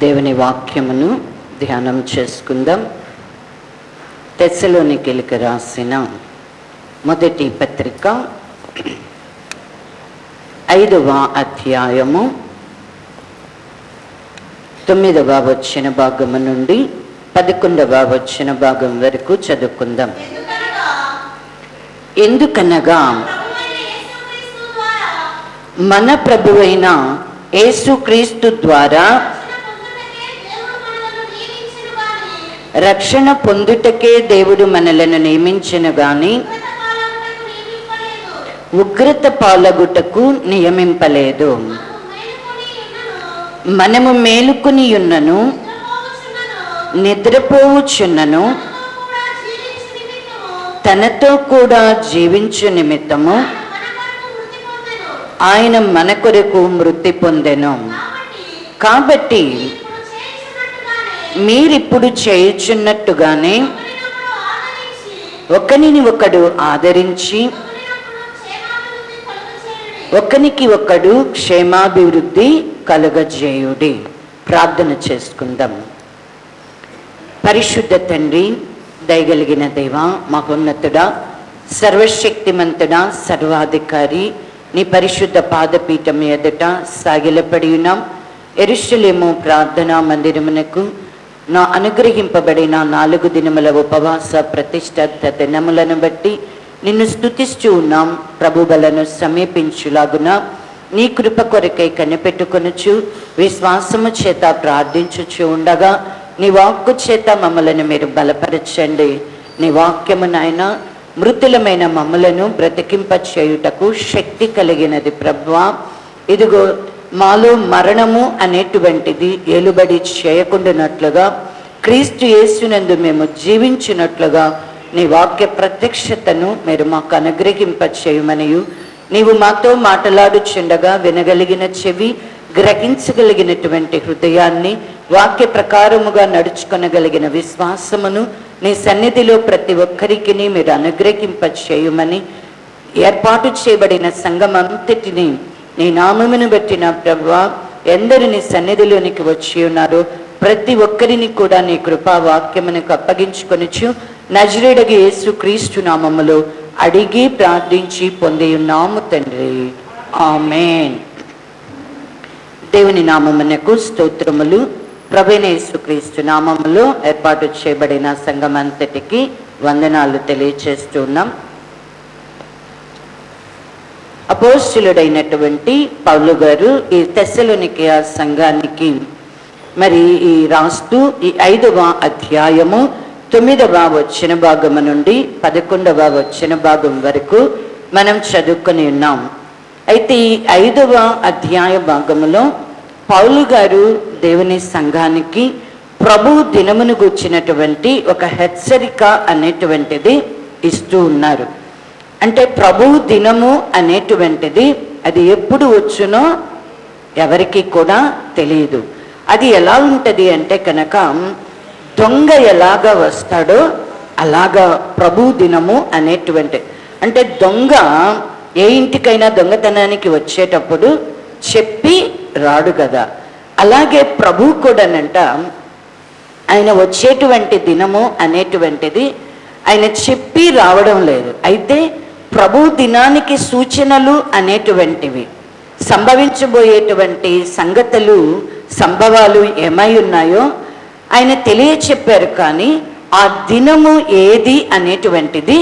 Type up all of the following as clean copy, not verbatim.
దేవుని వాక్యమును ధ్యానం చేసుకుందాం. తెస్సలోనికీయులకు రాసిన మొదటి పత్రిక 5వ అధ్యాయము 9వ వచన భాగము నుండి 11వ వచన భాగం వరకు చదువుకుందాం. ఎందుకనగా మన ప్రభువైన యేసుక్రీస్తు ద్వారా రక్షణ పొందుటకే దేవుడు మనలను నియమించెను గాని ఉగ్రత పాలగుటకు నియమింపలేదు. మనము మేలుకొని ఉన్నను, నిద్రపోవుచున్నను, తనతో కూడా జీవించు నిమిత్తము ఆయన మన కొరకు మృతి పొందెను. కాబట్టి మీరిప్పుడు చేయుచున్నట్టుగానే ఒకనిని ఒకడు ఆదరించి ఒకనికి ఒకడు క్షేమాభివృద్ధి కలుగజేయుడి. ప్రార్థన చేసుకుందాం. పరిశుద్ధ తండ్రి, దయగలిగిన దేవా, మహోన్నతుడా, సర్వశక్తిమంతుడా, సర్వాధికారి, నీ పరిశుద్ధ పాదపీఠం ఎదుట సాగిలపడి ఉన్నాం. యెరూషలేము ప్రార్థనా మందిరమునకు నా అనుగ్రహింపబడిన 4 దినముల ఉపవాస ప్రతిష్ఠిత దినములను బట్టి నిన్ను స్తుతిస్తూ ఉన్నాం. ప్రభుబలను సమీపించులాగున నీ కృప కొరకై కనిపెట్టుకొనుచు విశ్వాసము చేత ప్రార్థించుచు ఉండగా నీ వాక్కు చేత మమ్మలను మీరు బలపరచండి. నీ వాక్యము నాయన మృతులమైన మమ్మలను బ్రతికింప చేయుటకు శక్తి కలిగినది ప్రభువా. ఇదిగో మాలో మరణము అనేటువంటిది ఏలుబడి చేయకుండానట్లుగా క్రీస్తు యేసునందు మేము జీవించినట్లుగా నీ వాక్య ప్రత్యక్షతను మీరు మాకు అనుగ్రహింప చేయమనియు, నీవు మాతో మాట్లాడుచుండగా వినగలిగిన చెవి, గ్రహించగలిగినటువంటి హృదయాన్ని, వాక్య ప్రకారముగా నడుచుకొనగలిగిన విశ్వాసమును నీ సన్నిధిలో ప్రతి ఒక్కరికి మీరు అనుగ్రహింప చేయమని, ఏర్పాటు చేయబడిన సంఘమంతటిని నీ నామమును బట్టి నా ప్రభువా, ఎందరు నీ సన్నిధిలోనికి వచ్చి ఉన్నారో ప్రతి ఒక్కరిని కూడా నీ కృపా వాక్యమునకు అప్పగించుకొనుచు నజరేయుడగు యేసుక్రీస్తు నామములో అడిగి ప్రార్థించి పొంది ఉన్నాము తండ్రి, ఆమేన్. దేవుని నామమునకు స్తోత్రములు. ప్రభువైన యేసుక్రీస్తు నామములో ఏర్పాటు చేయబడిన సంఘమంతటికి వందనాలు తెలియచేస్తూ ఉన్నాం. అపోస్తలుడైనటువంటి పౌలు గారు ఈ తెస్సలోనికయ సంఘానికి మరి ఈ రాస్తూ ఈ 5వ అధ్యాయము 9వ వచన భాగము నుండి 11వ వచన భాగం వరకు మనం చదువుకొని ఉన్నాం. అయితే ఈ 5వ అధ్యాయ భాగములో పౌలు గారు దేవుని సంఘానికి ప్రభు దినమును గూర్చినటువంటి ఒక హెచ్చరిక అనేటువంటిది ఇస్తూ ఉన్నారు. అంటే ప్రభు దినము అనేటువంటిది అది ఎప్పుడు వచ్చునో ఎవరికి కూడా తెలియదు. అది ఎలా ఉంటుంది అంటే కనుక దొంగ ఎలాగా వస్తాడో అలాగా ప్రభు దినము అనేటువంటి, అంటే దొంగ ఏ ఇంటికైనా దొంగతనానికి వచ్చేటప్పుడు చెప్పి రాడు కదా, అలాగే ప్రభు కూడానంట ఆయన వచ్చేటువంటి దినము అనేటువంటిది ఆయన చెప్పి రావడం లేదు. అయితే ప్రభు దినానికి సూచనలు అనేటువంటివి, సంభవించబోయేటువంటి సంగతులు, సంభవాలు ఏమై ఉన్నాయో ఆయన తెలియచెప్పారు, కానీ ఆ దినము ఏది అనేటువంటిది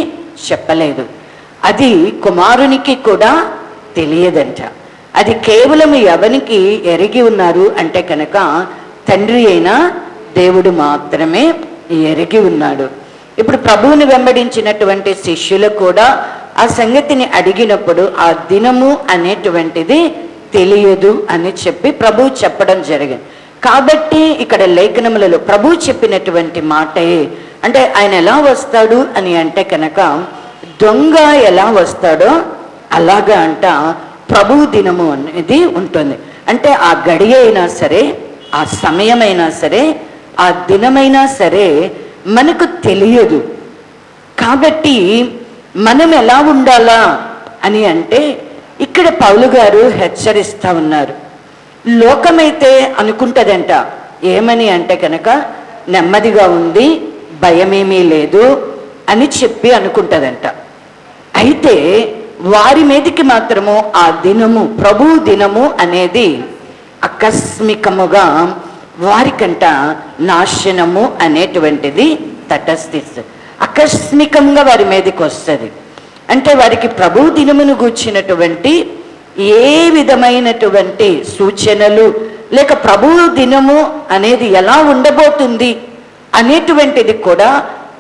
చెప్పలేదు. అది కుమారునికి కూడా తెలియదంట. అది కేవలం ఎవరికి ఎరిగి ఉన్నారు అంటే కనుక తండ్రి అయిన దేవుడు మాత్రమే ఎరిగి ఉన్నాడు. ఇప్పుడు ప్రభువుని వెంబడించినటువంటి శిష్యులు కూడా ఆ సంగతిని అడిగినప్పుడు ఆ దినము అనేటువంటిది తెలియదు అని చెప్పి ప్రభు చెప్పడం జరిగింది. కాబట్టి ఇక్కడ లేఖనములలో ప్రభు చెప్పినటువంటి మాటే, అంటే ఆయన ఎలా వస్తాడు అని అంటే కనుక దొంగ ఎలా వస్తాడో అలాగా అంట ప్రభు దినము అనేది ఉంటుంది. అంటే ఆ గడియ అయినా సరే, ఆ సమయమైనా సరే, ఆ దినమైనా సరే మనకు తెలియదు. కాబట్టి మనం ఎలా ఉండాలా అని అంటే ఇక్కడ పౌలు గారు హెచ్చరిస్తూ ఉన్నారు. లోకమైతే అనుకుంటదంట ఏమని అంటే కనుక నెమ్మదిగా ఉంది, భయమేమీ లేదు అని చెప్పి అనుకుంటుందంట. అయితే వారి మీదకి మాత్రము ఆ దినము, ప్రభు దినము అనేది ఆకస్మికముగా వారికంట నాశనము అనేటువంటిది తటస్థిస్తుంది. ఆకస్మికంగా వారి మీదకి వస్తుంది. అంటే వారికి ప్రభు దినమును గూర్చినటువంటి ఏ విధమైనటువంటి సూచనలు లేక ప్రభు దినము అనేది ఎలా ఉండబోతుంది అనేటువంటిది కూడా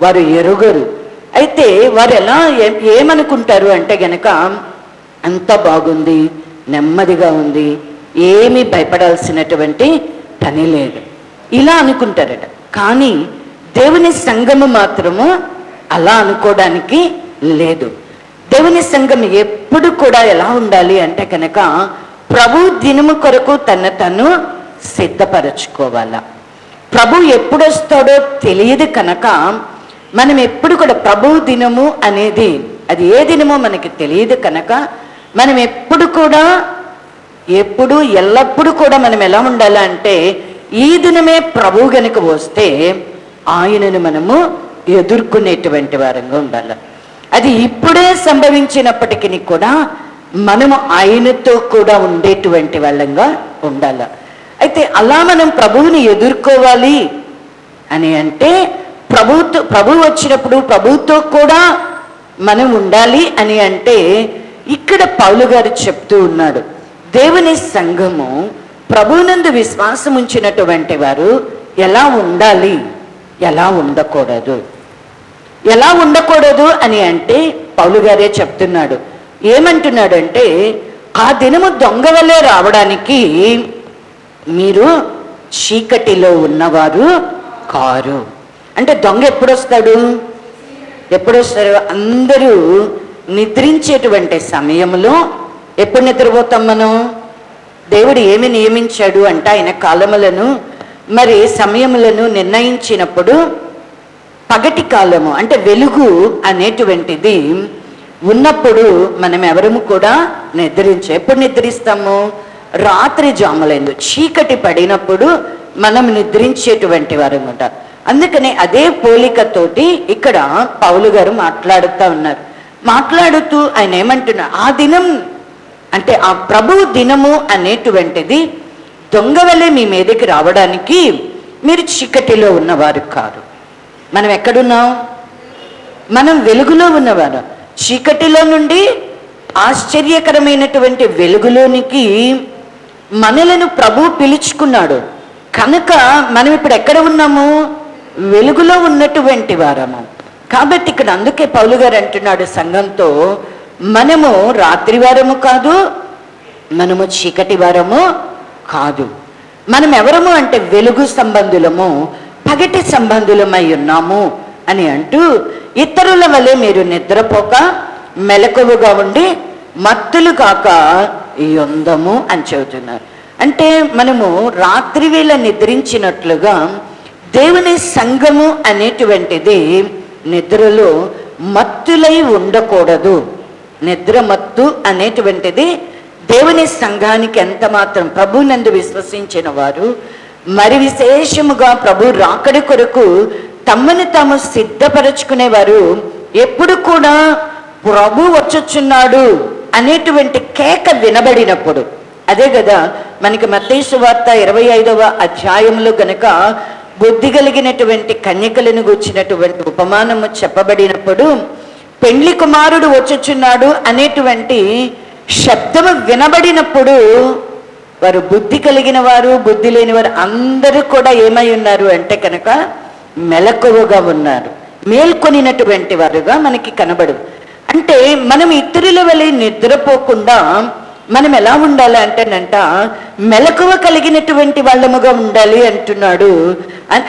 వారు ఎరుగరు. అయితే వారు ఎలా ఏమనుకుంటారు అంటే గనక అంత బాగుంది, నెమ్మదిగా ఉంది, ఏమీ భయపడాల్సినటువంటి పని లేదు, ఇలా అనుకుంటారట. కానీ దేవుని సంఘము మాత్రము అలా అనుకోవడానికి లేదు. దేవుని సంఘం ఎప్పుడు కూడా ఎలా ఉండాలి అంటే కనుక ప్రభు దినము కొరకు తను సిద్ధపరచుకోవాలా. ప్రభు ఎప్పుడు వస్తాడో తెలియదు కనుక మనం ఎప్పుడు కూడా ప్రభు దినము అనేది అది ఏ దినమో మనకి తెలియదు కనుక మనం ఎప్పుడు ఎల్లప్పుడూ కూడా మనం ఎలా ఉండాలి అంటే ఈ దినమే ప్రభు గనుక వస్తే ఆయనను మనము ఎదుర్కొనేటువంటి వారంగా ఉండాలి. అది ఇప్పుడే సంభవించినప్పటికీ కూడా మనము ఆయనతో కూడా ఉండేటువంటి వాళ్ళంగా ఉండాలి. అయితే అలా మనం ప్రభువుని ఎదుర్కోవాలి అని అంటే ప్రభు వచ్చినప్పుడు ప్రభుతో కూడా మనం ఉండాలి అని అంటే ఇక్కడ పౌలు గారు చెప్తూ ఉన్నాడు, దేవుని సంఘము ప్రభువునందు విశ్వాసం ఉంచినటువంటి వారు ఎలా ఉండాలి, ఎలా ఉండకూడదు. ఎలా ఉండకూడదు అని అంటే పౌలు గారే చెప్తున్నాడు. ఏమంటున్నాడు అంటే ఆ దినము దొంగ వలె రావడానికి మీరు చీకటిలో ఉన్నవారు కారు. అంటే దొంగ ఎప్పుడు వస్తాడు? అందరూ నిద్రించేటువంటి సమయంలో. ఎప్పుడు నిద్రపోతాం మనం? దేవుడు ఏమి నియమించాడు అంటే ఆయన కాలములను మరి సమయములను నిర్ణయించినప్పుడు పగటి కాలము అంటే వెలుగు అనేటువంటిది ఉన్నప్పుడు మనం ఎవరము కూడా ఎప్పుడు నిద్రిస్తాము? రాత్రి జాములందు చీకటి పడినప్పుడు మనం నిద్రించేటువంటి వారు అనమాట. అందుకని అదే పోలికతోటి ఇక్కడ పౌలు గారు మాట్లాడుతూ ఆయన ఏమంటున్నారు, ఆ దినం అంటే ఆ ప్రభు దినము అనేటువంటిది దొంగ వలె మీ మీదకి రావడానికి మీరు చీకటిలో ఉన్నవారు కాదు. మనం ఎక్కడున్నాం? మనం వెలుగులో ఉన్నవారు. చీకటిలో నుండి ఆశ్చర్యకరమైనటువంటి వెలుగులోనికి మనలను ప్రభు పిలుచుకున్నాడు కనుక మనం ఇప్పుడు ఎక్కడ ఉన్నాము? వెలుగులో ఉన్నటువంటి వారము. కాబట్టి ఇక్కడ అందుకే పౌలు గారు అంటున్నాడు సంఘంతో, మనము రాత్రి వారము కాదు, మనము చీకటి వారము కాదు. మనం ఎవరము అంటే వెలుగు సంబంధులము, పగటి సంబంధులమై ఉన్నాము అని అంటూ ఇతరుల వలె మీరు నిద్రపోక మెలకువగా ఉండి మత్తులు కాక యొందము అని చెబుతున్నారు. అంటే మనము రాత్రి వేళ నిద్రించినట్లుగా దేవుని సంఘము అనేటువంటిది నిద్రలో మత్తులై ఉండకూడదు. నిద్ర మత్తు అనేటువంటిది దేవుని సంఘానికి ఎంత మాత్రం ప్రభునందు విశ్వసించిన వారు మరి విశేషముగా ప్రభు రాకడి కొరకు తమను తాము సిద్ధపరచుకునేవారు ఎప్పుడు కూడా ప్రభు వచ్చుచున్నాడు అనేటువంటి కేక వినబడినప్పుడు. అదే కదా మనకి మత్తయి సువార్త 25వ అధ్యాయంలో గనక బుద్ధి కలిగినటువంటి కన్యకలను గూర్చినటువంటి ఉపమానము చెప్పబడినప్పుడు పెండ్లి కుమారుడు వచ్చుచున్నాడు అనేటువంటి శబ్దము వినబడినప్పుడు వారు బుద్ధి కలిగిన వారు, బుద్ధి లేని వారు అందరూ కూడా ఏమై ఉన్నారు అంటే కనుక మెలకువగా ఉన్నారు, మేల్కొనినటువంటి వారుగా మనకి కనబడు. అంటే మనం ఇతరుల వలె నిద్రపోకుండా మనం ఎలా ఉండాలి అంటేనంట మెలకువ కలిగినటువంటి వాళ్ళముగా ఉండాలి అంటున్నాడు.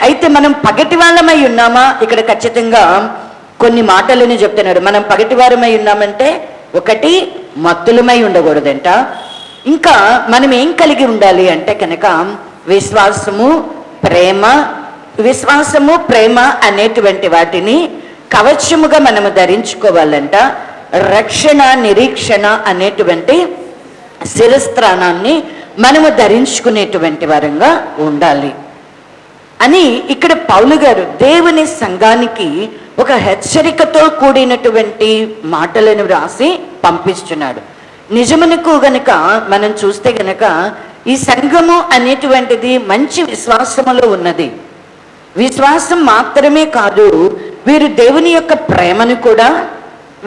అయితే మనం పగటి వాళ్ళమై ఉన్నామా? ఇక్కడ ఖచ్చితంగా కొన్ని మాటలను చెప్తున్నాడు. మనం పగటి వారమై ఉన్నామంటే ఒకటి మత్తులమై ఉండకూడదంట. ఇంకా మనం ఏం కలిగి ఉండాలి అంటే కనుక విశ్వాసము ప్రేమ అనేటువంటి వాటిని కవచముగా మనము ధరించుకోవాలంట. రక్షణ నిరీక్షణ అనేటువంటి శిరస్త్రాణాన్ని మనము ధరించుకునేటువంటి వారంగా ఉండాలి. అని ఇక్కడ పౌలు గారు దేవుని సంఘానికి ఒక హెచ్చరికతో కూడినటువంటి మాటలను రాసి పంపిస్తున్నాడు. నిజమునకు గనక మనం చూస్తే గనక ఈ సంఘము అనేటువంటిది మంచి విశ్వాసములో ఉన్నది. విశ్వాసం మాత్రమే కాదు, వీరు దేవుని యొక్క ప్రేమను కూడా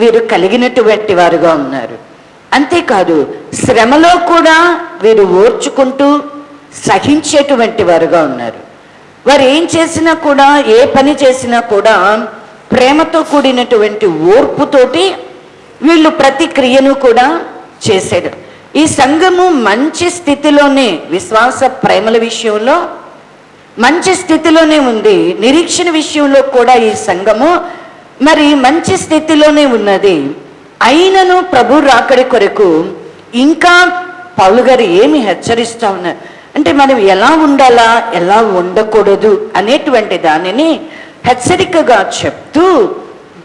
వీరు కలిగినటువంటి వారుగా ఉన్నారు. అంతేకాదు శ్రమలో కూడా వీరు ఓర్చుకుంటూ సహించేటువంటి వారుగా ఉన్నారు. వారు ఏం చేసినా కూడా, ఏ పని చేసినా కూడా ప్రేమతో కూడినటువంటి ఓర్పుతోటి వీళ్ళు ప్రతి క్రియను కూడా చేశాడు. ఈ సంఘము మంచి స్థితిలోనే, విశ్వాస ప్రేమల విషయంలో మంచి స్థితిలోనే ఉంది. నిరీక్షణ విషయంలో కూడా ఈ సంఘము మరి మంచి స్థితిలోనే ఉన్నది. అయినను ప్రభు రాకడి కొరకు ఇంకా పౌలు గారు ఏమి హెచ్చరిస్తా ఉన్నారు అంటే, మనం ఎలా ఉండాలా, ఎలా ఉండకూడదు అనేటువంటి దానిని హెచ్చరికగా చెప్తూ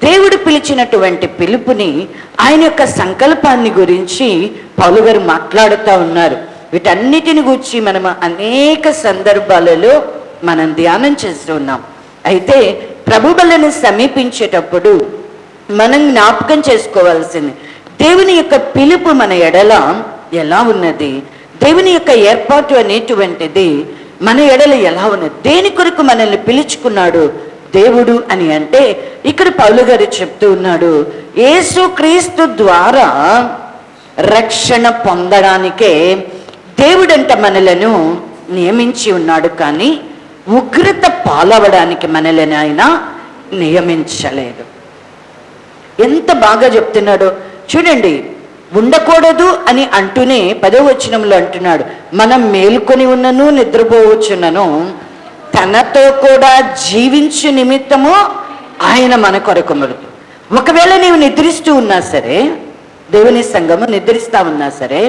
దేవుడు పిలిచినటువంటి పిలుపుని, ఆయన యొక్క సంకల్పాన్ని గురించి పౌలు గారు మాట్లాడుతూ ఉన్నారు. వీటన్నిటిని గురించి మనం అనేక సందర్భాలలో మనం ధ్యానం చేస్తూ ఉన్నాం. అయితే ప్రభు బలను సమీపించేటప్పుడు మనం జ్ఞాపకం చేసుకోవాల్సింది, దేవుని యొక్క పిలుపు మన ఎడల ఎలా ఉన్నది, దేవుని యొక్క ఏర్పాటు అనేటువంటిది మన ఎడల ఎలా ఉన్నది, దేని కొరకు మనల్ని పిలుచుకున్నాడు దేవుడు అని అంటే, ఇక్కడ పౌలు గారు చెప్తూ ఉన్నాడు, యేసు క్రీస్తు ద్వారా రక్షణ పొందడానికే దేవుడంట మనలను నియమించి ఉన్నాడు, కానీ ఉగ్రత పాలవడానికి మనల్ని ఆయన నియమించలేదు. ఎంత బాగా చెప్తున్నాడో చూడండి. ఉండకూడదు అని అంటూనే 10వ వచనంలో అంటున్నాడు, మనం మేల్కొని ఉన్నను నిద్రపోవచ్చునను తనతో కూడా జీవించు నిమిత్తము ఆయన మన కొరకు మృతి. ఒకవేళ నీవు నిద్రిస్తూ ఉన్నా సరే, దేవుని సంఘము నిద్రిస్తా ఉన్నా సరే,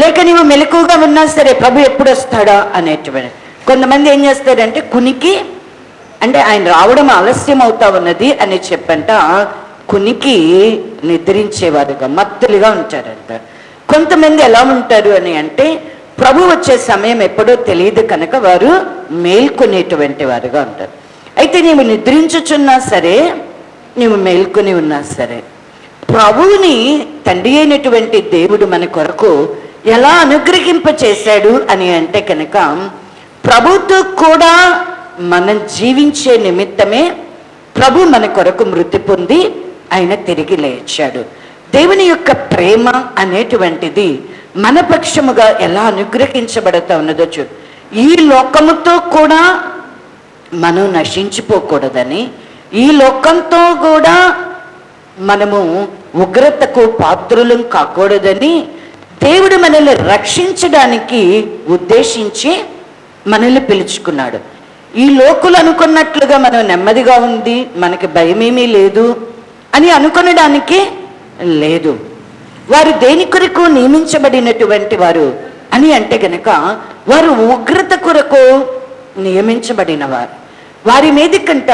లేక నీవు మెలకుగా ఉన్నా సరే, ప్రభు ఎప్పుడు వస్తాడా అనేటువంటి కొంతమంది ఏం చేస్తారంటే, కునికి అంటే ఆయన రావడం ఆలస్యం అవుతా ఉన్నది అని చెప్పంట కునికి నిద్రించేవారుగా, మత్తులుగా ఉంటారంట. కొంతమంది ఎలా ఉంటారు అని అంటే, ప్రభు వచ్చే సమయం ఎప్పుడో తెలియదు కనుక వారు మేల్కొనేటువంటి వారుగా ఉంటారు. అయితే నీవు నిద్రించుచున్నా సరే, నీవు మేల్కొని ఉన్నా సరే, ప్రభువుని తండ్రి అయినటువంటి దేవుడు మన కొరకు ఎలా అనుగ్రహింప చేశాడు అని అంటే కనుక, ప్రభుతో కూడా మనం జీవించే నిమిత్తమే ప్రభు మన కొరకు మృతి పొంది ఆయన తిరిగి లేచాడు. దేవుని యొక్క ప్రేమ అనేటువంటిది మన పక్షముగా ఎలా అనుగ్రహించబడతా ఉన్నదో చూడు. ఈ లోకముతో కూడా మనం నశించిపోకూడదని, ఈ లోకంతో కూడా మనము ఉగ్రతకు పాత్రులం కాకూడదని దేవుడు మనల్ని రక్షించడానికి ఉద్దేశించి మనల్ని పిలుచుకున్నాడు. ఈ లోకులు అనుకున్నట్లుగా మనం నెమ్మదిగా ఉంది, మనకి భయమేమీ లేదు అని అనుకొనడానికి లేదు. వారు దేని కొరకు నియమించబడినటువంటి వారు అని అంటే గనక, వారు ఉగ్రత కొరకు నియమించబడిన వారు. వారి మీదకంట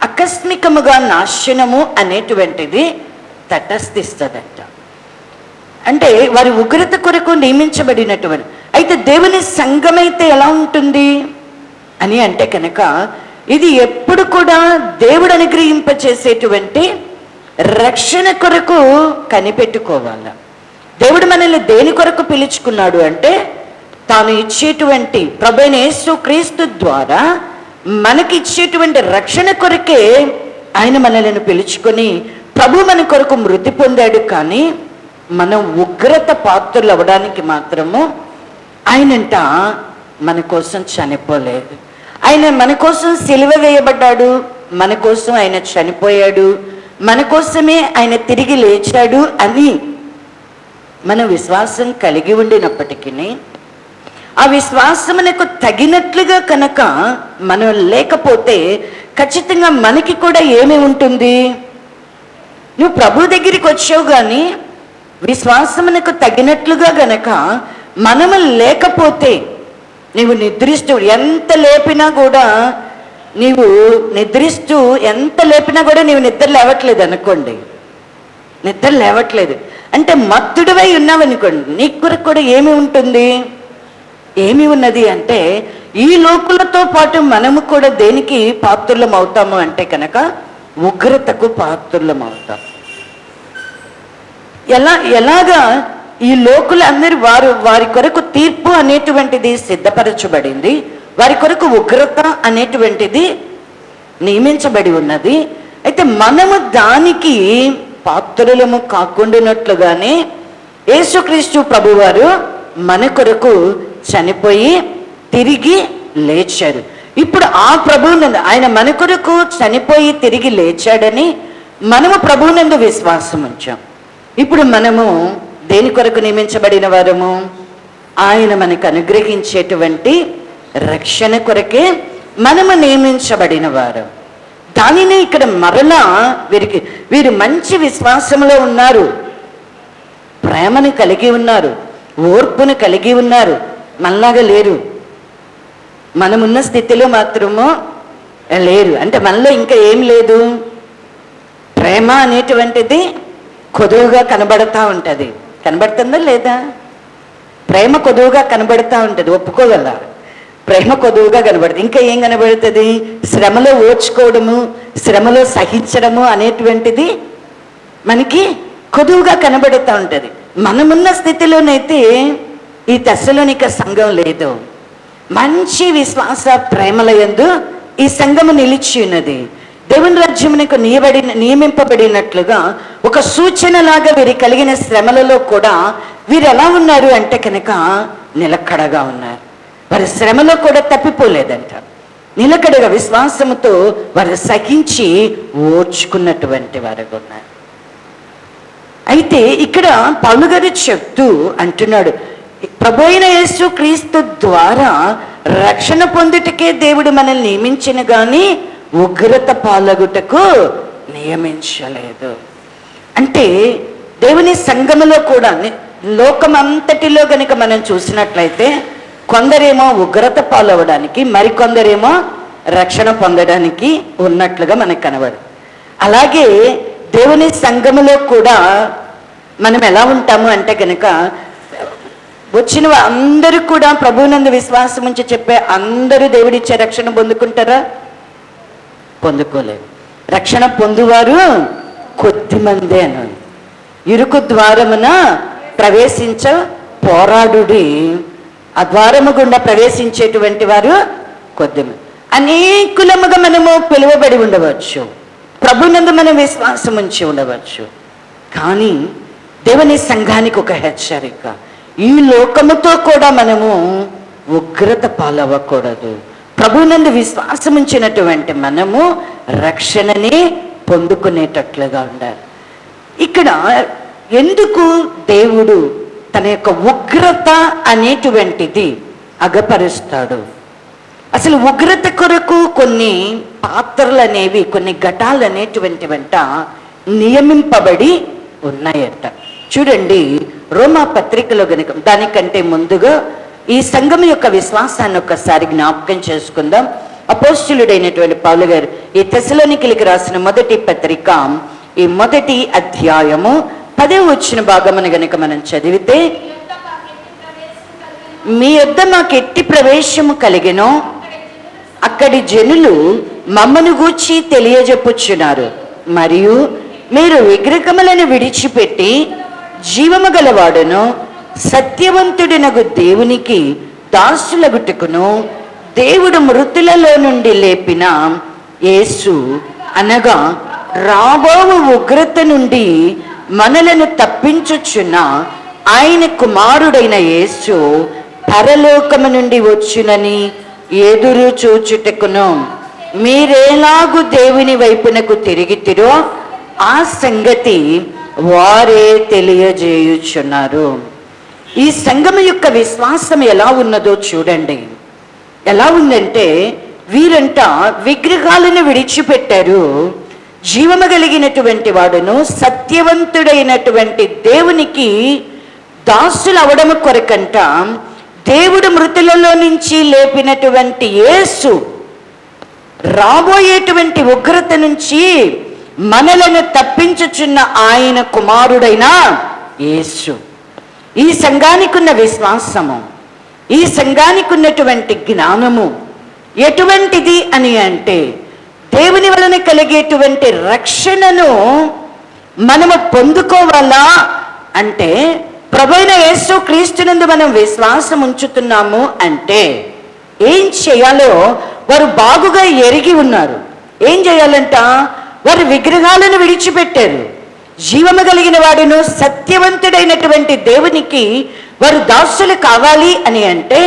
ఆకస్మికముగా నాశనము అనేటువంటిది తటస్థిస్తుందంట. అంటే వారి ఉగ్రత కొరకు నియమించబడినటువంటి. అయితే దేవుని సంఘమైతే ఎలా ఉంటుంది అని అంటే కనుక, ఇది ఎప్పుడు కూడా దేవుడు అనుగ్రహింపచేసేటువంటి రక్షణ కొరకు కనిపెట్టుకోవాల. దేవుడు మనల్ని దేని కొరకు పిలుచుకున్నాడు అంటే, తాను ఇచ్చేటువంటి ప్రభువైన యేసు క్రీస్తు ద్వారా మనకి ఇచ్చేటువంటి రక్షణ కొరకే ఆయన మనల్ని పిలుచుకొని ప్రభు మన కొరకు మృతి పొందాడు. కానీ మనం ఉగ్రత పాత్రలు అవ్వడానికి మాత్రము ఆయనంట మన కోసం చనిపోలేదు. ఆయన మన కోసం సిలువ వేయబడ్డాడు, మన కోసం ఆయన చనిపోయాడు, మన కోసమే ఆయన తిరిగి లేచాడు అని మన విశ్వాసం కలిగి ఉండినప్పటికీ, ఆ విశ్వాసమునకు తగినట్లుగా కనుక మనం లేకపోతే ఖచ్చితంగా మనకి కూడా ఏమి ఉంటుంది? నువ్వు ప్రభు దగ్గరికి వచ్చావు, కానీ విశ్వాసమునకు తగినట్లుగా గనక మనము లేకపోతే, నీవు నిద్రిస్తూ ఎంత లేపినా కూడా, నీవు నిద్రిస్తూ ఎంత లేపినా కూడా నీవు నిద్ర లేవట్లేదు అనుకోండి, నిద్ర లేవట్లేదు అంటే మత్తుడివై ఉన్నావనుకోండి, నీ కొరకు కూడా ఏమి ఉంటుంది? ఏమి ఉన్నది అంటే, ఈ లోకులతో పాటు మనము కూడా దేనికి పాత్రులం అవుతాము అంటే కనుక ఉగ్రతకు పాత్రులం అవుతాం. ఎలాగా ఈ లోకులందరూ వారి కొరకు తీర్పు అనేటువంటిది సిద్ధపరచబడింది, వారి కొరకు ఉగ్రత అనేటువంటిది నియమించబడి ఉన్నది. అయితే మనము దానికి పాత్రులము కాకుండానట్లుగానే యేసుక్రీస్తు ప్రభువారు మన కొరకు చనిపోయి తిరిగి లేచారు. ఇప్పుడు ఆ ప్రభువునందు, ఆయన మన కొరకు చనిపోయి తిరిగి లేచాడని మనము ప్రభువునందు విశ్వాసం ఉంచాం. ఇప్పుడు మనము దేని కొరకు నియమించబడిన వారము? ఆయన మనకు అనుగ్రహించేటువంటి రక్షణ కొరకే మనము నియమించబడిన వారు. దానిని ఇక్కడ మరలా వీరు మంచి విశ్వాసంలో ఉన్నారు, ప్రేమను కలిగి ఉన్నారు, ఓర్పును కలిగి ఉన్నారు, మనలాగా లేరు. మనమున్న స్థితిలో మాత్రము లేరు. అంటే మనలో ఇంకా ఏం లేదు, ప్రేమ అనేటువంటిది కొదువుగా కనబడతా ఉంటుంది. కనబడుతుందా లేదా? ప్రేమ కొదువుగా కనబడతా ఉంటుంది, ఒప్పుకోగల. ప్రేమ కొదువుగా కనబడుతుంది. ఇంకా ఏం కనబడుతుంది? శ్రమలో ఓర్చుకోవడము, శ్రమలో సహించడము అనేటువంటిది మనకి కొదువుగా కనబడుతూ ఉంటుంది. మనమున్న స్థితిలోనైతే ఈ తెస్సలోనిక సంఘం లేదు. మంచి విశ్వాస ప్రేమల యందు ఈ సంఘము నిలిచి ఉన్నది. దేవుని రాజ్యమునకు నియమింపబడినట్లుగా ఒక సూచనలాగా వీరి కలిగిన శ్రమలలో కూడా వీరు ఎలా ఉన్నారు అంటే కనుక నిలకడగా ఉన్నారు. వారి శ్రమలో కూడా తప్పిపోలేదంట. నిలకడగా విశ్వాసముతో వారు సహించి ఓర్చుకున్నటువంటి వారు ఉన్నారు. అయితే ఇక్కడ పౌలు గారు చెప్తూ అంటున్నాడు, ప్రభువైన యేసు క్రీస్తు ద్వారా రక్షణ పొందుటకే దేవుడు మనల్ని నియమించిన గాని ఉగ్రత పాలగుటకు నియమించలేదు. అంటే దేవుని సంఘములో కూడా లోకమంతటిలో గనుక మనం చూసినట్లయితే కొందరేమో ఉగ్రత పాలవడానికి, మరికొందరేమో రక్షణ పొందడానికి ఉన్నట్లుగా మనకు కనబడు. అలాగే దేవుని సంఘములో కూడా మనం ఎలా ఉంటాము అంటే కనుక వచ్చిన అందరూ కూడా ప్రభువునందు విశ్వాసం ఉంచి చెప్పే అందరూ దేవుడిచ్చే రక్షణ పొందుకుంటారా? పొందుకోలేదు. రక్షణ పొందువారు కొద్దిమందే అని. ఇరుకు ద్వారమున ప్రవేశించ పోరాడుడి, ఆ ద్వారము గుండా ప్రవేశించేటువంటి వారు కొద్దిమంది. అనేకులముగా మనము పిలువబడి ఉండవచ్చు, ప్రభునందు మనం విశ్వాసం ఉంచి ఉండవచ్చు. కానీ దేవుని సంఘానికి ఒక హెచ్చరిక, ఈ లోకముతో కూడా మనము ఉగ్రత పాలవ్వకూడదు. ప్రభునందు విశ్వాసం ఉంచినటువంటి మనము రక్షణని పొందుకునేటట్లుగా ఉండాలి. ఇక్కడ ఎందుకు దేవుడు తన యొక్క ఉగ్రత అనేటువంటిది అగపరుస్తాడు? అసలు ఉగ్రత కొరకు కొన్ని పాత్రలు అనేవి, కొన్ని ఘటాలు అనేటువంటి వెంట నియమింపబడి ఉన్నాయట. చూడండి, రోమా పత్రికలో గనుక దానికంటే ముందుగా ఈ సంఘం యొక్క విశ్వాసాన్ని ఒకసారి జ్ఞాపకం చేసుకుందాం. అపోస్తులుడైనటువంటి పౌలు గారు ఈ తెస్సలోనికీయులకు రాసిన మొదటి పత్రిక ఈ మొదటి అధ్యాయము 10వ వచన భాగమును గనుక మనం చదివితే, మీ యొద్ద మాకు ఎట్టి ప్రవేశము కలిగెనో అక్కడి జనులు మమ్మను గూర్చి తెలియజెప్పుచున్నారు, మరియు మీరు విగ్రహములను విడిచిపెట్టి జీవము గలవాడును సత్యవంతుడినగు దేవునికి దాసులగుటకును దేవుడు మృతులలో నుండి లేపిన యేసు అనగా రాబోవు ఉగ్రత నుండి మనలను తప్పించుచున్న ఆయన కుమారుడైన యేసు పరలోకము నుండి వచ్చునని ఎదురు చూచుటకును మీరేలాగు దేవుని వైపునకు తిరిగితిరో ఆ సంగతి వారే తెలియజేయుచున్నారు. ఈ సంఘము యొక్క విశ్వాసం ఎలా ఉన్నదో చూడండి. ఎలా ఉందంటే, వీరంట విగ్రహాలను విడిచిపెట్టారు, జీవము కలిగినటువంటి వాడును సత్యవంతుడైనటువంటి దేవునికి దాసులు అవడము కొరకంట దేవుడు మృతులలో నుంచి లేపినటువంటి యేసు రాబోయేటువంటి ఉగ్రత నుంచి మనలను తప్పించుచున్న ఆయన కుమారుడైన యేసు. ఈ సంఘానికి ఉన్న విశ్వాసము, ఈ సంఘానికి ఉన్నటువంటి జ్ఞానము ఎటువంటిది అని అంటే, దేవుని వలన కలిగేటువంటి రక్షణను మనము పొందుకోవాలా అంటే, ప్రభువైన యేసు క్రీస్తునందు మనం విశ్వాసం ఉంచుతున్నాము అంటే ఏం చేయాలో వారు బాగుగా ఎరిగి ఉన్నారు. ఏం చేయాలంట? వారు విగ్రహాలను విడిచిపెట్టారు. జీవము కలిగిన వాడును సత్యవంతుడైనటువంటి దేవునికి వారు దాసులు కావాలి అని అంటే,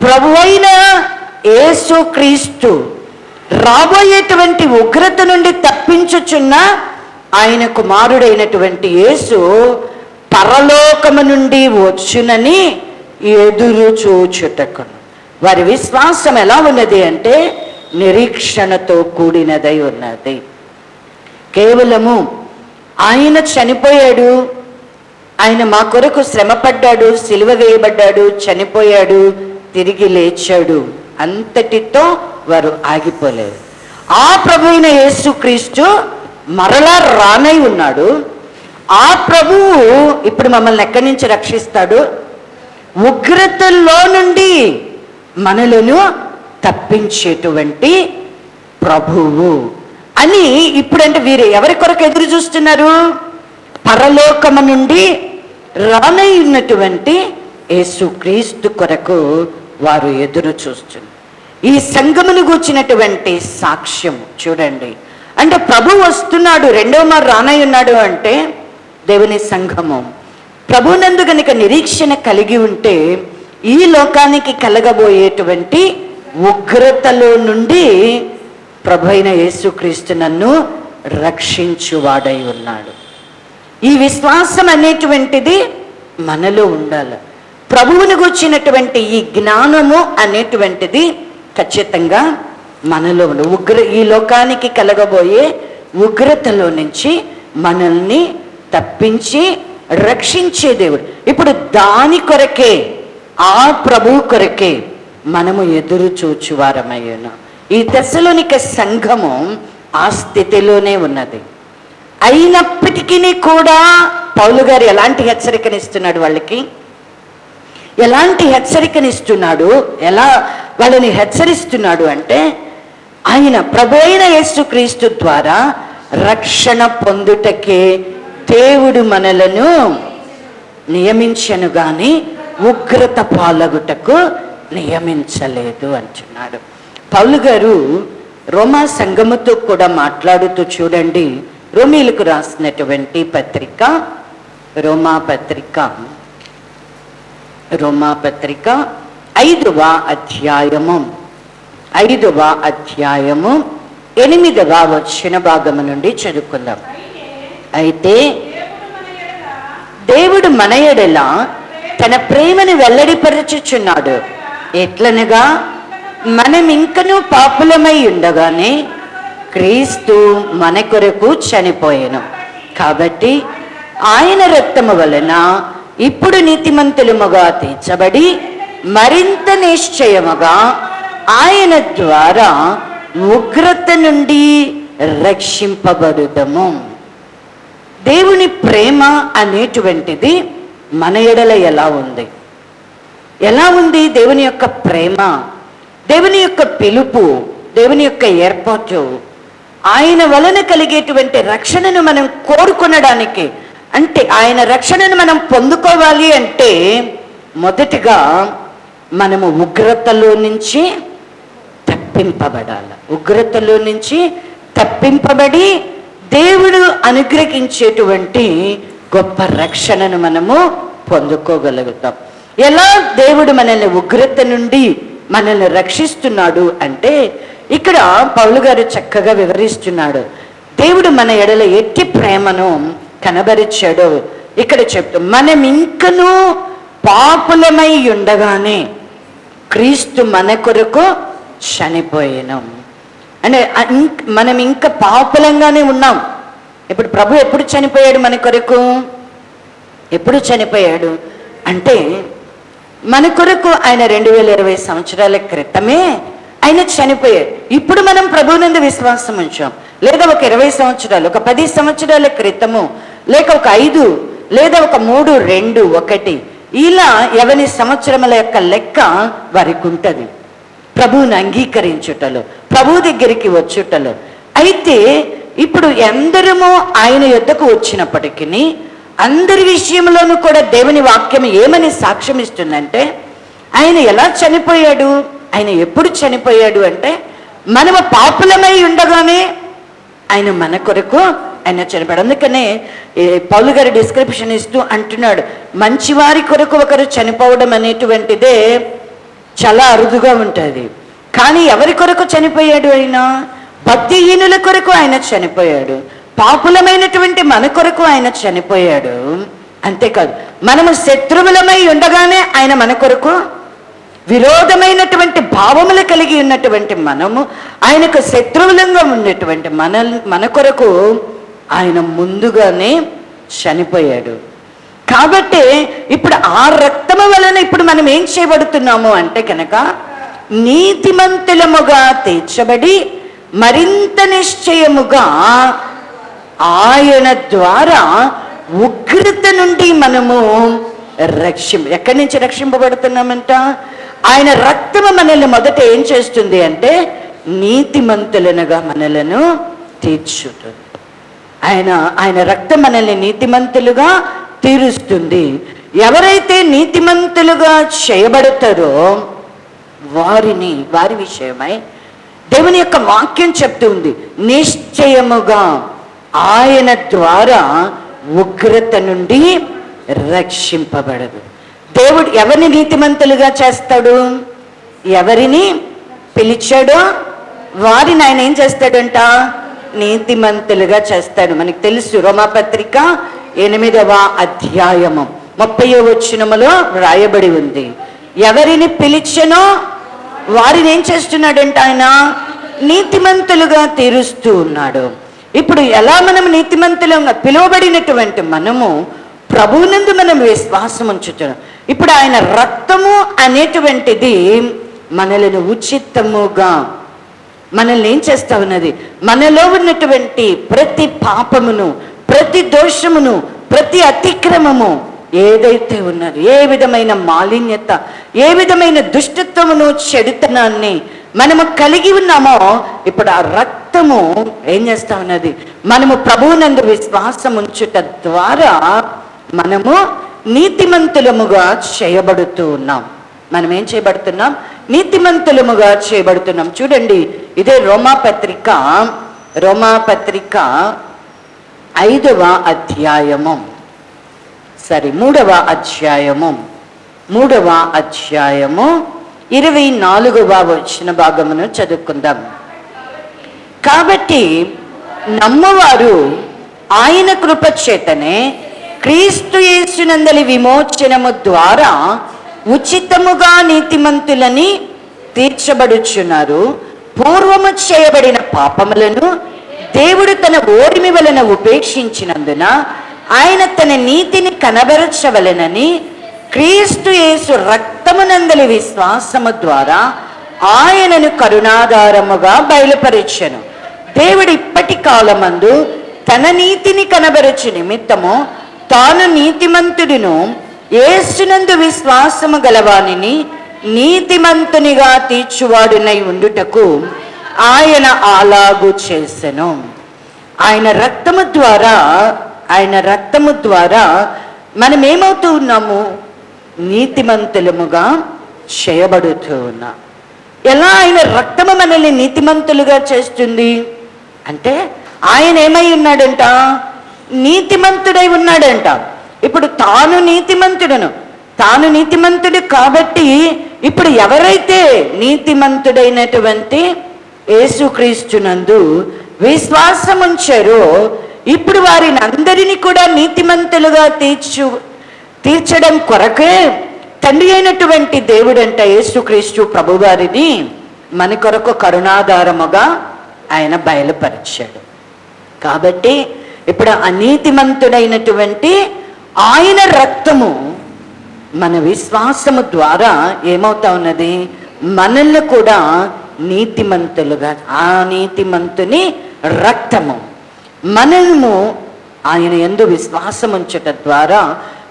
ప్రభువైన యేసు క్రీస్తు రాబోయేటువంటి ఉగ్రత నుండి తప్పించుచున్న ఆయన కుమారుడైనటువంటి యేసు పరలోకము నుండి వచ్చునని ఎదురు చూచుటకు వారి విశ్వాసం ఎలా ఉన్నది అంటే నిరీక్షణతో కూడినదై ఉన్నది. కేవలము ఆయన చనిపోయాడు, ఆయన మా కొరకు శ్రమపడ్డాడు, సిలువ వేయబడ్డాడు, చనిపోయాడు, తిరిగి లేచాడు, అంతటితో వారు ఆగిపోలేదు. ఆ ప్రభువైన యేసుక్రీస్తు మరలా రానై ఉన్నాడు. ఆ ప్రభువు ఇప్పుడు మమ్మల్ని ఎక్కడి నుంచి రక్షిస్తాడు? ఉగ్రతల్లో నుండి మనలను తప్పించేటువంటి ప్రభువు అని. ఇప్పుడంటే వీరు ఎవరి కొరకు ఎదురు చూస్తున్నారు? పరలోకము నుండి రానై ఉన్నటువంటి యేసుక్రీస్తు కొరకు వారు ఎదురు చూస్తున్నారు. ఈ సంఘమును గూర్చినటువంటి సాక్ష్యం చూడండి. అంటే ప్రభు వస్తున్నాడు, రెండవ మారు రానై ఉన్నాడు అంటే దేవుని సంఘము ప్రభునందు గనుక నిరీక్షణ కలిగి ఉంటే ఈ లోకానికి కలగబోయేటువంటి ఉగ్రతలో నుండి ప్రభు అయిన యేసుక్రీస్తు నన్ను రక్షించువాడై ఉన్నాడు. ఈ విశ్వాసం అనేటువంటిది మనలో ఉండాలి. ప్రభువుని గూర్చినటువంటి ఈ జ్ఞానము అనేటువంటిది ఖచ్చితంగా మనలో ఉండాలి. ఈ లోకానికి కలగబోయే ఉగ్రతలో నుంచి మనల్ని తప్పించి రక్షించే దేవుడు. ఇప్పుడు దాని కొరకే, ఆ ప్రభువు కొరకే మనము ఎదురు చూచువారమయ్యాను. ఈ దశలోనిక సంఘము ఆ స్థితిలోనే ఉన్నది. అయినప్పటికీ కూడా పౌలు గారు ఎలాంటి హెచ్చరికనిస్తున్నాడు వాళ్ళకి? ఎలాంటి హెచ్చరికనిస్తున్నాడు? ఎలా వాళ్ళని హెచ్చరిస్తున్నాడు అంటే, ఆయన ప్రభు అయిన యేసుక్రీస్తు ద్వారా రక్షణ పొందుటకే దేవుడు మనలను నియమించను గాని ఉగ్రత పాలగుటకు నియమించలేదు అంటున్నాడు. పౌలు గారు రోమా సంఘముతో కూడా మాట్లాడుతూ చూడండి, రోమీలకు రాసినటువంటి పత్రిక, రోమా పత్రిక 5వ అధ్యాయము 8వ వచన భాగము నుండి చదువుకుందాం. అయితే దేవుడు మన ఎడల తన ప్రేమను వెల్లడిపరచుచున్నాడు. ఎట్లనగా మనం ఇంకనూ పాపులమై ఉండగానే క్రీస్తు మన కొరకు చనిపోయెను. కాబట్టి ఆయన రక్తము వలన ఇప్పుడు నీతిమంతులముగా తీర్చబడి మరింత నిశ్చయముగా ఆయన ద్వారా ఉగ్రత నుండి రక్షింపబడుదము. దేవుని ప్రేమ అనేటువంటిది మన ఎడల ఎలా ఉంది? ఎలా ఉంది దేవుని యొక్క ప్రేమ, దేవుని యొక్క పిలుపు, దేవుని యొక్క ఏర్పాటు, ఆయన వలన కలిగేటువంటి రక్షణను మనం కోరుకొనడానికి, అంటే ఆయన రక్షణను మనం పొందుకోవాలి అంటే మొదటిగా మనము ఉగ్రతలో నుంచి తప్పింపబడాలి. ఉగ్రతలో నుంచి తప్పింపబడి దేవుడు అనుగ్రహించేటువంటి గొప్ప రక్షణను మనము పొందుకోగలుగుతాం. ఎలా దేవుడు మనల్ని ఉగ్రత నుండి మనల్ని రక్షిస్తున్నాడు అంటే ఇక్కడ పౌలు గారు చక్కగా వివరిస్తున్నాడు. దేవుడు మన ఎడల ఎట్టి ప్రేమను కనబరిచాడో ఇక్కడ చెప్తూ, మనం ఇంకనూ పాపులమై ఉండగానే క్రీస్తు మన కొరకు చనిపోయాను అంటే మనం ఇంకా పాపులంగానే ఉన్నాం. ఇప్పుడు ప్రభు ఎప్పుడు చనిపోయాడు మన కొరకు? ఎప్పుడు చనిపోయాడు అంటే మన కొరకు ఆయన 2020 సంవత్సరాల క్రితమే ఆయన చనిపోయాడు. ఇప్పుడు మనం ప్రభువునందు విశ్వాసం ఉంచాం. లేదా ఒక 20 సంవత్సరాలు, ఒక 10 సంవత్సరాల క్రితము, లేక ఒక 5, లేదా ఒక 3, 2, 1 ఇలా ఎవరి సంవత్సరముల యొక్క లెక్క వారికి ఉంటుంది ప్రభువుని అంగీకరించుటలో, ప్రభు దగ్గరికి వచ్చుటలో. అయితే ఇప్పుడు ఎందరమో ఆయన యొద్దకు వచ్చినప్పటికీ అందరి విషయంలోనూ కూడా దేవుని వాక్యం ఏమని సాక్ష్యం ఇస్తుందంటే, ఆయన ఎలా చనిపోయాడు, ఆయన ఎప్పుడు చనిపోయాడు అంటే, మనము పాపులమై ఉండగానే ఆయన మన కొరకు ఆయన చనిపోయాడు. అందుకనే పౌలు గారి డిస్క్రిప్షన్ ఇస్తూ అంటున్నాడు, మంచివారి కొరకు ఒకరు చనిపోవడం అనేటువంటిదే చాలా అరుదుగా ఉంటుంది. కానీ ఎవరి కొరకు చనిపోయాడు ఆయన? భక్తిహీనుల కొరకు ఆయన చనిపోయాడు, పాపులమైనటువంటి మన కొరకు ఆయన చనిపోయాడు. అంతేకాదు, మనము శత్రువులమై ఉండగానే ఆయన మన కొరకు, విరోధమైనటువంటి భావములు కలిగి ఉన్నటువంటి మనము ఆయనకు శత్రువులంగా ఉన్నటువంటి మన కొరకు ఆయన ముందుగానే చనిపోయాడు. కాబట్టి ఇప్పుడు ఆ రక్తము వలన ఇప్పుడు మనం ఏం చేయబడుతున్నాము అంటే కనుక, నీతిమంతులముగా తీర్చబడి మరింత నిశ్చయముగా ఆయన ద్వారా ఉగ్రత నుండి మనము ఎక్కడి నుంచి రక్షింపబడుతున్నామంట? ఆయన రక్తము మనల్ని మొదట ఏం చేస్తుంది అంటే, నీతిమంతులనుగా మనలను తీర్చుతుంది. ఆయన రక్తం మనల్ని నీతిమంతులుగా తీరుస్తుంది. ఎవరైతే నీతిమంతులుగా చేయబడతారో వారి విషయమై దేవుని యొక్క వాక్యం చెప్తూ ఉంది, నిశ్చయముగా ఆయన ద్వారా ఉగ్రత నుండి రక్షింపబడదు. దేవుడు ఎవరిని నీతిమంతులుగా చేస్తాడు? ఎవరిని పిలిచాడో వారిని ఆయన ఏం చేస్తాడంట? నీతిమంతులుగా చేస్తాడు. మనకు తెలుసు, రోమాపత్రిక 8వ అధ్యాయము 30వ వచనములో వ్రాయబడి ఉంది, ఎవరిని పిలిచెనో వారిని ఏం చేస్తున్నాడంట? ఆయన నీతిమంతులుగా తీరుస్తూ ఉన్నాడు. ఇప్పుడు ఎలా మనం నీతిమంతులుగా పిలువబడినటువంటి మనము ప్రభువునందు మనం విశ్వాసం ఉంచుతున్నాం. ఇప్పుడు ఆయన రక్తము అనేటువంటిది మనలను ఉచితముగా మనల్ని ఏం చేస్తా ఉన్నది? మనలో ఉన్నటువంటి ప్రతి పాపమును, ప్రతి దోషమును, ప్రతి అతిక్రమము ఏదైతే ఉన్నది, ఏ విధమైన మాలిన్యత, ఏ విధమైన దుష్టత్వమును, చెడుతనాన్ని మనము కలిగి ఉన్నామో, ఇప్పుడు ఆ రక్తము ఏం చేస్తా ఉన్నది? మనము ప్రభువునందు విశ్వాసం ఉంచుట ద్వారా మనము నీతిమంతులముగా చేయబడుతూ ఉన్నాం. మనం ఏం చేయబడుతున్నాం? నీతిమంతులముగా చేయబడుతున్నాం. చూడండి, ఇదే రోమాపత్రిక 5వ అధ్యాయము 3వ అధ్యాయము 24వ వచన భాగమును చదువుకుందాం. కాబట్టి నమ్మువారు ఆయన కృప చేతనే క్రీస్తు యేసునందలి విమోచనము ద్వారా ఉచితముగా నీతిమంతులని తీర్చబడుచున్నారు. పూర్వము చేయబడిన పాపములను దేవుడు తన ఓరిమి వలన ఉపేక్షించినందున ఆయన తన నీతిని కనబరచవలెనని క్రీస్తు యేసు రక్తమునందలి విశ్వాసము ద్వారా ఆయనను కరుణాధారముగా బయలుపరిచెను. దేవుడు ఇప్పటి కాలమందు తన నీతిని కనబరచు నిమిత్తము తాను నీతిమంతుడును యేసునందు విశ్వాసము గలవానిని నీతిమంతునిగా తీర్చువాడునై ఉండుటకు ఆయన అలాగు చేసెను. ఆయన రక్తము ద్వారా మనం ఏమవుతూ ఉన్నాము? నీతిమంతులముగా చేయబడుతూ ఉన్నాం. ఎలా ఆయన రక్తము మనల్ని నీతిమంతులుగా చేస్తుంది అంటే, ఆయన ఏమై ఉన్నాడంట? నీతిమంతుడై ఉన్నాడంట. ఇప్పుడు తాను నీతిమంతుడు కాబట్టి ఇప్పుడు ఎవరైతే నీతిమంతుడైనటువంటి యేసుక్రీస్తునందు విశ్వాసం ఉంచారో, ఇప్పుడు వారిని అందరినీ కూడా నీతిమంతులుగా తీర్చడం కొరకే తండ్రి అయినటువంటి దేవుడంట యేసుక్రీస్తు ప్రభువారిని మన కొరకు కరుణాధారముగా ఆయన బయలుపరిచాడు. కాబట్టి ఇప్పుడు అనీతిమంతుడైనటువంటి ఆయన రక్తము మన విశ్వాసము ద్వారా ఏమవుతా ఉన్నది? మనల్ని కూడా నీతిమంతులుగా, ఆ నీతిమంతుని రక్తము మనము ఆయన యందు విశ్వాసం ఉంచట ద్వారా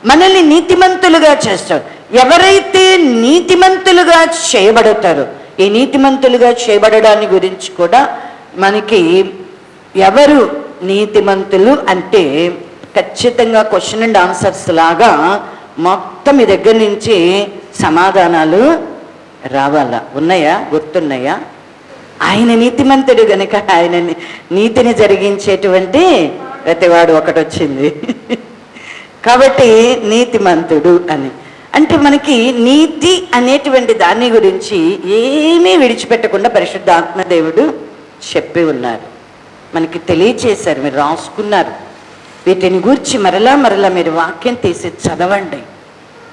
మనల్ని నీతిమంతులుగా చేస్తాడు. ఎవరైతే నీతిమంతులుగా చేయబడతారో, ఈ నీతిమంతులుగా చేయబడడాన్ని గురించి కూడా మనకి ఎవరు నీతిమంతులు అంటే ఖచ్చితంగా క్వశ్చన్ అండ్ ఆన్సర్స్ లాగా మొత్తం మీ దగ్గర నుంచి సమాధానాలు రావాలా? ఉన్నాయా? గుర్తున్నాయా? ఆయన నీతిమంతుడు గనుక ఆయన నీతిని జరిగించేటువంటి ప్రతివాడు ఒకటి వచ్చింది. కాబట్టి నీతిమంతుడు అని అంటే మనకి నీతి అనేటువంటి దాని గురించి ఏమీ విడిచిపెట్టకుండా పరిశుద్ధ ఆత్మదేవుడు చెప్పి ఉన్నారు, మనకి తెలియచేశారు. మీరు రాసుకున్నారు. వీటిని గురించి మరలా మీరు వాక్యం తీసి చదవండి.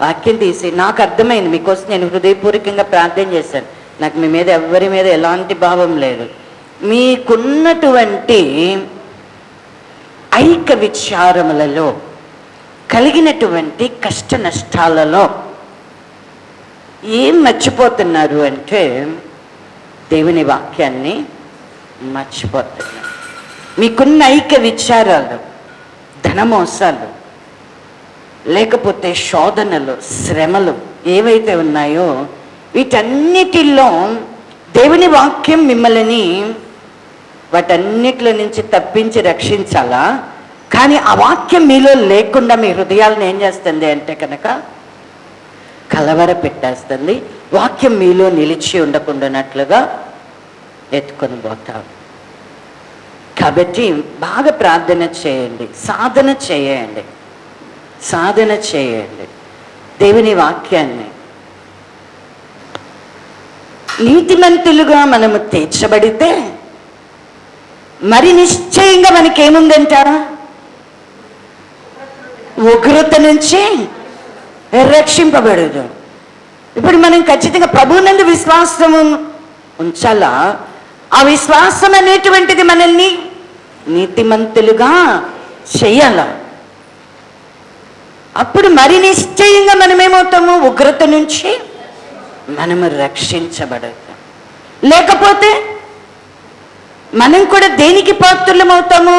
వాక్యం తీసి నాకు అర్థమైంది. మీకోసం నేను హృదయపూర్వకంగా ప్రార్థన చేశాను. నాకు మీ మీద ఎవరి మీద ఎలాంటి భావం లేదు. మీకున్నటువంటి ఐక విచారములలో కలిగినటువంటి కష్ట నష్టాలలో ఏం మర్చిపోతున్నారు అంటే దేవుని వాక్యాన్ని మర్చిపోతున్నారు. మీకున్న ఐక విచారాలు, ధనమోసాలు, లేకపోతే శోధనలు, శ్రమలు ఏవైతే ఉన్నాయో వీటన్నిటిలో దేవుని వాక్యం మిమ్మల్ని వాటన్నిటిలో నుంచి తప్పించి రక్షించాలా. కానీ ఆ వాక్యం మీలో లేకుండా మీ హృదయాలను ఏం చేస్తుంది అంటే కనుక కలవర పెట్టేస్తుంది. వాక్యం మీలో నిలిచి ఉండకుండానట్లుగా ఎత్తుకొని పోతాం. కాబట్టి బాగా ప్రార్థన చేయండి, సాధన చేయండి దేవుని వాక్యాన్ని. నీతిమంతులుగా మనము తీర్చబడితే మరి నిశ్చయంగా మనకేముందంట? ఉగ్రత నుంచి రక్షింపబడదు. ఇప్పుడు మనం ఖచ్చితంగా ప్రభువునందు విశ్వాసము ఉంచాలా. ఆ విశ్వాసం అనేటువంటిది మనల్ని నీతిమంతులుగా చేయాల. అప్పుడు మరి నిశ్చయంగా మనమేమవుతాము? ఉగ్రత నుంచి మనము రక్షించబడతాం. లేకపోతే మనం కూడా దేనికి పాత్రులమవుతాము?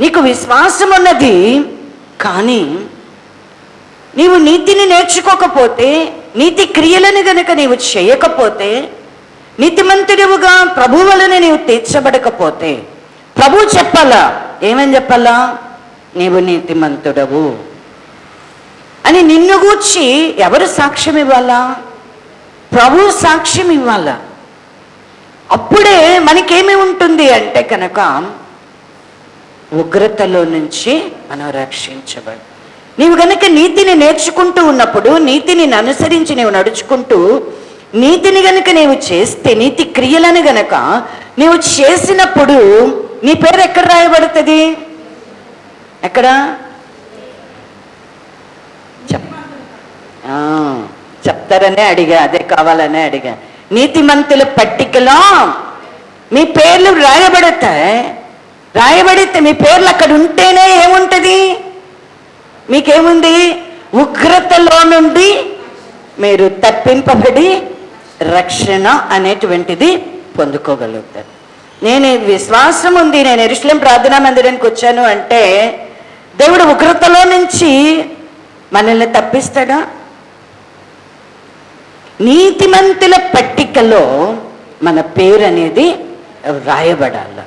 నీకు విశ్వాసం ఉన్నది, కానీ నీవు నీతిని నేర్చుకోకపోతే, నీతి క్రియలను గనుక నీవు చేయకపోతే, నీతిమంతుడివుగా ప్రభు వలన నీవు తీర్చబడకపోతే, ప్రభు చెప్పాలా? ఏమని చెప్పాలా? నీవు నీతిమంతుడవు అని నిన్ను గూర్చి ఎవరు సాక్ష్యం ఇవ్వాలా? ప్రభు సాక్ష్యం ఇవ్వాలా. అప్పుడే మనకేమి ఉంటుంది అంటే కనుక ఉగ్రతలో నుంచి మనం రక్షించబడి. నీవు గనుక నీతిని నేర్చుకుంటూ ఉన్నప్పుడు, నీతిని అనుసరించి నీవు నడుచుకుంటూ, నీతిని గనుక నీవు చేస్తే, నీతి క్రియలను గనక నీవు చేసినప్పుడు నీ పేరు ఎక్కడ రాయబడుతుంది? ఎక్కడ చెప్తారనే అడిగా, అదే కావాలనే అడిగా. నీతిమంతుల పట్టికలో మీ పేర్లు రాయబడితే మీ పేర్లు అక్కడ ఉంటేనే ఏముంటుంది? మీకేముంది? ఉగ్రతలో నుండి మీరు తప్పింపబడి రక్షణ అనేటువంటిది పొందుకోగలుగుతారు. నేను విశ్వాసం ఉంది, నేను యెరూషలేము ప్రార్థనా మందిరానికి వచ్చాను అంటే దేవుడు ఉగ్రతలో నుంచి మనల్ని తప్పిస్తాడా? నీతిమంతుల పట్టికలో మన పేరు అనేది రాయబడాల.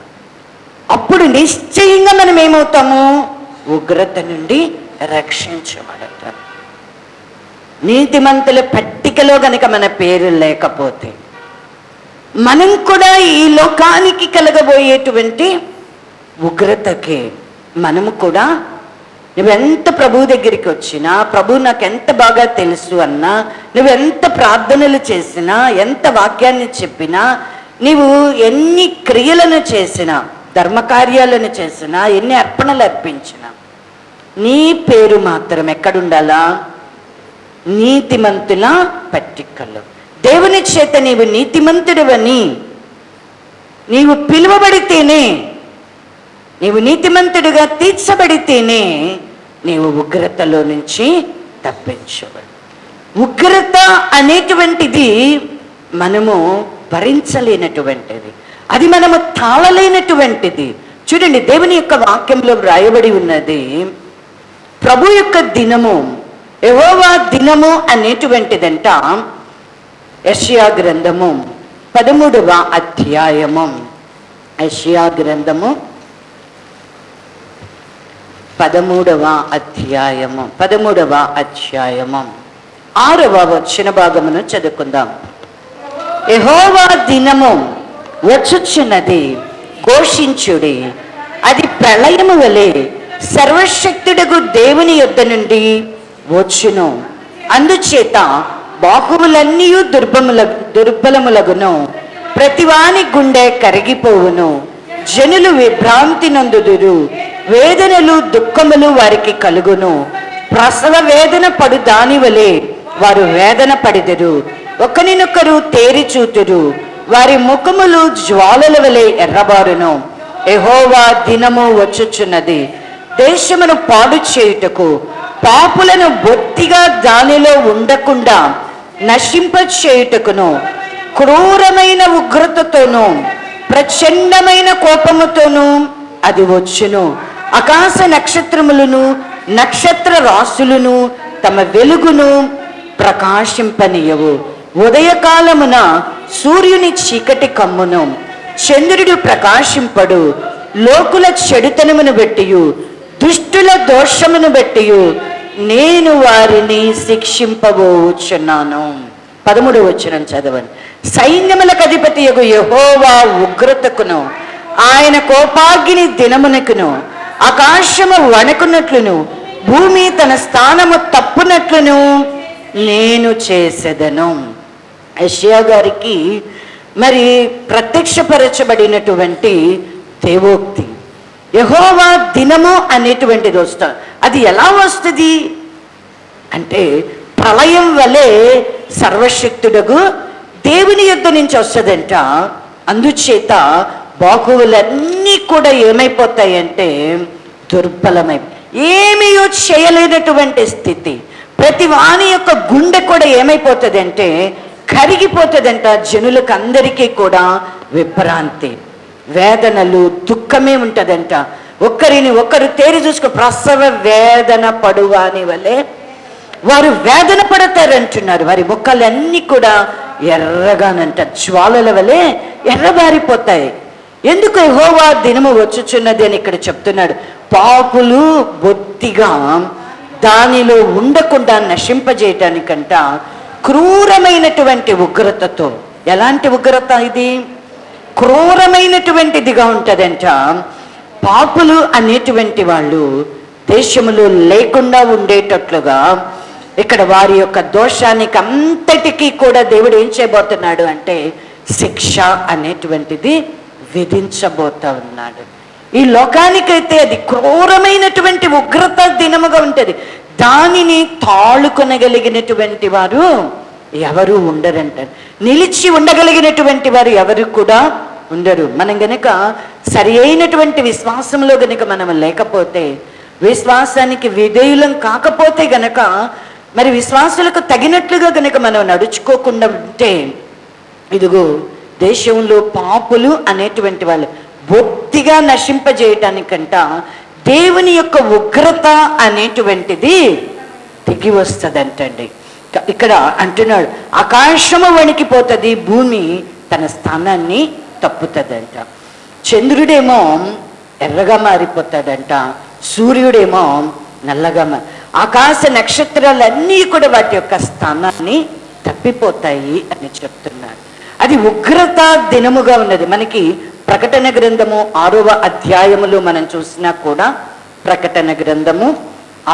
అప్పుడు నిశ్చయంగా మనం ఏమవుతాము? ఉగ్రత నుండి రక్షించబడతాం. నీతిమంతుల పట్టికలో గనక మన పేరు లేకపోతే మనం కూడా ఈ లోకానికి కలగబోయేటువంటి ఉగ్రతకి మనము కూడా, నువ్వెంత ప్రభు దగ్గరికి వచ్చినా, ప్రభు నాకు ఎంత బాగా తెలుసు అన్నా, నువ్వెంత ప్రార్థనలు చేసినా, ఎంత వాక్యాన్ని చెప్పినా, నీవు ఎన్ని క్రియలను చేసినా, ధర్మకార్యాలను చేసినా, ఎన్ని అర్పణలు అర్పించినా, నీ పేరు మాత్రం ఎక్కడుండాలా? నీతిమంతుల పట్టికలో. దేవుని చేత నీవు నీతిమంతుడివని నీవు పిలువబడితేనే, నీవు నీతిమంతుడిగా తీర్చబడితేనే నీవు ఉగ్రతలో నుంచి తప్పించబడు. ఉగ్రత అనేటువంటిది మనము భరించలేనటువంటిది, అది మనము తాళలేనటువంటిది. చూడండి, దేవుని యొక్క వాక్యంలో వ్రాయబడి ఉన్నది, ప్రభు యొక్క దినము, యెహోవా దినము అనేటువంటిదంట యెషయా గ్రంథము 13వ అధ్యాయము. యెషయా గ్రంథము 13వ అధ్యాయము 6వ వచన భాగమును చదువుకుందాం. యెహోవా దినము వచ్చుచున్నది, ఘోషించుడి, అది ప్రళయము వలె సర్వశక్తుడగు దేవుని యొద్ద నుండి వచ్చును. అందుచేత బాహువులన్నీ దుర్బలములగును, ప్రతివాని గుండె కరిగిపోవును. జనులు విభ్రాంతి నందుదురు, వేదనలు దుఃఖములు వారికి కలుగును. ప్రసవ వేదన పడు దాని వలె వారు వేదన పడిదరు, ఒకరినొకరు తేరి చూతురు, వారి ముఖములు జ్వాలల వలె ఎర్రబారును. యెహోవా దినము వచ్చుచున్నది, దేశమును పాడు చేయుటకు, పాపులను బొత్తిగా దానిలో ఉండకుండా నశింప చేయుటకును, క్రూరమైన ఉగ్రతతోనూ ప్రచండమైన కోపముతోనూ అది వచ్చును. ఆకాశ నక్షత్రములను నక్షత్ర రాశులను తమ వెలుగును ప్రకాశింపనీయవు. ఉదయకాలమున సూర్యుని చీకటి కమ్మును, చంద్రుడు ప్రకాశింపడు. లోకుల చెడుతనమును బట్టియు దుష్టుల దోషమును బట్టియు నేను వారిని శిక్షింపబోచున్నాను. 13వ వచనం చదవండి. సైన్యములకు అధిపతియగు యెహోవా ఉగ్రతకును, ఆయన కోపాగ్ని దినమునకును, ఆకాశము వణకునట్లును, భూమి తన స్థానము తప్పునట్లును నేను చేసేదను. యెషయా గారికి మరి ప్రత్యక్షపరచబడినటువంటి దేవోక్తి. యెహోవా దినము అనేటువంటిది వస్తుంది. అది ఎలా వస్తుంది అంటే ప్రళయం వలె సర్వశక్తుడగు దేవుని యొద్ద నుంచి వస్తుందంట. అందుచేత బాహువులన్నీ కూడా ఏమైపోతాయంటే దుర్బలమై, ఏమీ చేయలేనటువంటి స్థితి. ప్రతి వాని యొక్క గుండె కూడా ఏమైపోతుంది అంటే కరిగిపోతుందంట. జనులకు అందరికీ కూడా విభ్రాంతి, వేదనలు, దుఃఖమే ఉంటుందంట. ఒక్కరిని ఒకరు తేరి చూసుకు ప్రసవ వేదన పడువాని వలె వారు వేదన పడతారంటున్నారు. వారి ముఖాలన్నీ కూడా ఎర్రగానంట, జ్వాలల వలె ఎర్రబారిపోతాయి. ఎందుకు యెహోవా దినము వచ్చుచున్నది అని ఇక్కడ చెప్తున్నాడు. పాపులు బొత్తిగా దానిలో ఉండకుండా నశింపజేయటానికంట క్రూరమైనటువంటి ఉగ్రతతో. ఎలాంటి ఉగ్రత ఇది? క్రూరమైనటువంటిదిగా ఉంటుందంట. పాపులు అనేటువంటి వాళ్ళు దేశములో లేకుండా ఉండేటట్లుగా ఇక్కడ వారి యొక్క దోషానికి అంతటికీ కూడా దేవుడు ఏం చేయబోతున్నాడు అంటే శిక్ష అనేటువంటిది విధించబోతా ఉన్నాడు. ఈ లోకానికైతే అది క్రూరమైనటువంటి ఉగ్రత దినముగా ఉంటుంది. దానిని తాళుకొనగలిగినటువంటి వారు ఎవరు ఉండరంటారు. నిలిచి ఉండగలిగినటువంటి వారు ఎవరు కూడా ఉండరు. మనం గనక సరి అయినటువంటి విశ్వాసంలో గనక మనం లేకపోతే, విశ్వాసానికి విధేయులం కాకపోతే గనక, మరి విశ్వాసులకు తగినట్లుగా గనక మనం నడుచుకోకుండా ఉంటే, ఇదిగో దేశంలో పాపులు అనేటువంటి వాళ్ళు బొత్తిగా నశింపజేయటానికంట దేవుని యొక్క ఉగ్రత అనేటువంటిది దిగి వస్తుందంటండి. ఇక్కడ అంటున్నాడు, ఆకాశము వణికిపోతుంది, భూమి తన స్థానాన్ని తప్పుతుందంట. చంద్రుడేమో ఎర్రగా మారిపోతాడంట, సూర్యుడేమో నల్లగా ఆకాశ నక్షత్రాలన్నీ కూడా వాటి యొక్క స్థానాన్ని తప్పిపోతాయి అని చెప్తున్నారు. అది ఉగ్రత దినముగా ఉన్నది. మనకి ప్రకటన గ్రంథము 6వ అధ్యాయములో మనం చూసినా కూడా, ప్రకటన గ్రంథము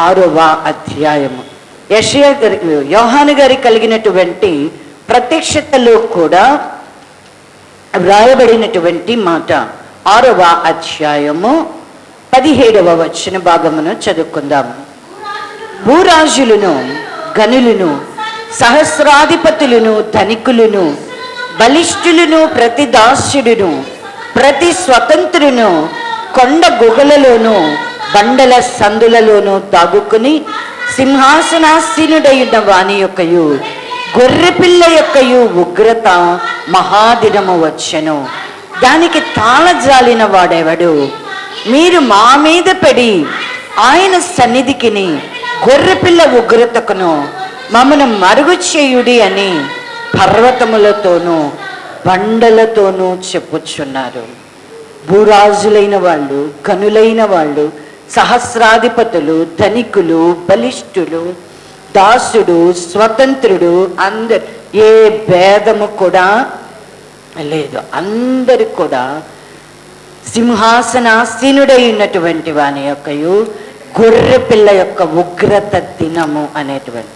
6వ అధ్యాయము యెషయా గారి, యోహాను గారి కలిగినటువంటి ప్రత్యక్షతలో కూడా వ్రాయబడినటువంటి మాట. 6వ అధ్యాయము 17వ వచన భాగమును చదువుకుందాం. భూరాజులను, గనులను, సహస్రాధిపతులను, ధనికులను, బలిష్ఠులను, ప్రతి దాస్యుడును, ప్రతి స్వతంత్రును కొండ గుహలలోను బండల సందులలోనూ దాగుకుని సింహాసనాసీనుడైన వాని యొక్కయు గొర్రెపిల్ల యొక్కయు ఉగ్రత మహాదినము వచ్చెను. దానికి తాళజాలిన వాడెవడు? మీరు మా మీద పడి ఆయన సన్నిధికిని గొర్రెపిల్ల ఉగ్రతకును మమ్మను మరుగు చేయుడి అని పర్వతములతోనూ బండలతోనూ చెప్పుచున్నారు. భూరాజులైన వాళ్ళు, గనులైన వాళ్ళు, సహస్రాధిపతులు, ధనికులు, బలిష్ఠులు, దాసుడు, స్వతంత్రుడు, అందరు, ఏ భేదము కూడా లేదు. అందరు కూడా సింహాసనాసీనుడై ఉన్నటువంటి వాని యొక్కయు గొర్రె పిల్ల యొక్క ఉగ్రత దినము అనేటువంటి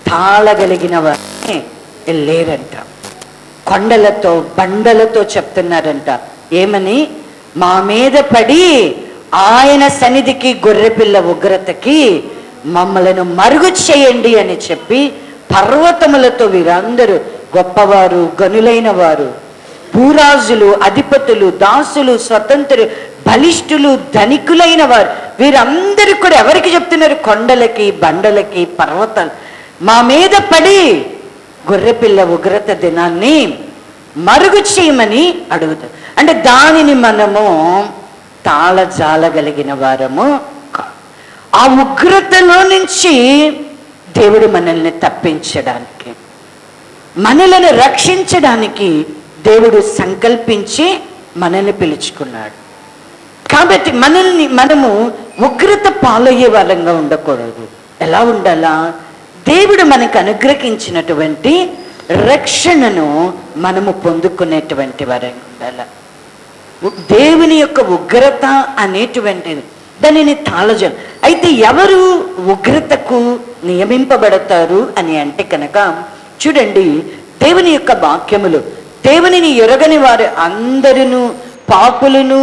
తాళగలిగిన వారిని లేరంట. కొండలతో బండలతో చెప్తున్నారంట. ఏమని? మా మీద పడి ఆయన సన్నిధికి గొర్రెపిల్ల ఉగ్రతకి మమ్మలను మరుగు చేయండి అని చెప్పి పర్వతములతో వీరందరూ గొప్పవారు, గనులైన వారు, భూరాజులు, అధిపతులు, దాసులు, స్వతంత్రులు, బలిష్ఠులు, ధనికులైన వారు, వీరందరూ కూడా ఎవరికి చెప్తున్నారు? కొండలకి, బండలకి, పర్వతాలు మా మీద పడి గొర్రెపిల్ల ఉగ్రత దినాన్ని మరుగు చేయమని అడుగుతారు. అంటే దానిని మనము తాళజాలగలిగిన వారము. ఆ ఉగ్రతలో నుంచి దేవుడు మనల్ని తప్పించడానికి, మనలను రక్షించడానికి దేవుడు సంకల్పించి మనల్ని పిలుచుకున్నాడు. కాబట్టి మనము ఉగ్రత పాలయ్యే వాళ్ళంగా ఉండకూడదు. ఎలా ఉండాలా? దేవుడు మనకు అనుగ్రహించినటువంటి రక్షణను మనము పొందుకునేటువంటి వారంగా ఉండాలి. దేవుని యొక్క ఉగ్రత అనేటువంటిది దానిని తాళజాలం. అయితే ఎవరు ఉగ్రతకు నియమింపబడతారు అని అంటే కనుక చూడండి, దేవుని యొక్క వాక్యములు, దేవునిని ఎరగని వారు అందరూ పాపులను,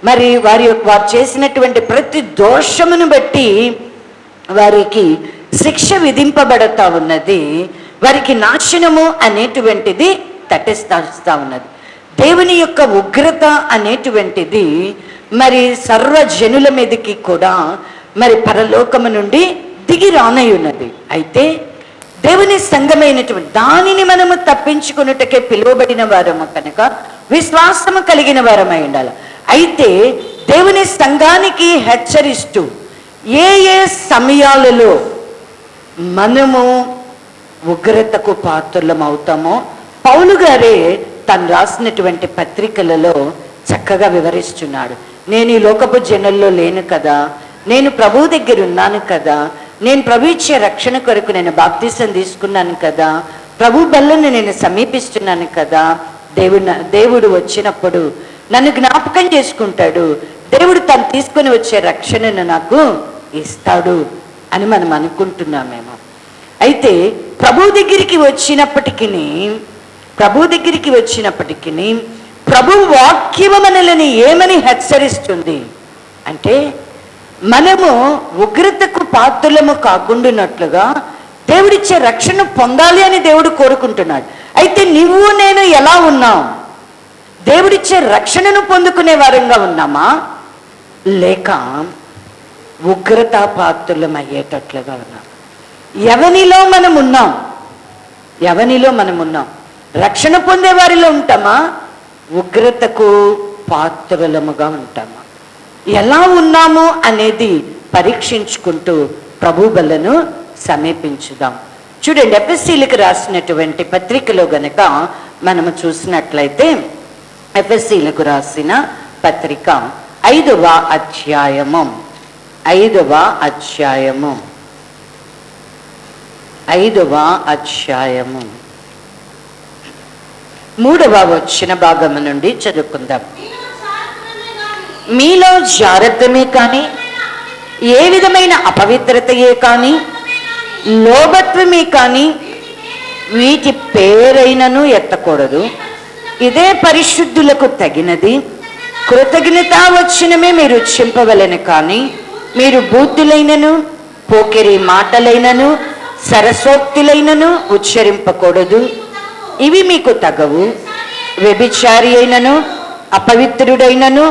మరి వారు చేసినటువంటి ప్రతి దోషమును బట్టి వారికి శిక్ష విధింపబడతా ఉన్నది. వారికి నాశనము అనేటువంటిది తటస్థిస్తా ఉన్నది. దేవుని యొక్క ఉగ్రత అనేటువంటిది మరి సర్వజనుల మీదకి కూడా మరి పరలోకము నుండి దిగి రానై ఉన్నది. అయితే దేవుని సంఘమైనటువంటి దానిని మనము తప్పించుకున్నట్టుకే పిలువబడిన వారము కనుక విశ్వాసము కలిగిన వారమై ఉండాలి. అయితే దేవుని సంఘానికి హెచ్చరిస్తూ ఏ ఏ సమయాలలో మనము ఉగ్రతకు పాత్రలం అవుతామో పౌలు గారే తను రాసినటువంటి పత్రికలలో చక్కగా వివరిస్తున్నాడు. నేను ఈ లోకపు జనుల్లో లేను కదా, నేను ప్రభు దగ్గర ఉన్నాను కదా, నేను ప్రభు ఇచ్చే రక్షణ కొరకు నేను బాప్తిసం తీసుకున్నాను కదా, ప్రభు బల్లను నేను సమీపిస్తున్నాను కదా, దేవుడు వచ్చినప్పుడు నన్ను జ్ఞాపకం చేసుకుంటాడు, దేవుడు తను తీసుకొని వచ్చే రక్షణను నాకు ఇస్తాడు అని మనం అనుకుంటున్నామేమో. అయితే ప్రభు దగ్గరికి వచ్చినప్పటికీ ప్రభు వాక్యము మనల్ని ఏమని హెచ్చరిస్తుంది అంటే, మనము ఉగ్రతకు పాత్రలము కాకుండానట్లుగా దేవుడిచ్చే రక్షణ పొందాలి అని దేవుడు కోరుకుంటున్నాడు. అయితే నువ్వు నేను ఎలా ఉన్నాం? దేవుడిచ్చే రక్షణను పొందుకునే వారంగా ఉన్నామా, లేక ఉగ్రత పాత్రలం అయ్యేటట్లుగా ఉన్నాం? ఎవనిలో మనం ఉన్నాం? రక్షణ పొందే వారిలో ఉంటామా, ఉగ్రతకు పాత్రలముగా ఉంటామా? ఎలా ఉన్నాము అనేది పరీక్షించుకుంటూ ప్రభు బలను సమీపించుదాం. చూడండి, ఎఫెసీలకు రాసినటువంటి పత్రికలో గనక మనము చూసినట్లయితే, ఎఫెసీలకు రాసిన పత్రిక 5వ అధ్యాయము 3వ వచన భాగము నుండి చదువుకుందాం. మీలో జాగ్రత్తమే కానీ, ఏ విధమైన అపవిత్రతయే కానీ, లోభత్వమే కానీ వీటి పేరైనను ఎత్తకూడదు. ఇదే పరిశుద్ధులకు తగినది. కృతజ్ఞతా వచనమే మీరు చింపవలెను కానీ, మీరు బూతులైనను పోకిరి మాటలైనను సరసోక్తులైనను ఉచ్చరింపకూడదు. ఇవి మీకు తగవు. వ్యభిచారి అయినను, అపవిత్రుడైనను,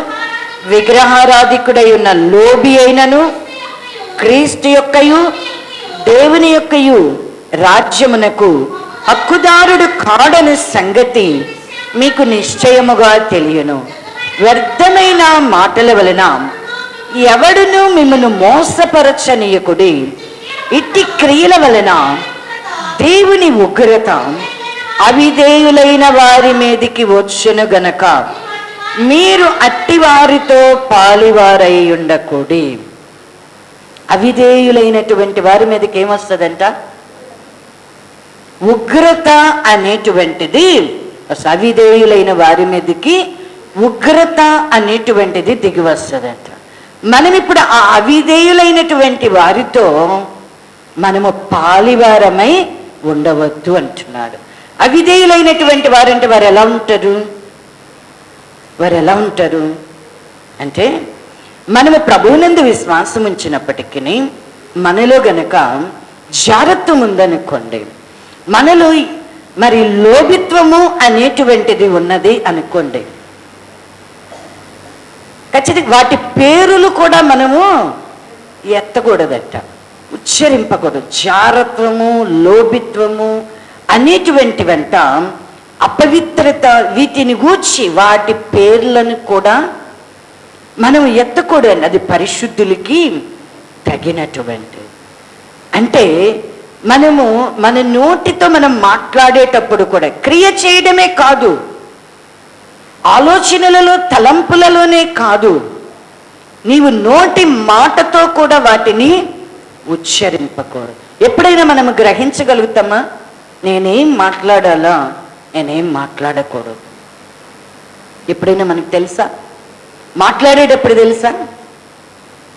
విగ్రహారాధికుడై ఉన్న లోబి అయినను, క్రీస్తు యొక్కయు దేవుని యొక్కయు రాజ్యమునకు హక్కుదారుడు కాడని సంగతి మీకు నిశ్చయముగా తెలియను. వ్యర్థమైన మాటల వలన ఎవడును మిమ్మల్ని మోసపరచనీయకుడి. ఇట్టి క్రియల వలన దేవుని ఉగ్రత అవిధేయులైన వారి మీదికి వచ్చును గనక మీరు అట్టి వారితో పాలివారై ఉండకూడి. అవిధేయులైనటువంటి వారి మీదకి ఏమొస్తుందంట? ఉగ్రత అనేటువంటిది, అవిధేయులైన వారి మీదకి ఉగ్రత అనేటువంటిది దిగి వస్తుందంట. మనం ఇప్పుడు ఆ అవిధేయులైనటువంటి వారితో మనము పాలివారమై ఉండవద్దు అంటున్నాడు. అవిధేయులైనటువంటి వారంటే వారు ఎలా ఉంటారు? వారు ఎలా ఉంటారు అంటే, మనము ప్రభువునందు విశ్వాసం ఉంచినప్పటికీ మనలో గనక జాగ్రత్తం ఉందనుకోండి, మనలో మరి లోభిత్వము అనేటువంటిది ఉన్నది అనుకోండి, ఖచ్చితంగా వాటి పేరులు కూడా మనము ఎత్తకూడదట, ఉచ్చరింపకూడదు. జారత్వము, లోభిత్వము అనేటువంటివంట అపవిత్రత, వీటిని గూర్చి వాటి పేర్లను కూడా మనం ఎత్తకూడదు. అది పరిశుద్ధులకి తగినటువంటి. అంటే మనము మన నోటితో మనం మాట్లాడేటప్పుడు కూడా క్రియ చేయడమే కాదు, ఆలోచనలలో తలంపులలోనే కాదు, నీవు నోటి మాటతో కూడా వాటిని ఉచ్చరింపకూడదు. ఎప్పుడైనా మనము గ్రహించగలుగుతామా నేనేం మాట్లాడాలా, నేనేం మాట్లాడకూడదు? ఎప్పుడైనా మనకు తెలుసా? మాట్లాడేటప్పుడు తెలుసా?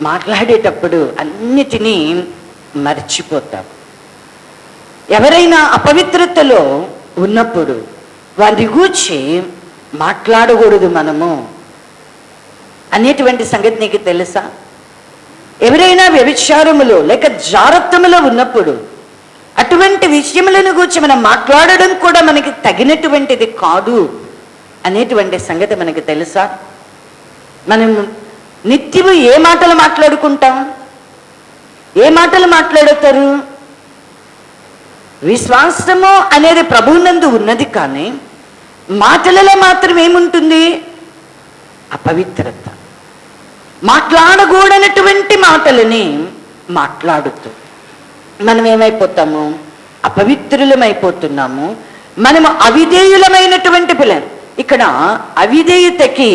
మాట్లాడేటప్పుడు అన్నిటినీ మర్చిపోతాం. ఎవరైనా అపవిత్రతలో ఉన్నప్పుడు వారిని గూర్చి మాట్లాడకూడదు మనము అనేటువంటి సంగతి నీకు తెలుసా? ఎవరైనా వ్యభిచారములో లేక జారత్వములో ఉన్నప్పుడు అటువంటి విషయములను గురించి మనం మాట్లాడడం కూడా మనకి తగినటువంటిది కాదు అనేటువంటి సంగతి మనకి తెలుసా? మనం నిత్యము ఏ మాటలు మాట్లాడుకుంటాం? ఏ మాటలు మాట్లాడతారు? విశ్వాసము అనేది ప్రభువునందు ఉన్నది, కానీ మాటలలో మాత్రం ఏముంటుంది? అపవిత్రత. మాట్లాడకూడనటువంటి మాటలని మాట్లాడుతూ మనం ఏమైపోతాము? అపవిత్రులమైపోతున్నాము. మనము అవిధేయులమైనటువంటి పిల్లలు. ఇక్కడ అవిధేయతకి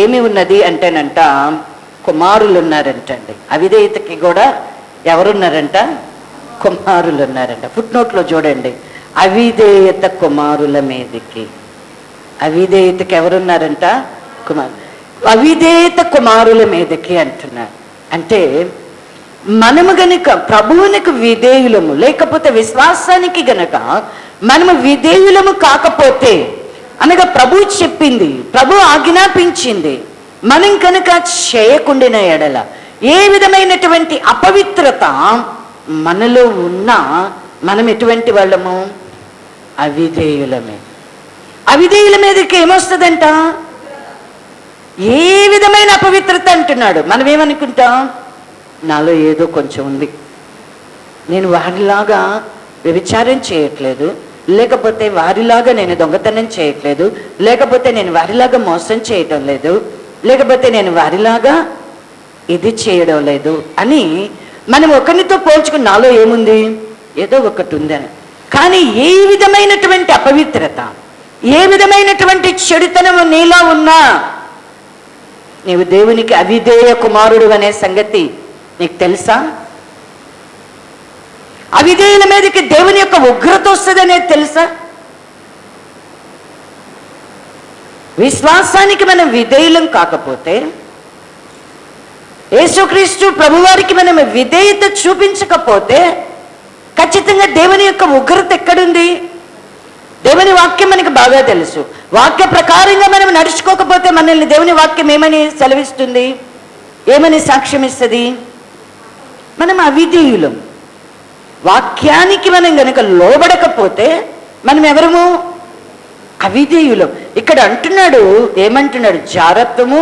ఏమి ఉన్నది అంటేనంట, కుమారులు ఉన్నారంటండి. అవిధేయతకి కూడా ఎవరున్నారంట? కుమారులు ఉన్నారంట. ఫుట్నోట్లో చూడండి, అవిధేయత కుమారుల మీదకి. అవిధేయతకి ఎవరున్నారంట? కుమారు. అవిధేయత కుమారుల మీదకి అంటున్నారు. అంటే మనము గనుక ప్రభువునికి విధేయులము లేకపోతే విశ్వాసానికి గనక మనము విధేయులము కాకపోతే, అనగా ప్రభు చెప్పింది, ప్రభు ఆజ్ఞాపించింది మనం కనుక చేయకుండిన ఎడల ఏ విధమైనటువంటి అపవిత్రత మనలో ఉన్నా మనం ఎటువంటి వాళ్ళము? అవిధేయులమే. అవిధేయుల మీదకి ఏమొస్తుందంట? ఏ విధమైన అపవిత్రత అంటున్నాడు. మనం ఏమనుకుంటాం? నాలో ఏదో కొంచెం ఉంది, నేను వారిలాగా వ్యభిచారం చేయట్లేదు, లేకపోతే వారిలాగా నేను దొంగతనం చేయట్లేదు, లేకపోతే నేను వారిలాగా మోసం చేయటం లేదు, లేకపోతే నేను వారిలాగా ఇది చేయడం లేదు అని మనం ఒకరితో పోల్చుకుని నాలో ఏముంది? ఏదో ఒకటి ఉందని. కానీ ఏ విధమైనటువంటి అపవిత్రత, ఏ విధమైనటువంటి చెడుతనం నీలో ఉన్నా నీవు దేవునికి అవిధేయ కుమారుడు అనే సంగతి నీకు తెలుసా? అవిధేయుల మీదకి దేవుని యొక్క ఉగ్రత వస్తుంది అనేది తెలుసా? విశ్వాసానికి మనం విధేయులం కాకపోతే, యేసుక్రీస్తు ప్రభువారికి మనం విధేయత చూపించకపోతే ఖచ్చితంగా దేవుని యొక్క ఉగ్రత ఎక్కడుంది? దేవుని వాక్యం మనకు బాగా తెలుసు. వాక్య ప్రకారంగా మనం నడుచుకోకపోతే మనల్ని దేవుని వాక్యం ఏమని సెలవిస్తుంది? ఏమని సాక్ష్యం ఇస్తుంది? మనం అవిధేయులం. వాక్యానికి మనం గనక లోబడకపోతే మనం ఎవరము? అవిధేయులం. ఇక్కడ అంటున్నాడు, ఏమంటున్నాడు? జారత్వము,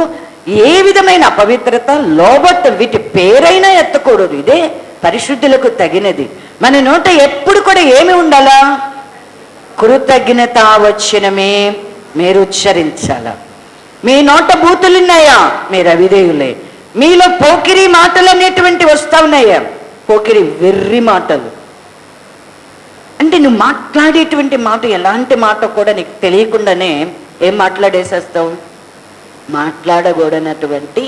ఏ విధమైన అపవిత్రత, లోబత్వం, వీటి పేరైనా ఎత్తకూడదు. ఇదే పరిశుద్ధులకు తగినది. మన నోట ఎప్పుడు కూడా ఏమి ఉండాలా? కృతజ్ఞత వచనమే మీరు ఉచ్చరించాలా. మీ నోట బూతులున్నాయా? మీరు అవిధేయులే. మీలో పోకిరి మాటలు అనేటువంటి వస్తా ఉన్నాయా? పోకిరి వెర్రి మాటలు. అంటే నువ్వు మాట్లాడేటువంటి మాట ఎలాంటి మాట కూడా నీకు తెలియకుండానే ఏం మాట్లాడేసేస్తావు? మాట్లాడకూడనటువంటి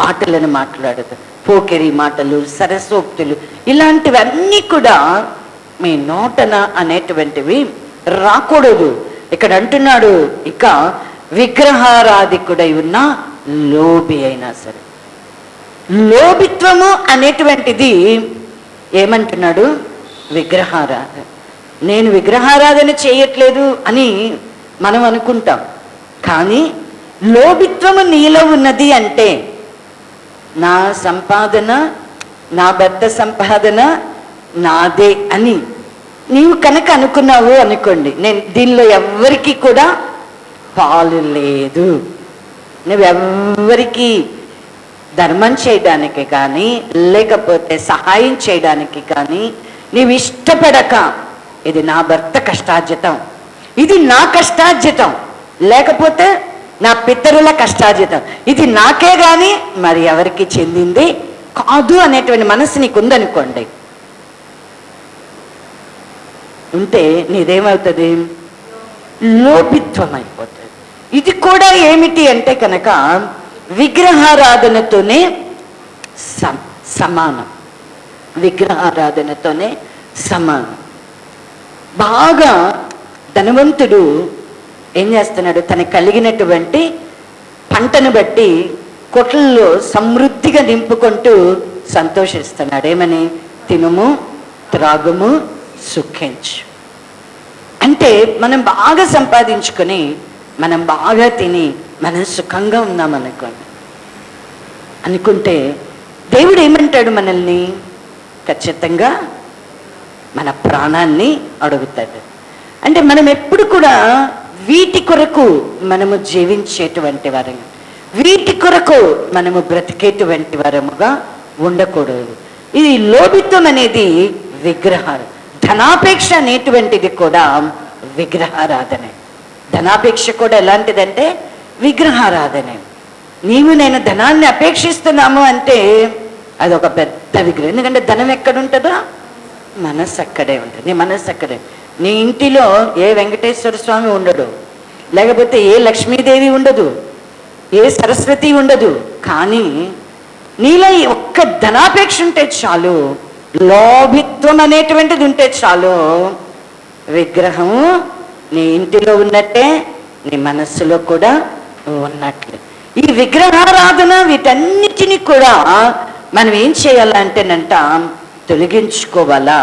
మాటలను మాట్లాడదు. పోకిరి మాటలు, సరసోక్తులు, ఇలాంటివన్నీ కూడా మీ నోటన అనేటువంటివి రాకూడదు. ఇక్కడ అంటున్నాడు, ఇక విగ్రహారాధికుడై ఉన్న లోబి అయినా సరే. లోబిత్వము అనేటువంటిది ఏమంటున్నాడు? విగ్రహారాధన. నేను విగ్రహారాధన చేయట్లేదు అని మనం అనుకుంటాం, కానీ లోబిత్వము నీలో ఉన్నది అంటే నా సంపాదన, నా భర్త సంపాదన నాదే అని నీవు కనుక అనుకున్నావు అనుకోండి, నేను దీనిలో ఎవ్వరికి కూడా పాలు లేదు, నువ్వెవ్వరికి ధర్మం చేయడానికి కానీ లేకపోతే సహాయం చేయడానికి కానీ నీవు ఇష్టపడక, ఇది నా భర్త కష్టార్జితం, ఇది నా కష్టార్జితం, లేకపోతే నా పితరుల కష్టార్జితం, ఇది నాకే గాని మరి ఎవరికి చెందింది కాదు అనేటువంటి మనసు నీకు ఉందనుకోండి, ఉంటే నీదేమవుతుంది? లోపిత్వం అయిపోతుంది. ఇది కూడా ఏమిటి అంటే కనుక విగ్రహారాధనతోనే సమానం. విగ్రహారాధనతోనే సమానం. బాగా ధనవంతుడు ఏం చేస్తున్నాడు? తనకు కలిగినటువంటి పంటను బట్టి కొట్లలో సమృద్ధిగా నింపుకుంటూ సంతోషిస్తున్నాడు. ఏమని? తినుము, త్రాగుము, సుఖించు. అంటే మనం బాగా సంపాదించుకొని మనం బాగా తిని మనం సుఖంగా ఉన్నాం అనుకుంటే దేవుడు ఏమంటాడు మనల్ని? ఖచ్చితంగా మన ప్రాణాన్ని అడుగుతాడు. అంటే మనం ఎప్పుడు కూడా వీటి కొరకు మనము జీవించేటువంటి వారం, వీటి కొరకు మనము బ్రతికేటువంటి వారముగా ఉండకూడదు. ఇది లోభిత్వం అనేది విగ్రహాలు. ధనాపేక్ష అనేటువంటిది కూడా విగ్రహారాధనే. ధనాపేక్ష కూడా ఎలాంటిదంటే విగ్రహారాధనే. నీవు నేను ధనాన్ని అపేక్షిస్తున్నాము అంటే అదొక పెద్ద విగ్రహం. ఎందుకంటే ధనం ఎక్కడుంటుందో మనస్సు అక్కడే ఉంటుంది. నీ మనస్సు అక్కడే. నీ ఇంటిలో ఏ వెంకటేశ్వర స్వామి ఉండడు, లేకపోతే ఏ లక్ష్మీదేవి ఉండదు, ఏ సరస్వతి ఉండదు, కానీ నీలో ఒక్క ధనాపేక్ష ఉంటే చాలు, లోభిత్వం అనేటువంటిది ఉంటే చాలు, విగ్రహము నీ ఇంటిలో ఉన్నట్టే నీ మనస్సులో కూడా ఉన్నట్లే. ఈ విగ్రహారాధన వీటన్నిటినీ కూడా మనం ఏం చేయాలంటేనంట తొలగించుకోవాలా.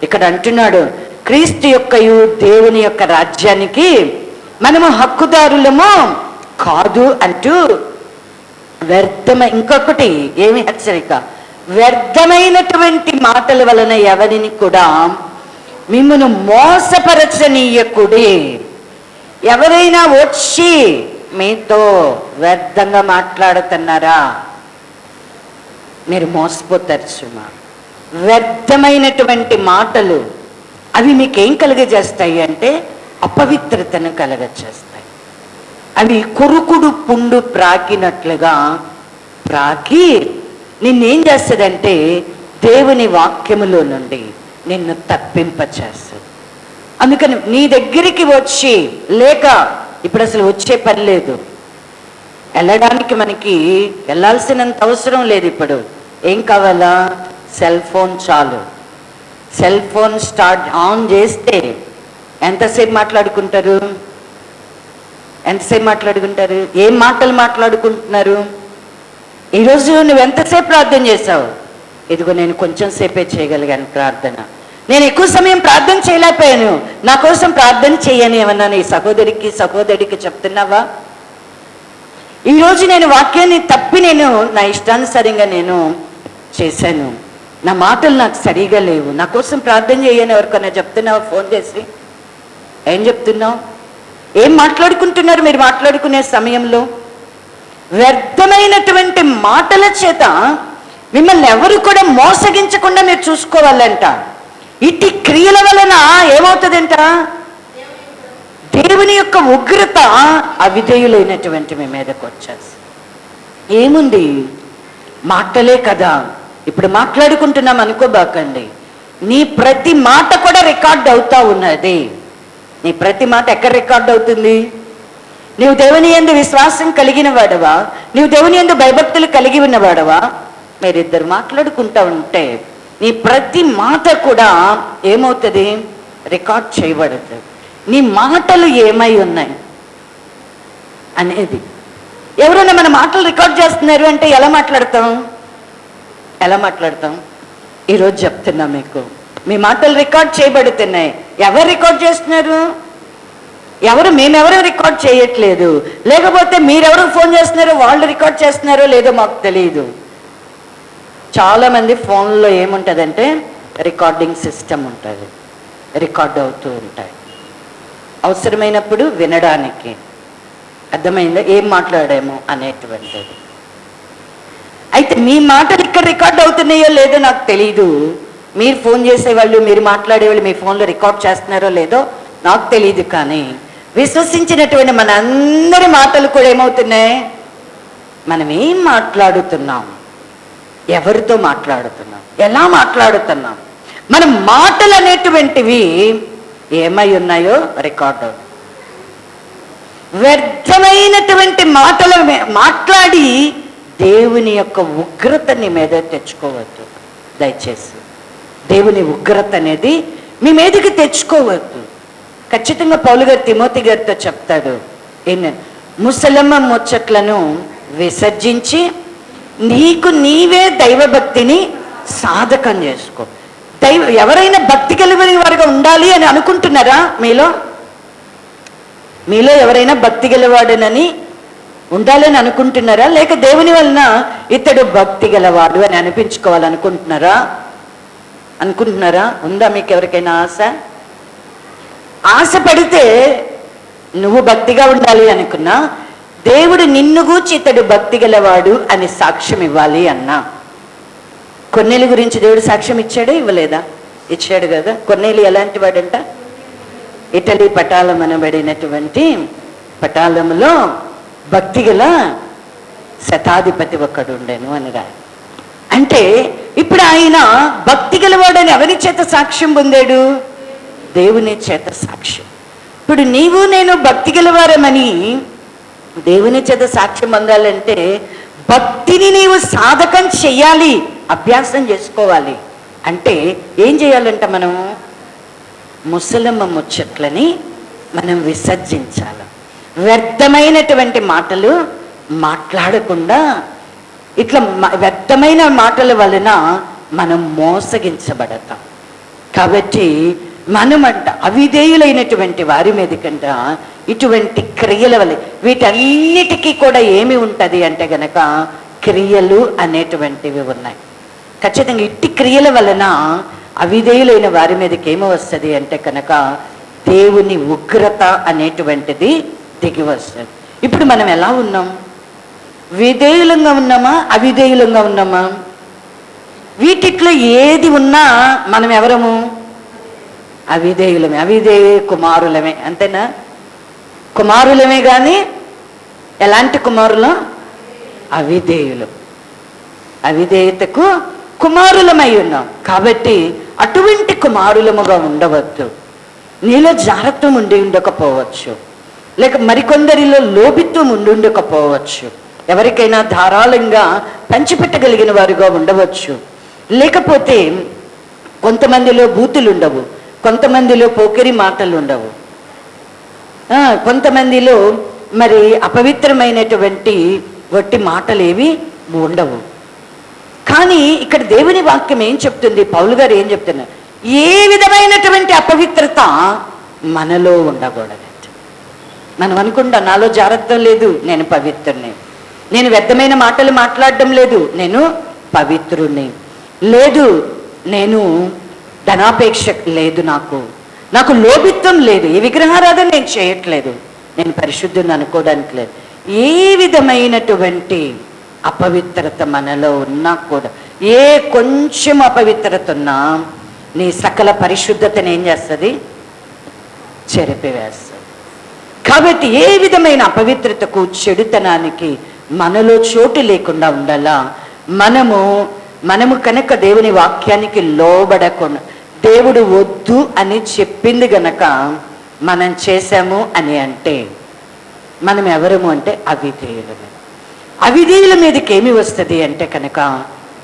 ఇక్కడ అంటున్నాడు, క్రీస్తు యొక్కయు దేవుని యొక్క రాజ్యానికి మనము హక్కుదారులము కాదు అంటూ ఇంకొకటి ఏమి హెచ్చరిక? వ్యర్థమైనటువంటి మాటల వలన ఎవరిని కూడా మిమ్మును మోసపరచనీయకుడి. ఎవరైనా వచ్చి మీతో వ్యర్థంగా మాట్లాడుతున్నారా, మీరు మోసపోతారు సుమా. వ్యర్థమైనటువంటి మాటలు అవి మీకేం కలుగజేస్తాయి అంటే అపవిత్రతను కలుగజేస్తాయి. అవి కురుకుడు పుండు ప్రాకినట్లుగా ప్రాకి నిన్నేం చేస్తుందంటే దేవుని వాక్యములో నుండి నిన్ను తప్పింపచేస్తుంది. అందుకని నీ దగ్గరికి వచ్చి, లేక ఇప్పుడు అసలు వచ్చే పని లేదు, వెళ్ళడానికి మనకి వెళ్ళాల్సినంత అవసరం లేదు. ఇప్పుడు ఏం కావాలా? సెల్ ఫోన్ చాలు. సెల్ ఫోన్ ఆన్ చేస్తే ఎంతసేపు మాట్లాడుకుంటారు? ఏం మాటలు మాట్లాడుకుంటున్నారు? ఈరోజు నువ్వు ఎంతసేపు ప్రార్థన చేసావు? ఇదిగో నేను కొంచెం సేపే చేయగలిగాను ప్రార్థన, నేను ఎక్కువ సమయం ప్రార్థన చేయలేకపోయాను, నా కోసం ప్రార్థన చేయని ఏమన్నా నీ సహోదరికి చెప్తున్నావా? ఈరోజు నేను వాక్యాన్ని తప్పి నేను నా ఇష్టానుసారంగా నేను చేశాను, నా మాటలు నాకు సరిగా లేవు, నా కోసం ప్రార్థన చేయని ఎవరికన్నా చెప్తున్నావా? ఫోన్ చేసి ఏం చెప్తున్నావు? ఏం మాట్లాడుకుంటున్నారు మీరు మాట్లాడుకునే సమయంలో? వ్యర్థమైనటువంటి మాటల చేత మిమ్మల్ని ఎవరు కూడా మోసగించకుండా మీరు చూసుకోవాలంట. ఇట్టి క్రియల వలన ఏమవుతుందంట? దేవుని యొక్క ఉగ్రత అవిధేయులైనటువంటి మీ మీదకి వచ్చేసి ఏముంది? మాటలే కదా, ఇప్పుడు మాట్లాడుకుంటున్నాం అనుకోబాకండి, నీ ప్రతి మాట కూడా రికార్డ్ అవుతా ఉన్నది. నీ ప్రతి మాట ఎక్కడ రికార్డ్ అవుతుంది? నీవు దేవుని యందు విశ్వాసం కలిగిన వాడవా, నీవు దేవుని యందు భయభక్తులు కలిగి ఉన్నవాడవా? మీరిద్దరు మాట్లాడుకుంటా ఉంటే నీ ప్రతి మాట కూడా ఏమవుతుంది? రికార్డ్ చేయబడుతుంది. నీ మాటలు ఏమై ఉన్నాయి అనేది. ఎవరైనా మన మాటలు రికార్డ్ చేస్తున్నారు అంటే ఎలా మాట్లాడతాం? ఈరోజు చెప్తున్నా మీకు, మీ మాటలు రికార్డ్ చేయబడుతున్నాయి. ఎవరు రికార్డ్ చేస్తున్నారు? మేమెవరూ రికార్డ్ చేయట్లేదు. లేకపోతే మీరెవరు ఫోన్ చేస్తున్నారో వాళ్ళు రికార్డ్ చేస్తున్నారో లేదో మాకు తెలియదు. చాలామంది ఫోన్లో ఏముంటుందంటే రికార్డింగ్ సిస్టమ్ ఉంటుంది, రికార్డ్ అవుతూ ఉంటాయి. అవసరమైనప్పుడు వినడానికి, అర్థమైందా ఏం మాట్లాడాము అనేటువంటిది. అయితే మీ మాటలు ఇక్కడ రికార్డ్ అవుతున్నాయో లేదో నాకు తెలీదు. మీరు ఫోన్ చేసేవాళ్ళు, మీరు మాట్లాడేవాళ్ళు మీ ఫోన్లో రికార్డ్ చేస్తున్నారో లేదో నాకు తెలియదు. కానీ విశ్వసించినటువంటి మన అందరి మాటలు కూడా ఏమవుతున్నాయి? మనం ఏం మాట్లాడుతున్నాం, ఎవరితో మాట్లాడుతున్నాం, ఎలా మాట్లాడుతున్నాం, మన మాటలు అనేటువంటివి ఏమై ఉన్నాయో రికార్డ్ అవుతుంది. వ్యర్థమైనటువంటి మాటలు మాట్లాడి దేవుని యొక్క ఉగ్రతని మీద తెచ్చుకోవద్దు. దయచేసి దేవుని ఉగ్రత అనేది మీ మీదకి తెచ్చుకోవద్దు. ఖచ్చితంగా పౌలు గారు తిమోతి గారితో చెప్తాడు, ఏంటంటే ముసలమ్మ ముచ్చట్లను విసర్జించి నీకు నీవే దైవభక్తిని సాధకం చేసుకో. ఎవరైనా భక్తి కలిగిన వారుగా ఉండాలి అని అనుకుంటున్నారా? మీలో ఎవరైనా భక్తి గలవాడునని ఉండాలని అనుకుంటున్నారా? లేక దేవుని వలన ఇతడు భక్తి గలవాడు అని అనిపించుకోవాలనుకుంటున్నారా? ఉందా మీకు ఎవరికైనా ఆశ పడితే నువ్వు భక్తిగా ఉండాలి అనుకున్నా, దేవుడు నిన్ను గూర్చి ఇతడు భక్తి గలవాడు అని సాక్ష్యం ఇవ్వాలి అన్నా. కొన్నేళ్ళ గురించి దేవుడు సాక్ష్యం ఇచ్చాడా? ఇవ్వలేదా? ఇచ్చాడు కదా. కొన్నేళ్ళు ఎలాంటి వాడంట? ఇటలీ పటాలం అనబడినటువంటి పటాలంలో భక్తి గల శతాధిపతి ఒకడు ఉండేను అని రా. అంటే ఇప్పుడు ఆయన భక్తి గలవాడని ఎవరి చేత సాక్ష్యం పొందాడు? దేవుని చేత సాక్ష్యం. ఇప్పుడు నీవు నేను భక్తి గలవారమని దేవుని చేత సాక్ష్యం పొందాలంటే భక్తిని నీవు సాధకం చెయ్యాలి, అభ్యాసం చేసుకోవాలి. అంటే ఏం చేయాలంట? మనం ముసలమ్మ ముచ్చట్లని మనం విసర్జించాలి. వ్యర్థమైనటువంటి మాటలు మాట్లాడకుండా, ఇట్లా వ్యర్థమైన మాటల వలన మనం మోసగించబడతాం. కాబట్టి మనమంట అవిధేయులైనటువంటి వారి మీద కంట ఇటువంటి క్రియల వల్ల వీటన్నిటికీ కూడా ఏమి ఉంటుంది అంటే గనక క్రియలు అనేటువంటివి ఉన్నాయి. ఖచ్చితంగా ఇట్టి క్రియల వలన అవిధేయులైన వారి మీదకి ఏమి వస్తుంది అంటే కనుక దేవుని ఉగ్రత అనేటువంటిది దిగి వస్తుంది. ఇప్పుడు మనం ఎలా ఉన్నాం? విధేయులంగా ఉన్నామా, అవిధేయులంగా ఉన్నామా? వీటిట్లో ఏది ఉన్నా మనం ఎవరము? అవిధేయులమే. అవిధేయ కుమారులమే, అంతేనా? కుమారులమే కానీ ఎలాంటి కుమారులు? అవిధేయులు. అవిధేయతకు కుమారులమై ఉన్నాం. కాబట్టి అటువంటి కుమారులముగా ఉండవద్దు. నీలో జాగ్రత్తం ఉండి ఉండకపోవచ్చు, లేక మరికొందరిలో లోభిత్వం ఉండి ఉండకపోవచ్చు, ఎవరికైనా ధారాళంగా పంచిపెట్టగలిగిన వారుగా ఉండవచ్చు, లేకపోతే కొంతమందిలో బూతులు ఉండవు, కొంతమందిలో పోకిరి మాటలు ఉండవు, కొంతమందిలో మరి అపవిత్రమైనటువంటి వట్టి మాటలు ఏవి ఉండవు. కానీ ఇక్కడ దేవుని వాక్యం ఏం చెప్తుంది? పౌలు గారు ఏం చెప్తున్నారు? ఏ విధమైనటువంటి అపవిత్రత మనలో ఉండకూడదు. మనం అనుకుంటాం నాలో జాగ్రత్త లేదు, నేను పవిత్రుని, నేను వ్యర్థమైన మాటలు మాట్లాడడం లేదు, నేను పవిత్రుని, లేదు నేను ధనాపేక్ష లేదు, నాకు లోభిత్వం లేదు, ఈ విగ్రహారాధన నేను చేయట్లేదు, నేను పరిశుద్ధుని అనుకోవడానికి లేదు. ఏ విధమైనటువంటి అపవిత్రత మనలో ఉన్నా కూడా, ఏ కొంచెం అపవిత్రత ఉన్నా నీ సకల పరిశుద్ధతను ఏం చేస్తుంది? చెరిపివేస్తుంది. కాబట్టి ఏ విధమైన అపవిత్రతకు, చెడుతనానికి మనలో చోటు లేకుండా ఉండాలా. మనము కనుక దేవుని వాక్యానికి లోబడకుండా, దేవుడు వద్దు అని చెప్పింది గనక మనం చేశాము అని అంటే మనం ఎవరము అంటే అవిధేయులమే. అవిధేయుల మీదకి ఏమి వస్తుంది అంటే కనుక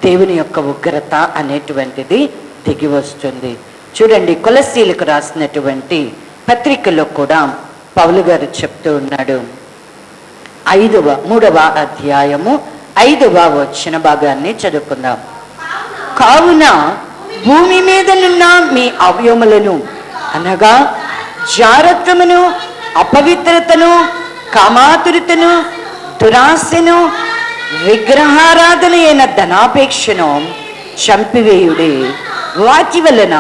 దేవుని యొక్క ఉగ్రత అనేటువంటిది దిగి వస్తుంది. చూడండి, కొలస్సీలకు రాసినటువంటి పత్రికలో కూడా పౌలు గారు చెప్తూ ఉన్నాడు. 3వ అధ్యాయము 5వ వచన భాగాన్ని చదువుకుందాం. కావున భూమి మీదనున్న మీ అవయవములను అనగా జారత్వమును, అపవిత్రతను, కామాతురతను, దురాశను, విగ్రహారాధన అయిన ధనాపేక్షను చంపివేయుడి. వాటి వలన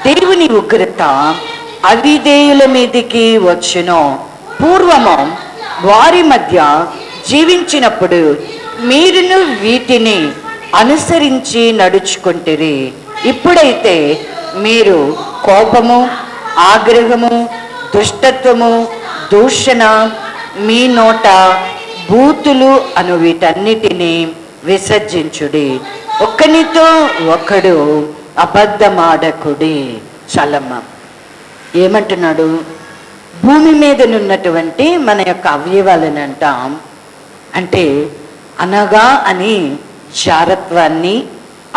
దేవుని ఉగ్రత అవిధేయుల మీదికి వచ్చును. పూర్వము వారి మధ్య జీవించినప్పుడు మీరును వీటిని అనుసరించి నడుచుకుంటురి. ఇప్పుడైతే మీరు కోపము, ఆగ్రహము, దుష్టత్వము, దూషణ, మీ నోట బూతులు అను వీటన్నిటినీ విసర్జించుడి. ఒకనితో ఒకడు అబద్ధమాడకుడి. చలమ్మ ఏమంటున్నాడు? భూమి మీదనున్నటువంటి మన యొక్క అవయవాలను అంటాం. అంటే అనగా అని జారత్వాన్ని,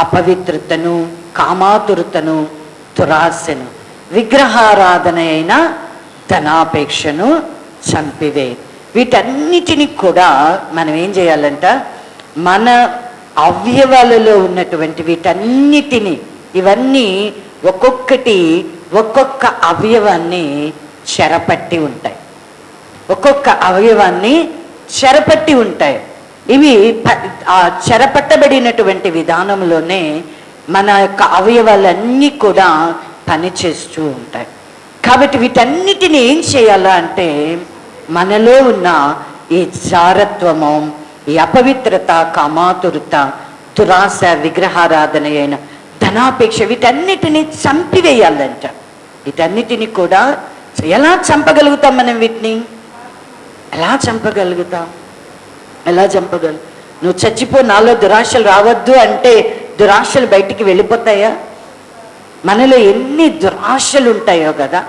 అపవిత్రతను, కామాతురతను, దురాశను, విగ్రహారాధన అయిన ధనాపేక్షను చంపివే. వీటన్నిటిని కూడా మనం ఏం చేయాలంట? మన అవయవాలలో ఉన్నటువంటి వీటన్నిటిని, ఇవన్నీ ఒక్కొక్కటి ఒక్కొక్క అవయవాన్ని చెరపట్టి ఉంటాయి. ఒక్కొక్క అవయవాన్ని చెరపట్టి ఉంటాయి. ఇవి ఆ చెరపట్టబడినటువంటి విధానంలోనే మన యొక్క అవయవాలన్నీ కూడా పనిచేస్తూ ఉంటాయి. కాబట్టి వీటన్నిటిని ఏం చేయాలా అంటే మనలో ఉన్న ఈ జారత్వము, ఈ అపవిత్రత, కామాతురత, దురాశ, విగ్రహారాధన అయిన ధనాపేక్ష, వీటన్నిటిని చంపివేయాలంట. వీటన్నిటిని కూడా ఎలా చంపగలుగుతాం? మనం వీటిని ఎలా చంపగలుగుతాం? నువ్వు చచ్చిపో, నాలో దురాశలు రావద్దు అంటే దురాశలు బయటికి వెళ్ళిపోతాయా? మనలో ఎన్ని దురాశలు ఉంటాయో కదా,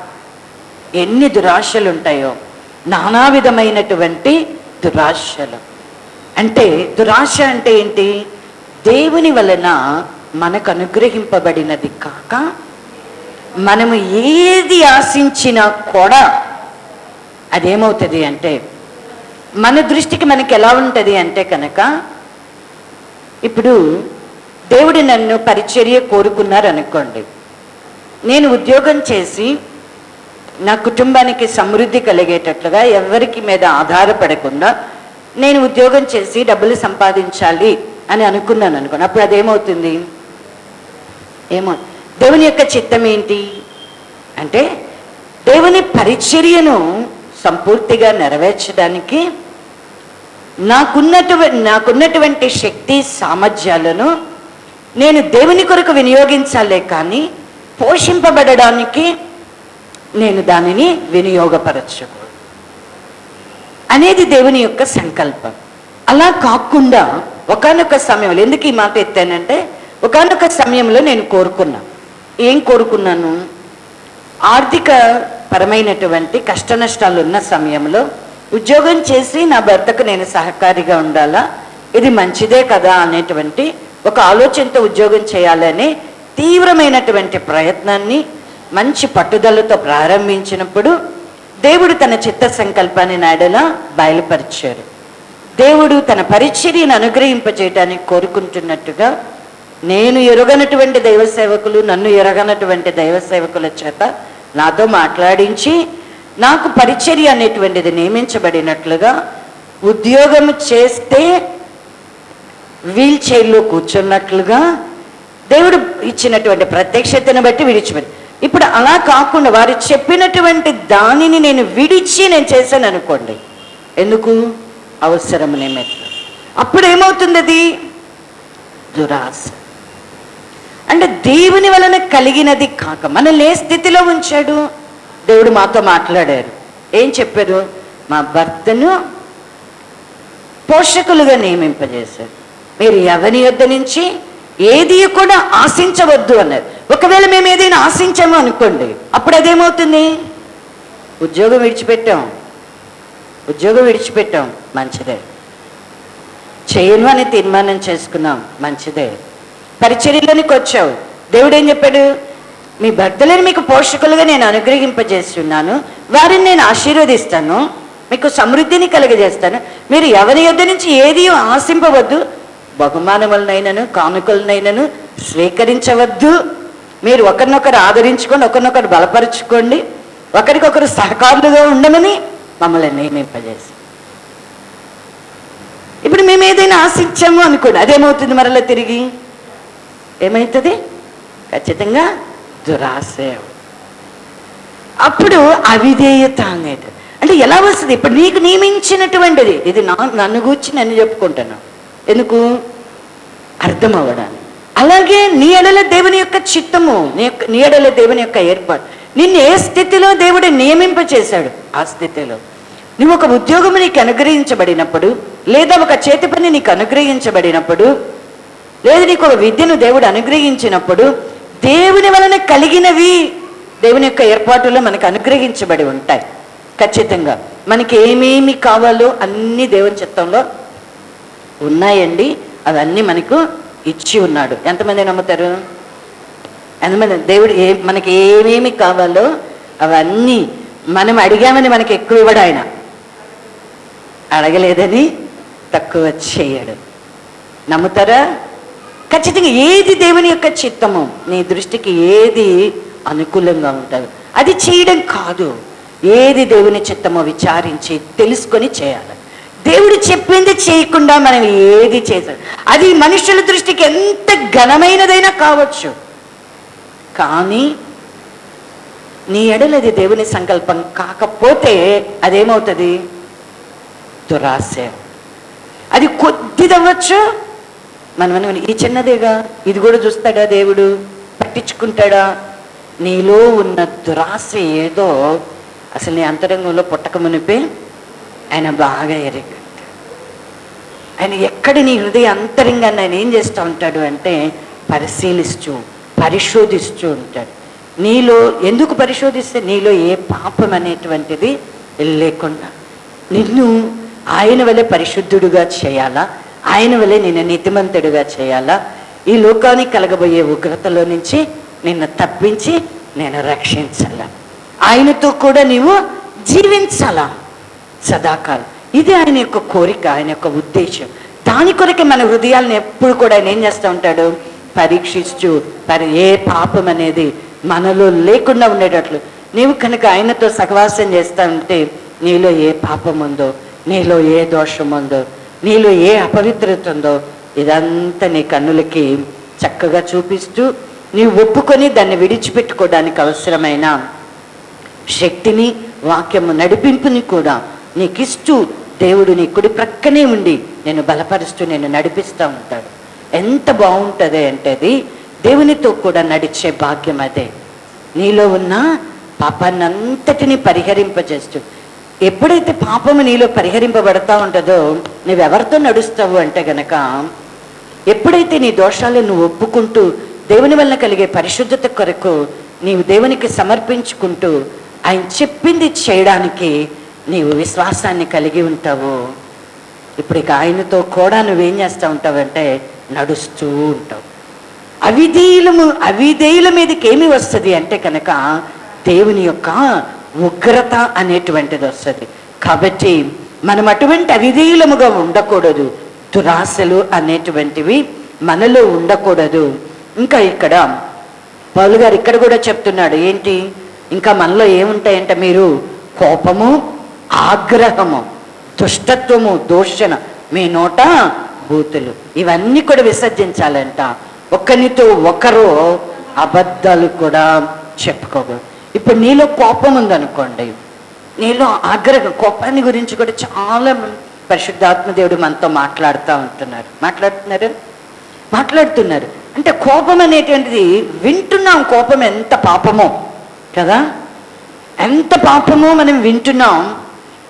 ఎన్ని దురాశలు ఉంటాయో, నానా విధమైనటువంటి దురాశలు. అంటే దురాశ అంటే ఏంటి? దేవుని వలన మనకు అనుగ్రహింపబడినది కాక మనము ఏది ఆశించినా కూడా అదేమవుతుంది అంటే, మన దృష్టికి మనకి ఎలా ఉంటుంది అంటే కనుక, ఇప్పుడు దేవుడు నన్ను పరిచర్య కోరుకున్నారనుకోండి, నేను ఉద్యోగం చేసి నా కుటుంబానికి సమృద్ధి కలిగేటట్లుగా ఎవరికి మీద ఆధారపడకుండా నేను ఉద్యోగం చేసి డబ్బులు సంపాదించాలి అని అనుకున్నాను అనుకోండి. అప్పుడు అదేమవుతుంది? దేవుని యొక్క చిత్తం ఏంటి అంటే, దేవుని పరిచర్యను సంపూర్తిగా నెరవేర్చడానికి నాకున్నటువంటి శక్తి సామర్థ్యాలను నేను దేవుని కొరకు వినియోగించాలే కానీ పోషింపబడడానికి నేను దానిని వినియోగపరచకూడదు అనేది దేవుని యొక్క సంకల్పం. అలా కాకుండా ఒకానొక సమయంలో, ఎందుకు ఈ మాట ఎత్తానంటే, ఒకానొక సమయంలో నేను ఏం కోరుకున్నాను? ఆర్థిక పరమైనటువంటి కష్ట నష్టాలు ఉన్న సమయంలో ఉద్యోగం చేసి నా భర్తకు నేను సహకారిగా ఉండాలా, ఇది మంచిదే కదా అనేటువంటి ఒక ఆలోచనతో ఉద్యోగం చేయాలనే తీవ్రమైనటువంటి ప్రయత్నాన్ని మంచి పట్టుదలతో ప్రారంభించినప్పుడు దేవుడు తన చిత్త సంకల్పాన్ని నాడలా బయలుపరిచారు. దేవుడు తన పరిచర్యను అనుగ్రహింపజేయడానికి కోరుకుంటున్నట్టుగా నేను ఎరగనటువంటి దైవ సేవకులు, నన్ను ఎరగనటువంటి దైవ సేవకుల చేత నాతో మాట్లాడించి నాకు పరిచర్య అనేటువంటిది నియమించబడినట్లుగా, ఉద్యోగం చేస్తే వీల్ చైర్లో కూర్చున్నట్లుగా దేవుడు ఇచ్చినటువంటి ప్రత్యక్షతను బట్టి విడిచిపెట్టి, ఇప్పుడు అలా కాకుండా వారు చెప్పినటువంటి దానిని నేను విడిచి నేను చేశాను అనుకోండి, ఎందుకు? అవసరం నిమిత్తం. అప్పుడు ఏమవుతుంది? అది దురాశ. అంటే దేవుని వలన కలిగినది కాక మనల్ని ఏ స్థితిలో ఉంచాడు? దేవుడు మాతో మాట్లాడారు. ఏం చెప్పారు? మా భర్తను పోషకులుగా నియమింపజేశారు. మీరు ఎవరి యొద్ద నుంచి ఏది కూడా ఆశించవద్దు అన్నారు. ఒకవేళ మేము ఏదైనా ఆశించాము అనుకోండి, అప్పుడు అదేమవుతుంది? ఉద్యోగం విడిచిపెట్టాం మంచిదే, చేయను అని తీర్మానం చేసుకున్నాం మంచిదే, పరిచర్యలోనికి వచ్చావు, దేవుడు ఏం చెప్పాడు? మీ భర్తలను మీకు పోషకులుగా నేను అనుగ్రహింపజేస్తున్నాను, వారిని నేను ఆశీర్వదిస్తాను, మీకు సమృద్ధిని కలుగజేస్తాను, మీరు ఎవరి యొద్ద నుంచి ఏది ఆశింపవద్దు, బహుమానములనైనను కానుకలనైనను స్వీకరించవద్దు, మీరు ఒకరినొకరు ఆదరించుకోండి, ఒకరినొకరు బలపరుచుకోండి, ఒకరికొకరు సహకారులుగా ఉండమని మమ్మల్ని నియమింపజేసి. ఇప్పుడు మేము ఏదైనా ఆశించాము అనుకోండి, అదేమవుతుంది? మరలా తిరిగి ఏమవుతుంది? ఖచ్చితంగా దురాశ. అప్పుడు అవిధేయత అనేది అంటే ఎలా వస్తుంది? ఇప్పుడు నీకు నియమించినటువంటిది ఇది నన్ను గూర్చి నన్ను చెప్పుకుంటాను, ఎందుకు? అర్థం అవ్వడానికి. అలాగే నీ ఎడల దేవుని యొక్క చిత్తము, నీ ఎడల దేవుని యొక్క ఏర్పాటు, నిన్ను ఏ స్థితిలో దేవుడు నియమింపచేశాడు ఆ స్థితిలో నువ్వు ఒక ఉద్యోగము నీకు అనుగ్రహించబడినప్పుడు, లేదా ఒక చేతి పని నీకు అనుగ్రహించబడినప్పుడు, లేదా నీకు ఒక విద్యను దేవుడు అనుగ్రహించినప్పుడు, దేవుని వలన కలిగినవి దేవుని యొక్క ఏర్పాటులో మనకు అనుగ్రహించబడి ఉంటాయి. ఖచ్చితంగా మనకి ఏమేమి కావాలో అన్ని దేవుని చిత్తంలో ఉన్నాయండి. అవన్నీ మనకు ఇచ్చి ఉన్నాడు. ఎంతమంది నమ్ముతారు? ఎంతమంది? దేవుడు మనకి ఏమేమి కావాలో అవన్నీ మనం అడిగామని మనకి ఎక్కువ ఇవ్వడు ఆయన, అడగలేదని తక్కువ చేయడు. నమ్ముతారా? ఖచ్చితంగా ఏది దేవుని యొక్క చిత్తమో, నీ దృష్టికి ఏది అనుకూలంగా ఉంటుంది అది చేయడం కాదు, ఏది దేవుని చిత్తమో విచారించి తెలుసుకొని చేయాలి. దేవుడు చెప్పింది చేయకుండా మనం ఏది చేసాం, అది మనుషుల దృష్టికి ఎంత ఘనమైనదైనా కావచ్చు, కానీ నీ ఎడలది దేవుని సంకల్పం కాకపోతే అదేమవుతుంది? దురాశ. అది కొద్దిదవ్వచ్చు, మనం ఈ చిన్నదేగా, ఇది కూడా చూస్తాడా దేవుడు, పట్టించుకుంటాడా? నీలో ఉన్న దురాశ ఏదో అసలు నీ అంతరంగంలో పుట్టక మునిపే ఆయన బాగా ఎరిగాడు. ఆయన ఎక్కడ నీ హృదయ అంతరంగాన్ని ఆయన ఏం చేస్తూ ఉంటాడు అంటే పరిశోధిస్తూ ఉంటాడు. నీలో ఎందుకు పరిశోధిస్తే? నీలో ఏ పాపం అనేటువంటిది లేకుండా నిన్ను ఆయన వలె పరిశుద్ధుడుగా చేయాలా, ఆయన వలె నిన్ను నీతిమంతుడుగా చేయాలా, ఈ లోకానికి కలగబోయే ఉగ్రతలో నుంచి నిన్ను తప్పించి నేను రక్షించాలా, ఆయనతో కూడా నీవు జీవించాలా సదాకాలం. ఇది ఆయన యొక్క కోరిక, ఆయన యొక్క ఉద్దేశం. దాని కొరకే మన హృదయాలను ఎప్పుడు కూడా ఆయన ఏం చేస్తూ ఉంటాడు? పరీక్షిస్తూ ఏ పాపం అనేది మనలో లేకుండా ఉండేటట్లు. నీవు కనుక ఆయనతో సహవాసం చేస్తూ ఉంటే నీలో ఏ పాపం ఉందో, నీలో ఏ దోషం ఉందో, నీలో ఏ అపవిత్రత ఉందో ఇదంతా నీ కన్నులకి చక్కగా చూపిస్తూ నీవు ఒప్పుకొని దాన్ని విడిచిపెట్టుకోవడానికి అవసరమైన శక్తిని, వాక్యము నడిపింపుని కూడా నీకిస్తూ దేవుడు నీ కుడి ప్రక్కనే ఉండి నేను బలపరుస్తూ నేను నడిపిస్తూ ఉంటాడు. ఎంత బాగుంటుంది అంటే అది దేవునితో కూడా నడిచే భాగ్యం. అదే నీలో ఉన్న పాపాన్ని అంతటినీ పరిహరింపజేస్తూ, ఎప్పుడైతే పాపము నీలో పరిహరింపబడతా ఉంటుందో నువ్వెవరితో నడుస్తావు అంటే గనక, ఎప్పుడైతే నీ దోషాలను నువ్వు ఒప్పుకుంటూ దేవుని వల్ల కలిగే పరిశుద్ధత కొరకు నీవు దేవునికి సమర్పించుకుంటూ ఆయన చెప్పింది చేయడానికి నీవు విశ్వాసాన్ని కలిగి ఉంటావు. ఇప్పుడు ఇక ఆయనతో కూడా నువ్వేం చేస్తూ ఉంటావంటే నడుస్తూ ఉంటావు. అవిధేయుల మీదకి ఏమి వస్తుంది అంటే కనుక దేవుని యొక్క ఉగ్రత అనేటువంటిది వస్తుంది. కాబట్టి మనం అటువంటి అవిధేయులముగా ఉండకూడదు, దురాశలు అనేటువంటివి మనలో ఉండకూడదు. ఇంకా ఇక్కడ పౌలు గారు ఇక్కడ కూడా చెప్తున్నాడు ఏంటి, ఇంకా మనలో ఏముంటాయంటే మీరు కోపము, ఆగ్రహము, దుష్టత్వము, దూషణ, మీ నోట బూతులు, ఇవన్నీ కూడా విసర్జించాలంట. ఒకరితో ఒకరు అబద్ధాలు కూడా చెప్పుకోకూడదు. ఇప్పుడు నీలో కోపం ఉందనుకోండి, నీలో ఆగ్రహం, కోపాన్ని గురించి కూడా చాలా పరిశుద్ధాత్మదేవుడు మనతో మాట్లాడుతున్నారు. అంటే కోపం అనేటువంటిది వింటున్నాం, కోపం ఎంత పాపమో కదా, ఎంత పాపమో మనం వింటున్నాం.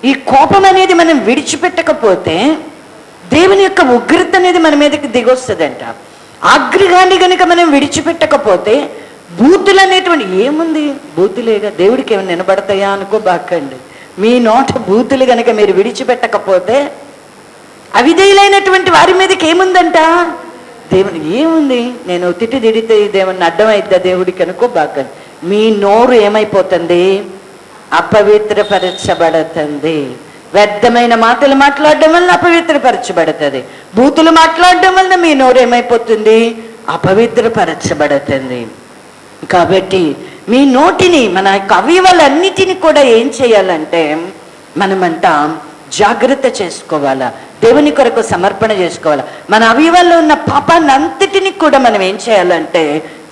ఈ కోపం అనేది మనం విడిచిపెట్టకపోతే దేవుని యొక్క ఉగ్రత అనేది మన మీదకి దిగొస్తుందంట. ఆగ్రహాన్ని కనుక మనం విడిచిపెట్టకపోతే బూతులు అనేటువంటి ఏముంది, బూతులేగా, దేవుడికి ఏమైనా వినబడతాయా అనుకోబాకండి. మీ నోట బూతులు కనుక మీరు విడిచిపెట్టకపోతే అవిధేయులైనటువంటి వారి మీదకి ఏముందంట, దేవుని ఏముంది, నేను తిట్టి తిడితే ఇదేమన్నా అడ్డమైద్దా దేవుడికి అనుకోబాకండి. మీ నోరు ఏమైపోతుంది, అపవిత్రపరచబడుతుంది. వ్యర్థమైన మాటలు మాట్లాడడం వలన అపవిత్రపరచబడుతుంది. బూతులు మాట్లాడడం వలన మీ నోరు ఏమైపోతుంది, అపవిత్రపరచబడుతుంది. కాబట్టి మీ నోటిని, మన యొక్క అవయవాలన్నిటిని కూడా ఏం చేయాలంటే మనమంతా జాగ్రత్త చేసుకోవాలా, దేవుని కొరకు సమర్పణ చేసుకోవాలా. మన అవయవాల్లో ఉన్న పాపాన్ని అంతటిని కూడా మనం ఏం చేయాలంటే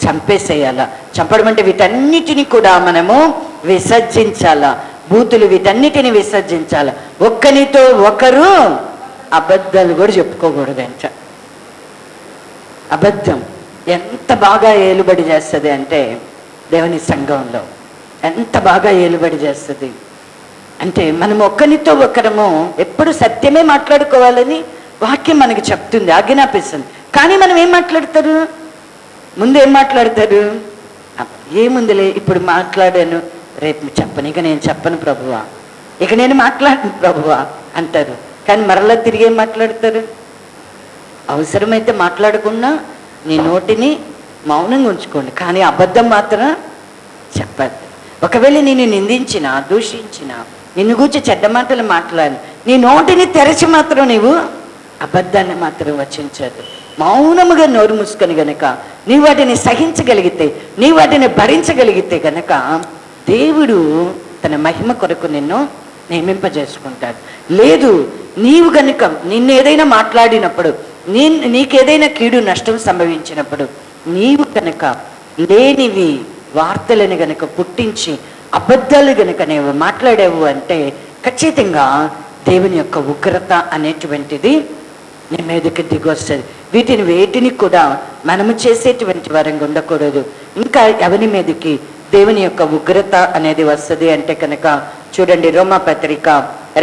చంపేసేయాలా. చంపడం అంటే వీటన్నిటిని కూడా మనము విసర్జించాలా. బూతులు వీటన్నిటిని విసర్జించాలా. ఒక్కనితో ఒకరు అబద్ధాలు కూడా చెప్పుకోకూడదంట. అబద్ధం ఎంత బాగా ఏలుబడి చేస్తుంది అంటే దేవుని సంఘంలో ఎంత బాగా ఏలుబడి చేస్తుంది అంటే, మనం ఒక్కరితో ఒకరము ఎప్పుడు సత్యమే మాట్లాడుకోవాలని వాక్యం మనకి చెప్తుంది, ఆజ్ఞాపిస్తుంది. కానీ మనం ఏం మాట్లాడతారు, ముందు ఏం మాట్లాడతారు, ఏముందిలే ఇప్పుడు మాట్లాడాను, రేపు చెప్పను, ఇక నేను చెప్పను ప్రభువా, ఇక నేను మాట్లాడను ప్రభువా అంటారు. కానీ మరలా తిరిగి ఏం మాట్లాడతారు, అవసరమైతే మాట్లాడకుండా నీ నోటిని మౌనంగా ఉంచుకోండి, కానీ అబద్ధం మాత్రం చెప్పద్దు. ఒకవేళ నేను నిందించినా, దూషించినా, నిన్ను గూర్చి చెడ్డ మాటలు మాట్లాడి నీ నోటిని తెరచి మాత్రం నీవు అబద్ధాన్ని మాత్రం వచించదు. మౌనముగా నోరు మూసుకొని గనక నీ వాటిని సహించగలిగితే, నీ వాటిని భరించగలిగితే గనక దేవుడు తన మహిమ కొరకు నిన్ను నియమింపజేసుకుంటాడు. లేదు, నీవు గనుక నిన్ను ఏదైనా మాట్లాడినప్పుడు, నీకేదైనా కీడు నష్టం సంభవించినప్పుడు నీవు కనుక లేనివి వార్తలను గనక పుట్టించి అబద్ధాలు గనక నీవు మాట్లాడావు అంటే ఖచ్చితంగా దేవుని యొక్క ఉగ్రత అనేటువంటిది నీ మీదకి దిగొస్తుంది. వీటిని వేటిని కూడా మనము చేసేటువంటి వారంగా ఉండకూడదు. ఇంకా ఎవరి మీదకి దేవుని యొక్క ఉగ్రత అనేది వస్తుంది అంటే కనుక చూడండి, రోమాపత్రిక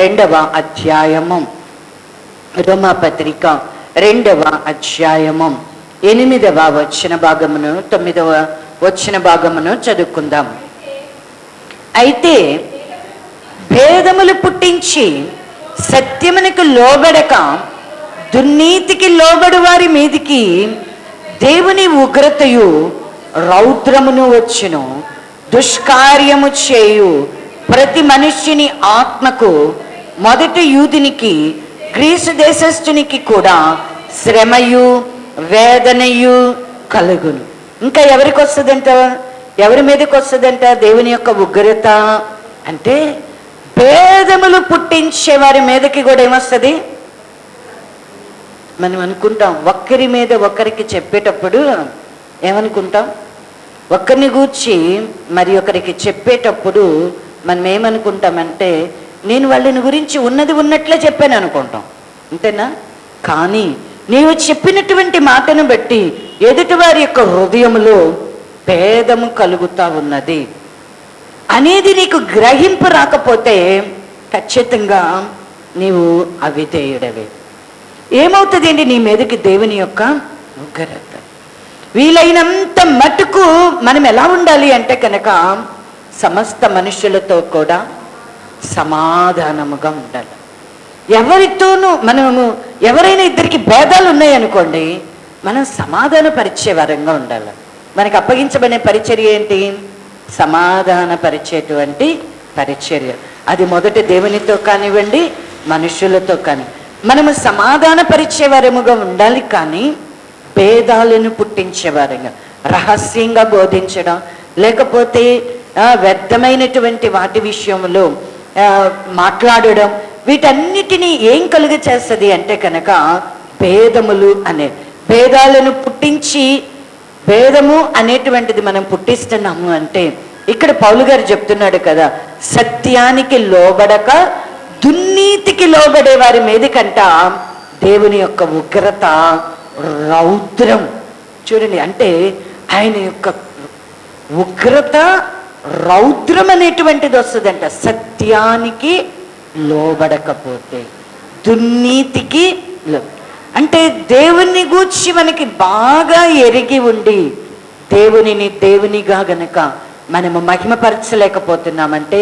2వ అధ్యాయము, రోమాపత్రిక 2వ అధ్యాయము 8వ వచన భాగమును 9వ వచన భాగమును చదువుకుందాం. అయితే భేదములు పుట్టించి సత్యమునకు లోబడక దుర్నీతికి లోబడు వారి మీదికి దేవుని ఉగ్రతయు రౌద్రమును వచ్చును. దుష్కార్యము చేయు ప్రతి మనుష్యుని ఆత్మకు, మొదటి యూదునికి గ్రీసు దేశస్థునికి కూడా శ్రమయు వేదనయు కలుగును. ఇంకా ఎవరికి వస్తుందంట, ఎవరి మీదకి వస్తుందంట దేవుని యొక్క ఉగ్రత అంటే భేదములు పుట్టించే వారి మీదకి కూడా ఏమొస్తుంది. మనం అనుకుంటాం ఒక్కరి మీద ఒకరికి చెప్పేటప్పుడు ఏమనుకుంటాం, ఒక్కరిని గూర్చి మరి ఒకరికి చెప్పేటప్పుడు మనం ఏమనుకుంటామంటే నేను వాళ్ళని గురించి ఉన్నది ఉన్నట్లే చెప్పాను అనుకుంటాం, అంతేనా? కానీ నీవు చెప్పినటువంటి మాటను బట్టి ఎదుటి వారి యొక్క హృదయములో భేదము కలుగుతా ఉన్నది అనేది నీకు గ్రహింపు రాకపోతే ఖచ్చితంగా నీవు అవిధేయుడవే. ఏమవుతుంది అండి నీ మీదకి దేవుని యొక్క ఉగ్రత. వీలైనంత మటుకు మనం ఎలా ఉండాలి అంటే కనుక సమస్త మనుషులతో కూడా సమాధానముగా ఉండాలి. ఎవరితోనూ మనము ఎవరైనా ఇద్దరికి భేదాలు ఉన్నాయనుకోండి, మనం సమాధాన పరిచే వరంగా ఉండాలి. మనకు అప్పగించబడే పరిచర్య ఏంటి, సమాధాన పరిచేటువంటి పరిచర్య. అది మొదట దేవునితో కానివ్వండి, మనుషులతో కానీ మనము సమాధాన పరిచే వరముగా ఉండాలి. కానీ భేదాలను పుట్టించేవారుగా, రహస్యంగా బోధించడం, లేకపోతే వ్యర్థమైనటువంటి వాటి విషయంలో మాట్లాడడం, వీటన్నిటినీ ఏం కలుగ చేస్తుంది అంటే కనుక భేదములు అనే భేదాలను పుట్టించి, భేదము అనేటువంటిది మనం పుట్టిస్తున్నాము అంటే ఇక్కడ పౌలు గారు చెప్తున్నాడు కదా, సత్యానికి లోబడక దుర్నీతికి లోబడే వారి మీదకంట దేవుని యొక్క ఉగ్రత రౌద్రం. చూడండి, అంటే ఆయన యొక్క ఉగ్రత రౌద్రం అనేటువంటిది వస్తుందంట. సత్యానికి లోబడకపోతే, దుర్నీతికి దేవుని గూర్చి మనకి బాగా ఎరిగి ఉండి దేవునిని దేవునిగా గనక మనము మహిమపరచలేకపోతున్నామంటే,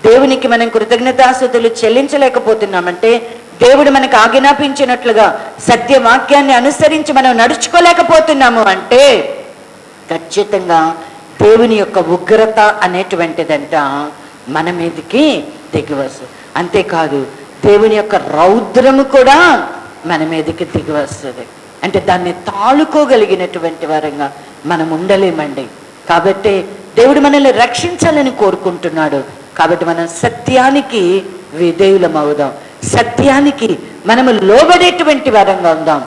దేవునికి మనం కృతజ్ఞతాస్తుతులు చెల్లించలేకపోతున్నామంటే, దేవుడు మనకు ఆజ్ఞాపించినట్లుగా సత్యవాక్యాన్ని అనుసరించి మనం నడుచుకోలేకపోతున్నాము అంటే ఖచ్చితంగా దేవుని యొక్క ఉగ్రత అనేటువంటిదంట మన మీదకి దిగివస్తుంది. అంతేకాదు దేవుని యొక్క రౌద్రము కూడా మన మీదకి దిగి వస్తుంది. అంటే దాన్ని తాళుకోగలిగినటువంటి వారంగా మనం ఉండలేమండి. కాబట్టి దేవుడు మనల్ని రక్షించాలని కోరుకుంటున్నాడు. కాబట్టి మనం సత్యానికి విధేయులం అవుదాం, సత్యానికి మనము లోబడేటువంటి వారంగా ఉందాం.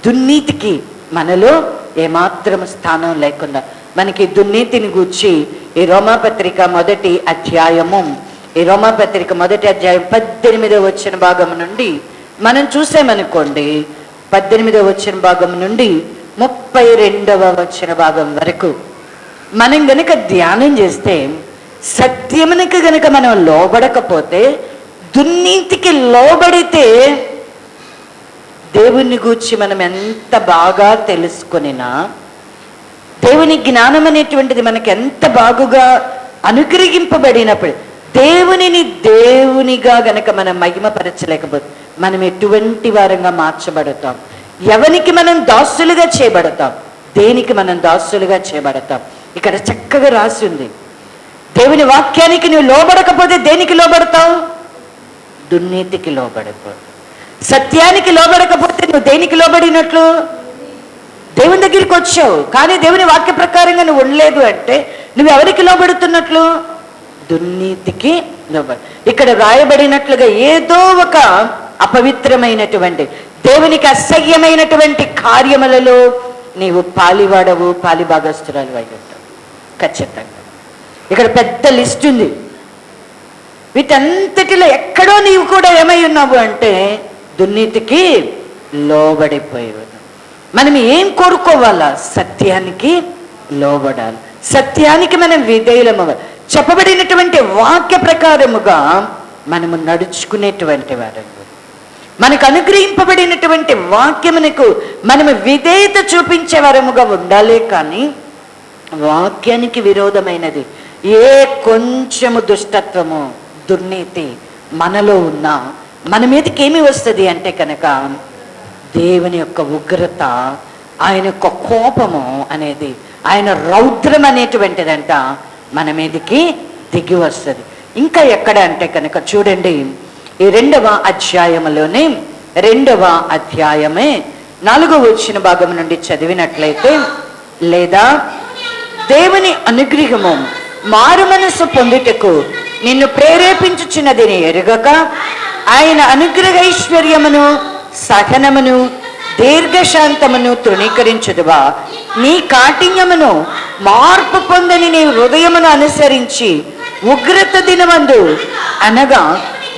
దుర్నీతికి మనలో ఏమాత్రం స్థానం లేకుండా, మనకి దుర్నీతిని గూర్చి ఈ రోమాపత్రిక మొదటి అధ్యాయం 18వ వచన భాగం నుండి మనం చూసామనుకోండి, 18వ వచన భాగం నుండి 32వ వచన భాగం వరకు మనం గనక ధ్యానం చేస్తే, సత్యమునికి గనక మనం లోబడకపోతే, దుర్నీతికి లోబడితే, దేవుని గూర్చి మనం ఎంత బాగా తెలుసుకొనినా, దేవుని జ్ఞానం అనేటువంటిది మనకి ఎంత బాగుగా అనుగ్రహింపబడినప్పుడు, దేవునిని దేవునిగా గనక మనం మహిమపరచలేకపోతే మనం ఎటువంటి వారంగా మార్చబడతాం? ఎవనికి మనం దాసులుగా చేయబడతాం? దేనికి మనం దాసులుగా చేయబడతాం? ఇక్కడ చక్కగా రాసి ఉంది. దేవుని వాక్యానికి నువ్వు లోబడకపోతే దేనికి లోబడతావు? దుర్నీతికి లోబడతావు. సత్యానికి లోబడకపోతే నువ్వు దేనికి లోబడినట్లు? దేవుని దగ్గరికి వచ్చావు కానీ దేవుని వాక్య ప్రకారంగా నువ్వు ఉండలేదు అంటే నువ్వు ఎవరికి లోబడుతున్నట్లు? దుర్నీతికి లోబడి. ఇక్కడ రాయబడినట్లుగా ఏదో ఒక అపవిత్రమైనటువంటి, దేవునికి అసహ్యమైనటువంటి కార్యములలో నీవు పాలివాడవు, పాలిభాగస్తురాలు అయి ఉంటావు ఖచ్చితంగా. ఇక్కడ పెద్ద లిస్ట్ ఉంది. వీటంతటిలో ఎక్కడో నీవు కూడా ఏమై ఉన్నావు అంటే దుర్నీతికి లోబడిపోయి ఉన్నావు. మనం ఏం కోరుకోవాలా? సత్యానికి లోబడాలి, సత్యానికి మనం విధేయులమవ్వాలి. చెప్పబడినటువంటి వాక్య ప్రకారముగా మనము నడుచుకునేటువంటి వారు, మనకు అనుగ్రహింపబడినటువంటి వాక్యమునకు మనము విధేయత చూపించే వారముగా ఉండాలి. కానీ వాక్యానికి విరోధమైనది ఏ కొంచెము దుష్టత్వము, దుర్నీతి మనలో ఉన్నా మన మీదకి ఏమి వస్తుంది అంటే కనుక దేవుని యొక్క ఉగ్రత, ఆయన యొక్క కోపము అనేది, ఆయన రౌద్రం అనేటువంటిదంట మన మీదకి దిగి వస్తుంది. ఇంకా ఎక్కడ అంటే కనుక చూడండి, ఈ 2వ అధ్యాయములోనే 2వ అధ్యాయమే 4వ వచన భాగం నుండి చదివినట్లయితే, లేదా దేవుని అనుగ్రహము మారు మనసు పొందుటకు నిన్ను ప్రేరేపించుచున్నదిని ఎరుగక, ఆయన అనుగ్రహైశ్వర్యమును సహనమును దీర్ఘశాంతమును తృణీకరించుదువా? నీ కాఠిన్యమును మార్పు పొందని నీ హృదయమును అనుసరించి ఉగ్రత దినమందు, అనగా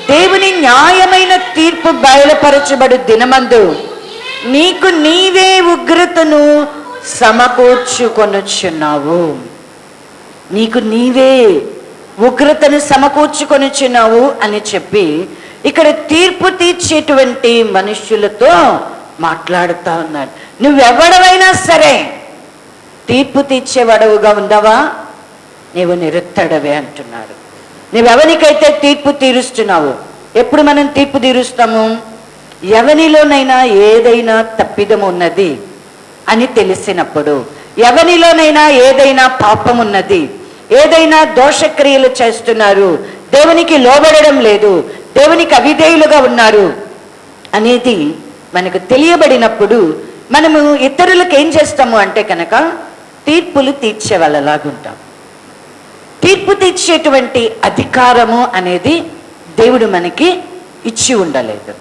దేవుని న్యాయమైన తీర్పు బయలుపరచబడు దినమందు నీకు నీవే ఉగ్రతను సమకూర్చుకొనుచున్నావు. నీకు నీవే ఉగ్రతను సమకూర్చుకొనుచున్నావు అని చెప్పి ఇక్కడ తీర్పు తీర్చేటువంటి మనుష్యులతో మాట్లాడుతూ ఉన్నాడు. నువ్వెవడవైనా సరే తీర్పు తీర్చేవాడవుగా ఉందావా? నీవు నిరుత్తడవే అంటున్నాడు. నువ్వెవరికైతే తీర్పు తీరుస్తున్నావు, ఎప్పుడు మనం తీర్పు తీరుస్తాము? ఎవనిలోనైనా ఏదైనా తప్పిదం ఉన్నది అని తెలిసినప్పుడు, ఎవనిలోనైనా ఏదైనా పాపం ఉన్నది, ఏదైనా దోషక్రియలు చేస్తున్నారు, దేవునికి లోబడడం లేదు, దేవునికి అవిధేయులుగా ఉన్నారు అనేది మనకు తెలియబడినప్పుడు మనము ఇతరులకు ఏం చేస్తాము అంటే కనుక తీర్పులు తీర్చే వాళ్ళలాగుంటాం. తీర్పు తీర్చేటువంటి అధికారము అనేది దేవుడు మనకి ఇచ్చి ఉండలేదు.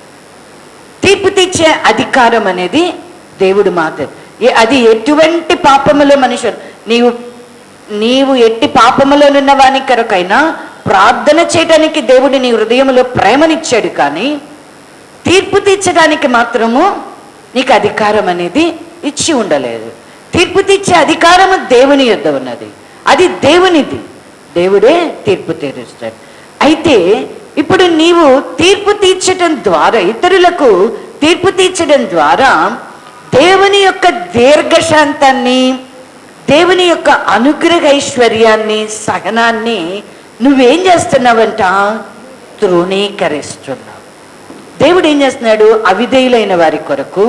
తీర్పు తీర్చే అధికారం అనేది దేవుడు మాత్రం. అది ఎటువంటి పాపములో మనుషులు, నీవు ఎట్టి పాపములోనున్న వాని కొరకైనా ప్రార్థన చేయడానికి దేవుడు నీ హృదయంలో ప్రేమనిచ్చాడు. కానీ తీర్పు తీర్చడానికి మాత్రము నీకు అధికారం అనేది ఇచ్చి ఉండలేదు. తీర్పు తీర్చే అధికారము దేవుని యొద్ద ఉన్నది, అది దేవునిది, దేవుడే తీర్పు తీరుస్తాడు. అయితే ఇప్పుడు నీవు తీర్పు తీర్చడం ద్వారా, ఇతరులకు తీర్పు తీర్చడం ద్వారా దేవుని యొక్క దీర్ఘశాంతాన్ని, దేవుని యొక్క అనుగ్రహ ఐశ్వర్యాన్ని, సహనాన్ని నువ్వేం చేస్తున్నావంట? తృణీకరిస్తున్నావు. దేవుడు ఏం చేస్తున్నాడు? అవిధేయులైన వారి కొరకు,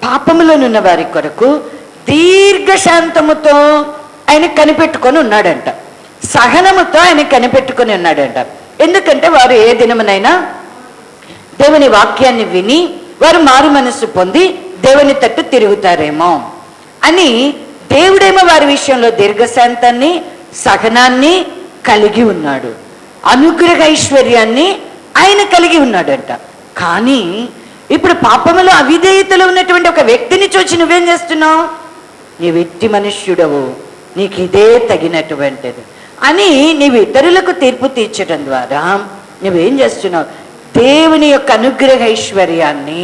పాపములోనున్న వారి కొరకు దీర్ఘశాంతముతో ఆయన కనిపెట్టుకొని ఉన్నాడంట. సహనముతో ఆయన కనిపెట్టుకొని ఉన్నాడంట. ఎందుకంటే వారు ఏ దినమునైనా దేవుని వాక్యాన్ని విని వారు మారు మనస్సు పొంది దేవుని తట్టు తిరుగుతారేమో అని దేవుడేమో వారి విషయంలో దీర్ఘశాంతాన్ని, సహనాన్ని కలిగి ఉన్నాడు. అనుగ్రహ ఐశ్వర్యాన్ని ఆయన కలిగి ఉన్నాడంట. కానీ ఇప్పుడు పాపములో అవిధేయతలో ఉన్నటువంటి ఒక వ్యక్తిని చూసి నువ్వేం చేస్తున్నావు? నీ వ్యక్తి మనుష్యుడవు, నీకు ఇదే తగినటువంటిది అని నీవు ఇతరులకు తీర్పు తీర్చడం ద్వారా నువ్వేం చేస్తున్నావు? దేవుని యొక్క అనుగ్రహ ఐశ్వర్యాన్ని,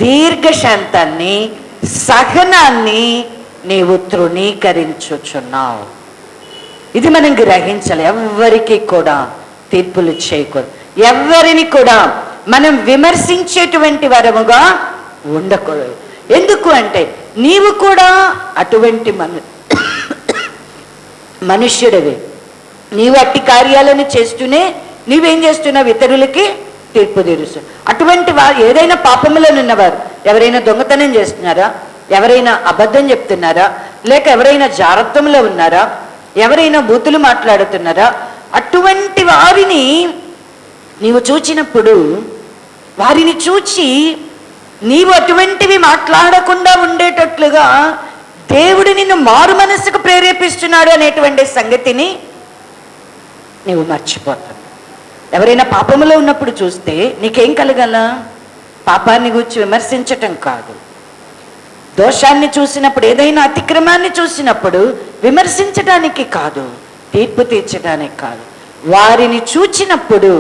దీర్ఘశాంతాన్ని, సహనాన్ని నీవు తృణీకరించుచున్నావు. ఇది మనం గ్రహించాలి. ఎవ్వరికి కూడా తీర్పులు చేయకూడదు. ఎవరిని కూడా మనం విమర్శించేటువంటి వరముగా ఉండకూడదు. ఎందుకు అంటే నీవు కూడా అటువంటి మనుష్యుడివి. నీవు అట్టి కార్యాలను చేస్తూనే నీవేం చేస్తున్నావు? ఇతరులకి తీర్పు తీరుస్తావు. అటువంటి వారు, ఏదైనా పాపములో ఉన్నవారు, ఎవరైనా దొంగతనం చేస్తున్నారా, ఎవరైనా అబద్ధం చెప్తున్నారా, లేక ఎవరైనా జారత్వంలో ఉన్నారా, ఎవరైనా బూతులు మాట్లాడుతున్నారా, అటువంటి వారిని నీవు చూచినప్పుడు వారిని చూచి నీవు అటువంటివి మాట్లాడకుండా ఉండేటట్లుగా దేవుడు నిన్ను మారు మనస్సుకు ప్రేరేపిస్తున్నాడు అనేటువంటి సంగతిని నీవు మర్చిపోతావు. ఎవరైనా పాపములో ఉన్నప్పుడు చూస్తే నీకేం కలగాల? పాపాన్ని గురించి విమర్శించటం కాదు. దోషాన్ని చూసినప్పుడు, ఏదైనా అతిక్రమాన్ని చూసినప్పుడు విమర్శించడానికి కాదు, తీర్పు తీర్చడానికి కాదు. వారిని చూచినప్పుడు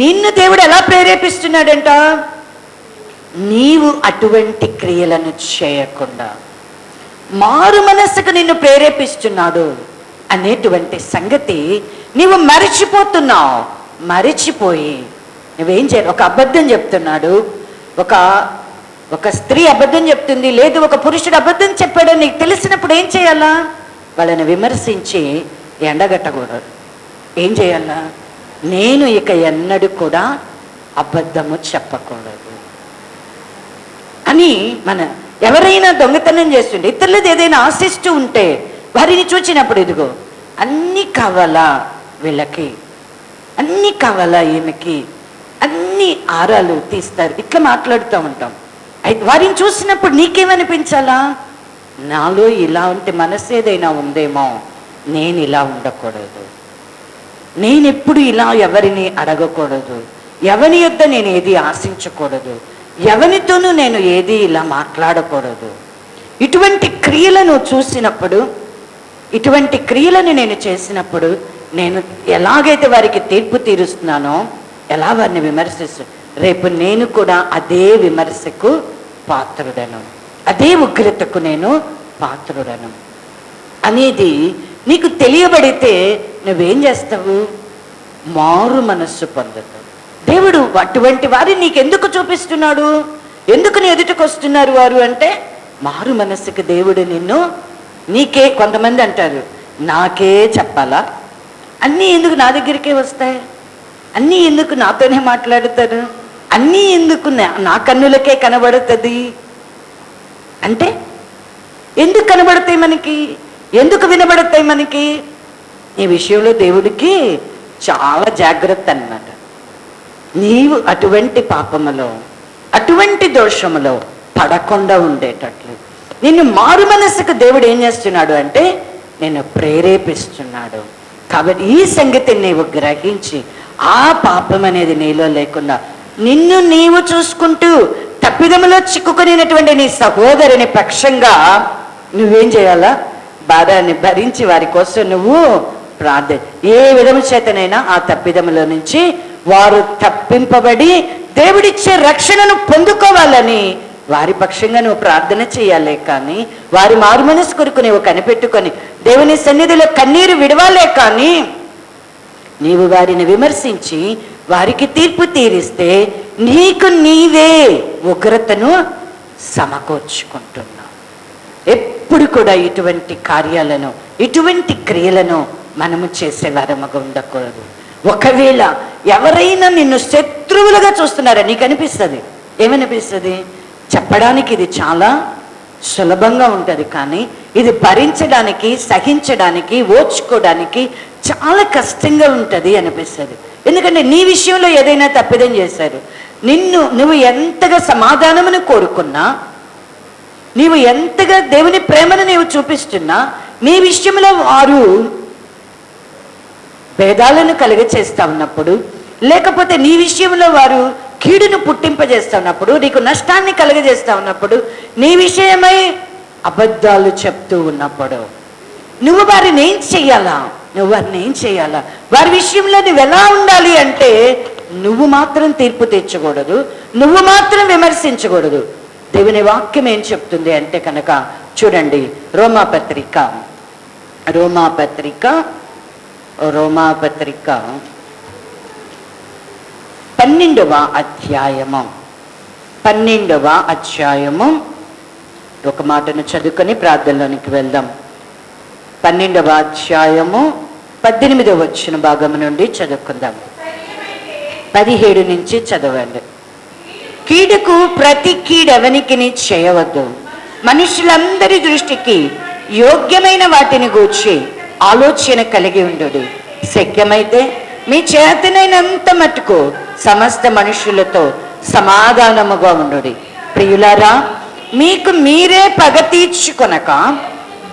నిన్ను దేవుడు ఎలా ప్రేరేపిస్తున్నాడంట? నీవు అటువంటి క్రియలను చేయకుండా మారు మనస్సుకు నిన్ను ప్రేరేపిస్తున్నాడు అనేటువంటి సంగతి నీవు మరిచిపోతున్నావు. మరిచిపోయి నువ్వేం చేయాలి? ఒక అబద్ధం చెప్తున్నాడు, ఒక స్త్రీ అబద్ధం చెప్తుంది, లేదు ఒక పురుషుడు అబద్ధం చెప్పాడని నీకు తెలిసినప్పుడు ఏం చేయాలా? వాళ్ళని విమర్శించి ఎండగట్టకూడదు. ఏం చేయాలా? నేను ఇక ఎన్నడూ కూడా అబద్ధము చెప్పకూడదు అని. ఎవరైనా దొంగతనం చేస్తుంటే, ఇతరులది ఏదైనా ఆశిస్తూ ఉంటే వారిని చూచినప్పుడు, ఇదిగో అన్నీ కావాలా వీళ్ళకి, అన్నీ కావాలా ఈమెకి, అన్ని ఆరాలు తీస్తారు, ఇట్లా మాట్లాడుతూ ఉంటాం. అయితే వారిని చూసినప్పుడు నీకేమనిపించాలా? నాలో ఇలాంటి మనసు ఏదైనా ఉందేమో, నేను ఇలా ఉండకూడదు, నేనెప్పుడు ఇలా ఎవరిని అడగకూడదు, ఎవరి యొద్ద నేను ఏది ఆశించకూడదు, ఎవరితోనూ నేను ఏది ఇలా మాట్లాడకూడదు. ఇటువంటి క్రియలను చూసినప్పుడు, ఇటువంటి క్రియలను నేను చేసినప్పుడు, నేను ఎలాగైతే వారికి తీర్పు తీరుస్తున్నానో, ఎలా వారిని విమర్శిస్తు, రేపు నేను కూడా అదే విమర్శకు పాత్రుడను, అదే ఉగ్రతకు నేను పాత్రుడను అనేది నీకు తెలియబడితే నువ్వేం చేస్తావు? మారు మనస్సు పొందుతావు. దేవుడు అటువంటి వారిని నీకెందుకు చూపిస్తున్నాడు? ఎందుకు నీ ఎదుటికి వస్తున్నారు వారు అంటే, మారు మనస్సుకి దేవుడు నిన్ను, నీకే, కొంతమంది అంటారు నాకే చెప్పాలా, అన్నీ ఎందుకు నా దగ్గరికే వస్తాయి, అన్నీ ఎందుకు నాతోనే మాట్లాడతారు, అన్నీ ఎందుకు నా కన్నులకే కనబడుతుంది అంటే, ఎందుకు కనబడతాయి మనకి, ఎందుకు వినబడతాయి మనకి? ఈ విషయంలో దేవుడికి చాలా జాగ్రత్త అన్నమాట. నీవు అటువంటి పాపములో, అటువంటి దోషములో పడకుండా ఉండేటట్లు నిన్ను మారు మనస్సుకు దేవుడు ఏం చేస్తున్నాడు అంటే నిన్ను ప్రేరేపిస్తున్నాడు. కాబట్టి ఈ సంగతిని నీవు గ్రహించి ఆ పాపం అనేది నీలో లేకుండా నిన్ను నీవు చూసుకుంటూ తప్పిదములో చిక్కుకునేటువంటి నీ సహోదరుని పక్షంగా నువ్వేం చేయాలా? బాధని భరించి వారి కోసం నువ్వు ప్రార్థన, ఏ విధము చేతనైనా ఆ తప్పిదములో నుంచి వారు తప్పింపబడి దేవుడిచ్చే రక్షణను పొందుకోవాలని వారి పక్షంగా నువ్వు ప్రార్థన చేయాలే కానీ, వారి మారు మనసు కొరకు నువ్వు కనిపెట్టుకొని దేవుని సన్నిధిలో కన్నీరు విడవాలే కానీ, నీవు వారిని సమకూర్చుకుంటున్నాం. ఎప్పుడు కూడా ఇటువంటి కార్యాలను, ఇటువంటి క్రియలను మనము చేసేవారముగా ఉండకూడదు. ఒకవేళ ఎవరైనా నిన్ను శత్రువులుగా చూస్తున్నారా, నీకు అనిపిస్తుంది, ఏమనిపిస్తుంది? చెప్పడానికి ఇది చాలా సులభంగా ఉంటుంది, కానీ ఇది భరించడానికి, సహించడానికి, ఓర్చుకోవడానికి చాలా కష్టంగా ఉంటుంది అనిపిస్తుంది. ఎందుకంటే నీ విషయంలో ఏదైనా తప్పిదం చేశారు, నువ్వు ఎంతగా సమాధానమును కోరుకున్నా, నీవు ఎంతగా దేవుని ప్రేమను నీవు చూపిస్తున్నా, నీ విషయంలో వారు భేదాలను కలుగచేస్తా ఉన్నప్పుడు, లేకపోతే నీ విషయంలో వారు కీడును పుట్టింపజేస్తా ఉన్నప్పుడు, నీకు నష్టాన్ని కలుగజేస్తా ఉన్నప్పుడు, నీ విషయమై అబద్ధాలు చెప్తూ ఉన్నప్పుడు నువ్వు వారిని ఏం చెయ్యాలా? వారి విషయంలో నువ్వు ఎలా ఉండాలి అంటే, నువ్వు మాత్రం తీర్పు తెచ్చకూడదు, నువ్వు మాత్రం విమర్శించకూడదు. దేవుని వాక్యం ఏం చెప్తుంది అంటే కనుక చూడండి, రోమాపత్రిక 12వ అధ్యాయము ఒక మాటను చదువుకొని ప్రార్థనలోనికి వెళ్దాం. 12వ అధ్యాయము 18వ వచన భాగం నుండి చదువుకుందాం. 17 నుంచి చదవండి. కీడుకు ప్రతి కీడెవనికి చేయవద్దు, మనుషులందరి దృష్టికి యోగ్యమైన వాటిని గూర్చి ఆలోచన కలిగి ఉండు. శక్యమైతే మీ చేతనైనంత మట్టుకు సమస్త మనుషులతో సమాధానముగా ఉండు. ప్రియులారా, మీకు మీరే పగ తీర్చుకొనక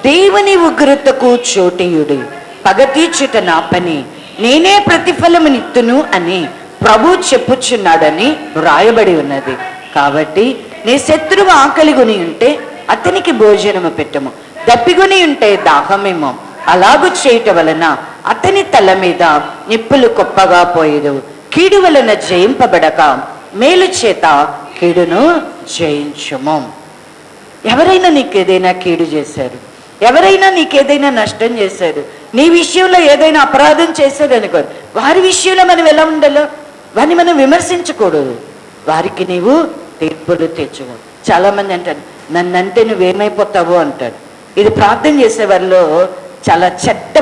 దేవుని ఉగ్రతకు చోటీయుడు. పగ తీర్చుట నా పని, నేనే ప్రతిఫలమునిత్తును అని ప్రభు చెప్పుచున్నాడని వ్రాయబడి ఉన్నది. కాబట్టి నీ శత్రువు ఆకలిగొని ఉంటే అతనికి భోజనము పెట్టము, దప్పిగొని ఉంటే దాహమేమో. అలాగూ చేయటం వలన అతని తల మీద నిప్పులు కొప్పగా పోయేదు. కీడు వలన జయింపబడక మేలు చేత కీడును జయించుము. ఎవరైనా నీకేదైనా కీడు చేశారు, ఎవరైనా నీకేదైనా నష్టం చేశారు, నీ విషయంలో ఏదైనా అపరాధం చేశారు అనుకో, వారి విషయంలో మనం ఎలా ఉండాలో వారిని మనం విమర్శించకూడదు, వారికి నీవు తీర్పులు తెచ్చుకో. చాలామంది అంటారు, నన్నంటే నువ్వేమైపోతావు అంటాడు. ఇది ప్రార్థన చేసే వారిలో చాలా చెడ్డ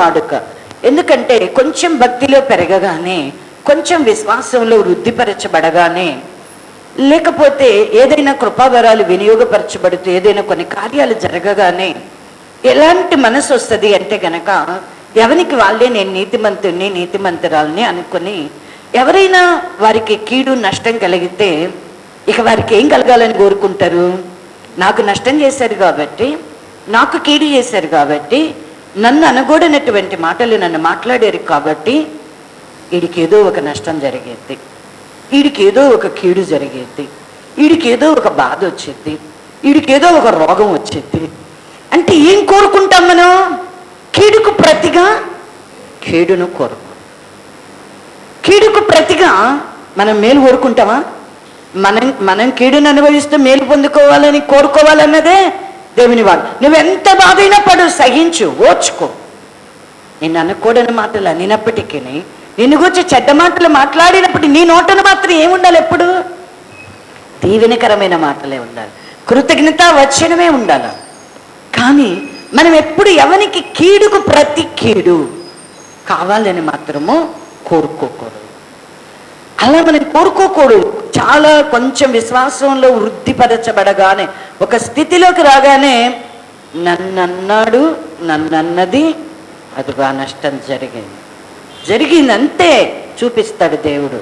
వాడుక. ఎందుకంటే కొంచెం భక్తిలో పెరగగానే, కొంచెం విశ్వాసంలో వృద్ధిపరచబడగానే, లేకపోతే ఏదైనా కృపావరాలు వినియోగపరచబడుతూ ఏదైనా కొన్ని కార్యాలు జరగగానే ఎలాంటి మనసు వస్తుంది అంటే గనక, ఎవరికి వాళ్ళే నేను నీతిమంతురాలని అనుకుని ఎవరైనా వారికి కీడు నష్టం కలిగితే ఇక వారికి ఏం కలగాలని కోరుకుంటారు? నాకు నష్టం చేశారు కాబట్టి, నాకు కీడు చేశారు కాబట్టి, నన్ను అనగూడనటువంటి మాటలు నన్ను మాట్లాడారు కాబట్టి వీడికి ఏదో ఒక నష్టం జరిగేది, వీడికి ఏదో ఒక కీడు జరిగేది, వీడికి ఏదో ఒక బాధ వచ్చేది, వీడికి ఏదో ఒక రోగం వచ్చేది అంటే ఏం కోరుకుంటాం మనం? కీడుకు ప్రతిగా కీడును కీడుకు ప్రతిగా మనం మేలు కోరుకుంటామా? మనం కీడును అనుభవిస్తూ మేలు పొందుకోవాలని కోరుకోవాలన్నదే దేవుని వాడు. నువ్వెంత బాధైనా పడు, సహించు, ఓర్చుకో. నేను అనకూడని మాటలు అనినప్పటికీ, నిన్ను గురించి చెడ్డ మాటలు మాట్లాడినప్పుడు నీ నోటను మాత్రం ఏముండాలి? ఎప్పుడు దీవెనకరమైన మాటలే ఉండాలి, కృతజ్ఞత వచనమే ఉండాలి. కానీ మనం ఎప్పుడు ఎవరికి కీడుకు ప్రతి కీడు కావాలని మాత్రము కోరుకోకూడదు. అలా మనం కోరుకోకూడదు. చాలా కొంచెం విశ్వాసంలో వృద్ధిపరచబడగానే, ఒక స్థితిలోకి రాగానే నన్నన్నాడు, నన్నన్నది, అదిగా నష్టం జరిగిందంతే చూపిస్తాడు దేవుడు,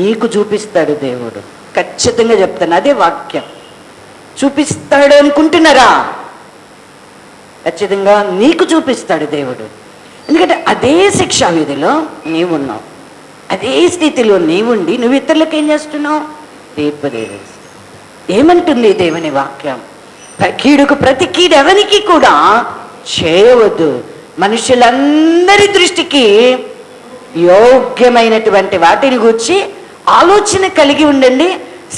నీకు చూపిస్తాడు దేవుడు. ఖచ్చితంగా చెప్తాను, అదే వాక్యం. చూపిస్తాడు అనుకుంటున్నారా? ఖచ్చితంగా నీకు చూపిస్తాడు దేవుడు. ఎందుకంటే అదే శిక్షా విధిలో నీవున్నావు, అదే స్థితిలో నీవుండి నువ్వు ఇతరులకు ఏం చేస్తున్నావు? తీర్పు దేవేసి. ఏమంటుంది దేవుని వాక్యం? కీడుకు ప్రతి కీడు ఎవరికి కూడా చేయవద్దు, మనుషులందరి దృష్టికి యోగ్యమైనటువంటి వాటిని గూర్చి ఆలోచన కలిగి ఉండండి.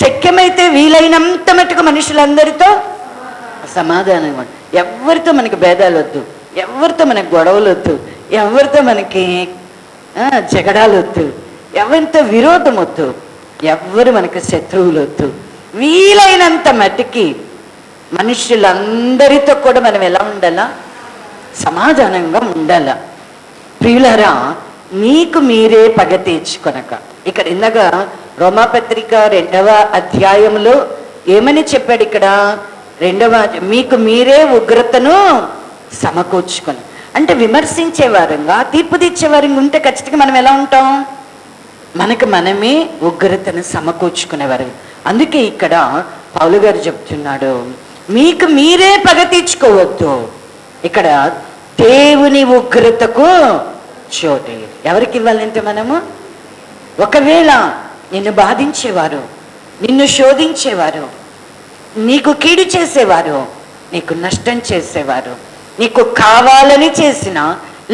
శక్యమైతే వీలైనంత మటుకు మనుషులందరితో సమాధానం. ఎవరితో మనకి భేదాలు వద్దు, ఎవరితో మనకి గొడవలు వద్దు, ఎవరితో మనకి జగడాలు వద్దు, ఎవరితో విరోధం వద్దు. ఎవ్వరు మనకు శత్రువులు వద్దు. వీలైనంత మట్టికి మనుషులందరితో కూడా మనం ఎలా ఉండాలా? సమాధానంగా ఉండాలా. ప్రియులారా, మీకు మీరే పగ తీర్చుకొనక. ఇక్కడ ఇందాక రోమాపత్రిక 2వ అధ్యాయంలో ఏమని చెప్పాడు? ఇక్కడ మీకు మీరే ఉగ్రతను సమకూర్చుకొని, అంటే విమర్శించేవారంగా, తీర్పు తీర్చేవారంగా ఉంటే ఖచ్చితంగా మనం ఎలా ఉంటాం? మనకు మనమే ఉగ్రతను సమకూర్చుకునేవారు. అందుకే ఇక్కడ పౌలు గారు చెప్తున్నాడు, మీకు మీరే పగ తీర్చుకోవద్దు. ఇక్కడ దేవుని ఉగ్రతకు చోటు ఎవరికి ఇవ్వాలంటే మనము, ఒకవేళ నిన్ను బాధించేవారు, నిన్ను శోధించేవారు, నీకు కీడు చేసేవారు, నీకు నష్టం చేసేవారు, నీకు కావాలని చేసినా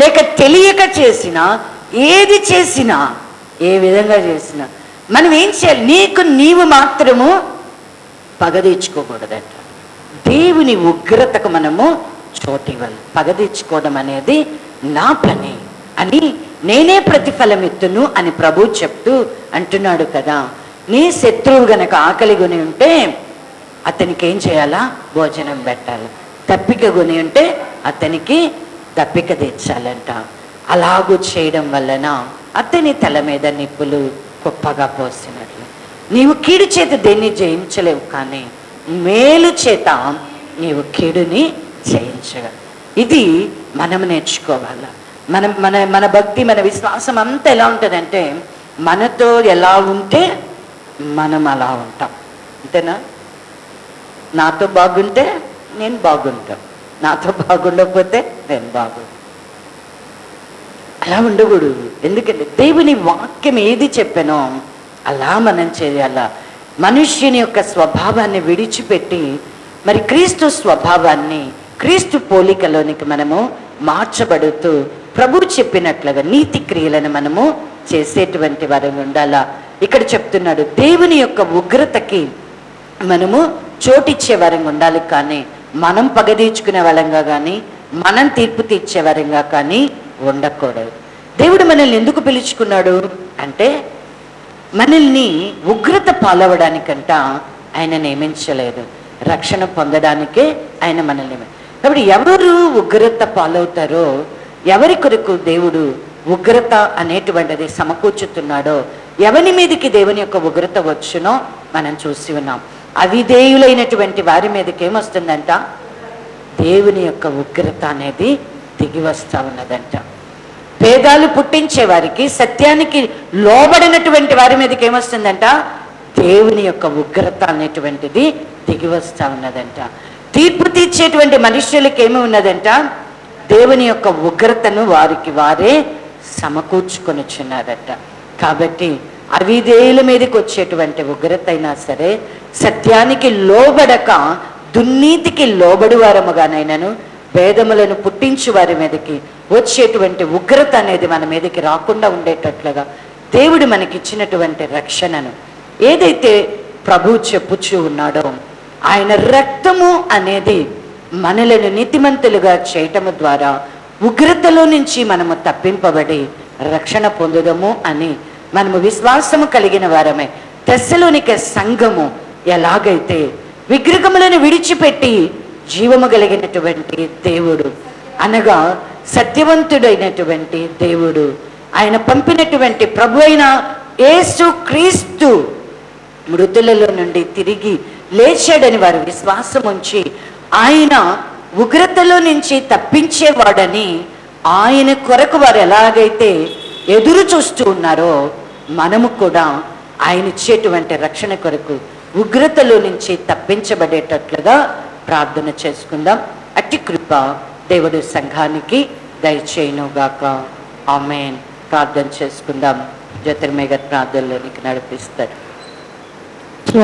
లేక తెలియక చేసినా, ఏది చేసినా, ఏ విధంగా చేసినా మనం ఏం చేయాలి? నీకు నీవు మాత్రము పగ తీర్చుకోకూడదంట. దేవుని ఉగ్రతకు మనము చోటు ఇవ్వాలి. పగ తీర్చుకోవడం అనేది నా పని అని, నేనే ప్రతిఫలం ఎత్తును అని ప్రభు చెప్తూ అంటున్నాడు కదా. నీ శత్రువు గనక ఆకలి కొని ఉంటే అతనికి ఏం చేయాలా? భోజనం పెట్టాలి. తప్పిక కొని ఉంటే అతనికి తప్పిక తీర్చాలంట. అలాగూ చేయడం వలన అతని తల మీద నిప్పులు గొప్పగా పోసినట్లు. నీవు కీడు చేత దేన్ని జయించలేవు, కానీ మేలు చేత నీవు కీడుని జయించగలవు. ఇది మనం నేర్చుకోవాలా. మన మన మన భక్తి, మన విశ్వాసం అంతా ఎలా ఉంటుందంటే, మనతో ఎలా ఉంటే మనం అలా ఉంటాం. అంతేనా? నాతో బాగుంటే నేను బాగుంటాను, నాతో బాగుండకపోతే నేను బాగుంటాను. అలా ఉండకూడదు. ఎందుకంటే దేవుని వాక్యం ఏది చెప్పానో అలా మనం చేయాలా. మనుష్యుని యొక్క స్వభావాన్ని విడిచిపెట్టి మరి క్రీస్తు స్వభావాన్ని, క్రీస్తు పోలికలోనికి మనము మార్చబడుతూ ప్రభు చెప్పినట్లుగా నీతి క్రియలను మనము చేసేటువంటి వారిని ఉండాలా. ఇక్కడ చెప్తున్నాడు, దేవుని యొక్క ఉగ్రతకి మనము చోటిచ్చే వారంగా ఉండాలి, కానీ మనం పగ తీర్చుకునే వాళ్ళంగా కానీ, మనం తీర్పు తీర్చే వారంగా కానీ ఉండకూడదు. దేవుడు మనల్ని ఎందుకు పిలుచుకున్నాడు అంటే, మనల్ని ఉగ్రత పాలవడానికంట ఆయన నియమించలేదు, రక్షణ పొందడానికే ఆయన మనల్ని. కాబట్టి ఎవరు ఉగ్రత పాలవుతారో, ఎవరి కొరకు దేవుడు ఉగ్రత అనేటువంటిది సమకూర్చుతున్నాడో, ఎవరి మీదకి దేవుని యొక్క ఉగ్రత వచ్చునో మనం చూసి ఉన్నాం. అవిధేయులైనటువంటి వారి మీదకి ఏమొస్తుందంట? దేవుని యొక్క ఉగ్రత అనేది దిగి వస్తూ ఉన్నదంట. భేదాలు పుట్టించే వారికి, సత్యానికి లోబడినటువంటి వారి మీదకి ఏమొస్తుందంట? దేవుని యొక్క ఉగ్రత అనేటువంటిది దిగి వస్తూ ఉన్నదంట. తీర్పు తీర్చేటువంటి మనుష్యులకి ఏమి ఉన్నదంట? దేవుని యొక్క ఉగ్రతను వారికి వారే సమకూర్చుకొనిచున్నారట. కాబట్టి అవిధేయుల మీదకి వచ్చేటువంటి ఉగ్రత అయినా సరే, సత్యానికి లోబడక దుర్నీతికి లోబడి వారముగానైనాను, భేదములను పుట్టించు వారి మీదకి వచ్చేటువంటి ఉగ్రత అనేది మన మీదకి రాకుండా ఉండేటట్లుగా దేవుడు మనకిచ్చినటువంటి రక్షణను ఏదైతే ప్రభు చెప్పుచూ ఉన్నాడో, ఆయన రక్తము అనేది మనలను నీతిమంతులుగా చేయటము ద్వారా ఉగ్రతలో నుంచి మనము తప్పింపబడి రక్షణ పొందుదము అని మనము విశ్వాసము కలిగిన వారమే. తెస్సలోనిక సంఘము ఎలాగైతే విగ్రహములను విడిచిపెట్టి జీవము కలిగినటువంటి దేవుడు, అనగా సత్యవంతుడైనటువంటి దేవుడు, ఆయన పంపినటువంటి ప్రభు అయిన యేసు క్రీస్తు మృతులలో నుండి తిరిగి లేచాడని వారు విశ్వాసం ఉంచి ఆయన ఉగ్రతలో నుంచి తప్పించేవాడని ఆయన కొరకు వారు ఎలాగైతే ఎదురు చూస్తూ ఉన్నారో, మనము కూడా ఆయన ఇచ్చేటువంటి రక్షణ కొరకు ఉగ్రతలో నుంచి తప్పించబడేటట్లుగా ప్రార్థన చేసుకుందాం. అట్టి కృప దేవుడు సంఘానికి దయచేయునుగాక. ఆమేన్. ప్రార్థన చేసుకుందాం. జ్యోతిర్మయ ప్రార్థనలోనికి నడిపిస్తాడు.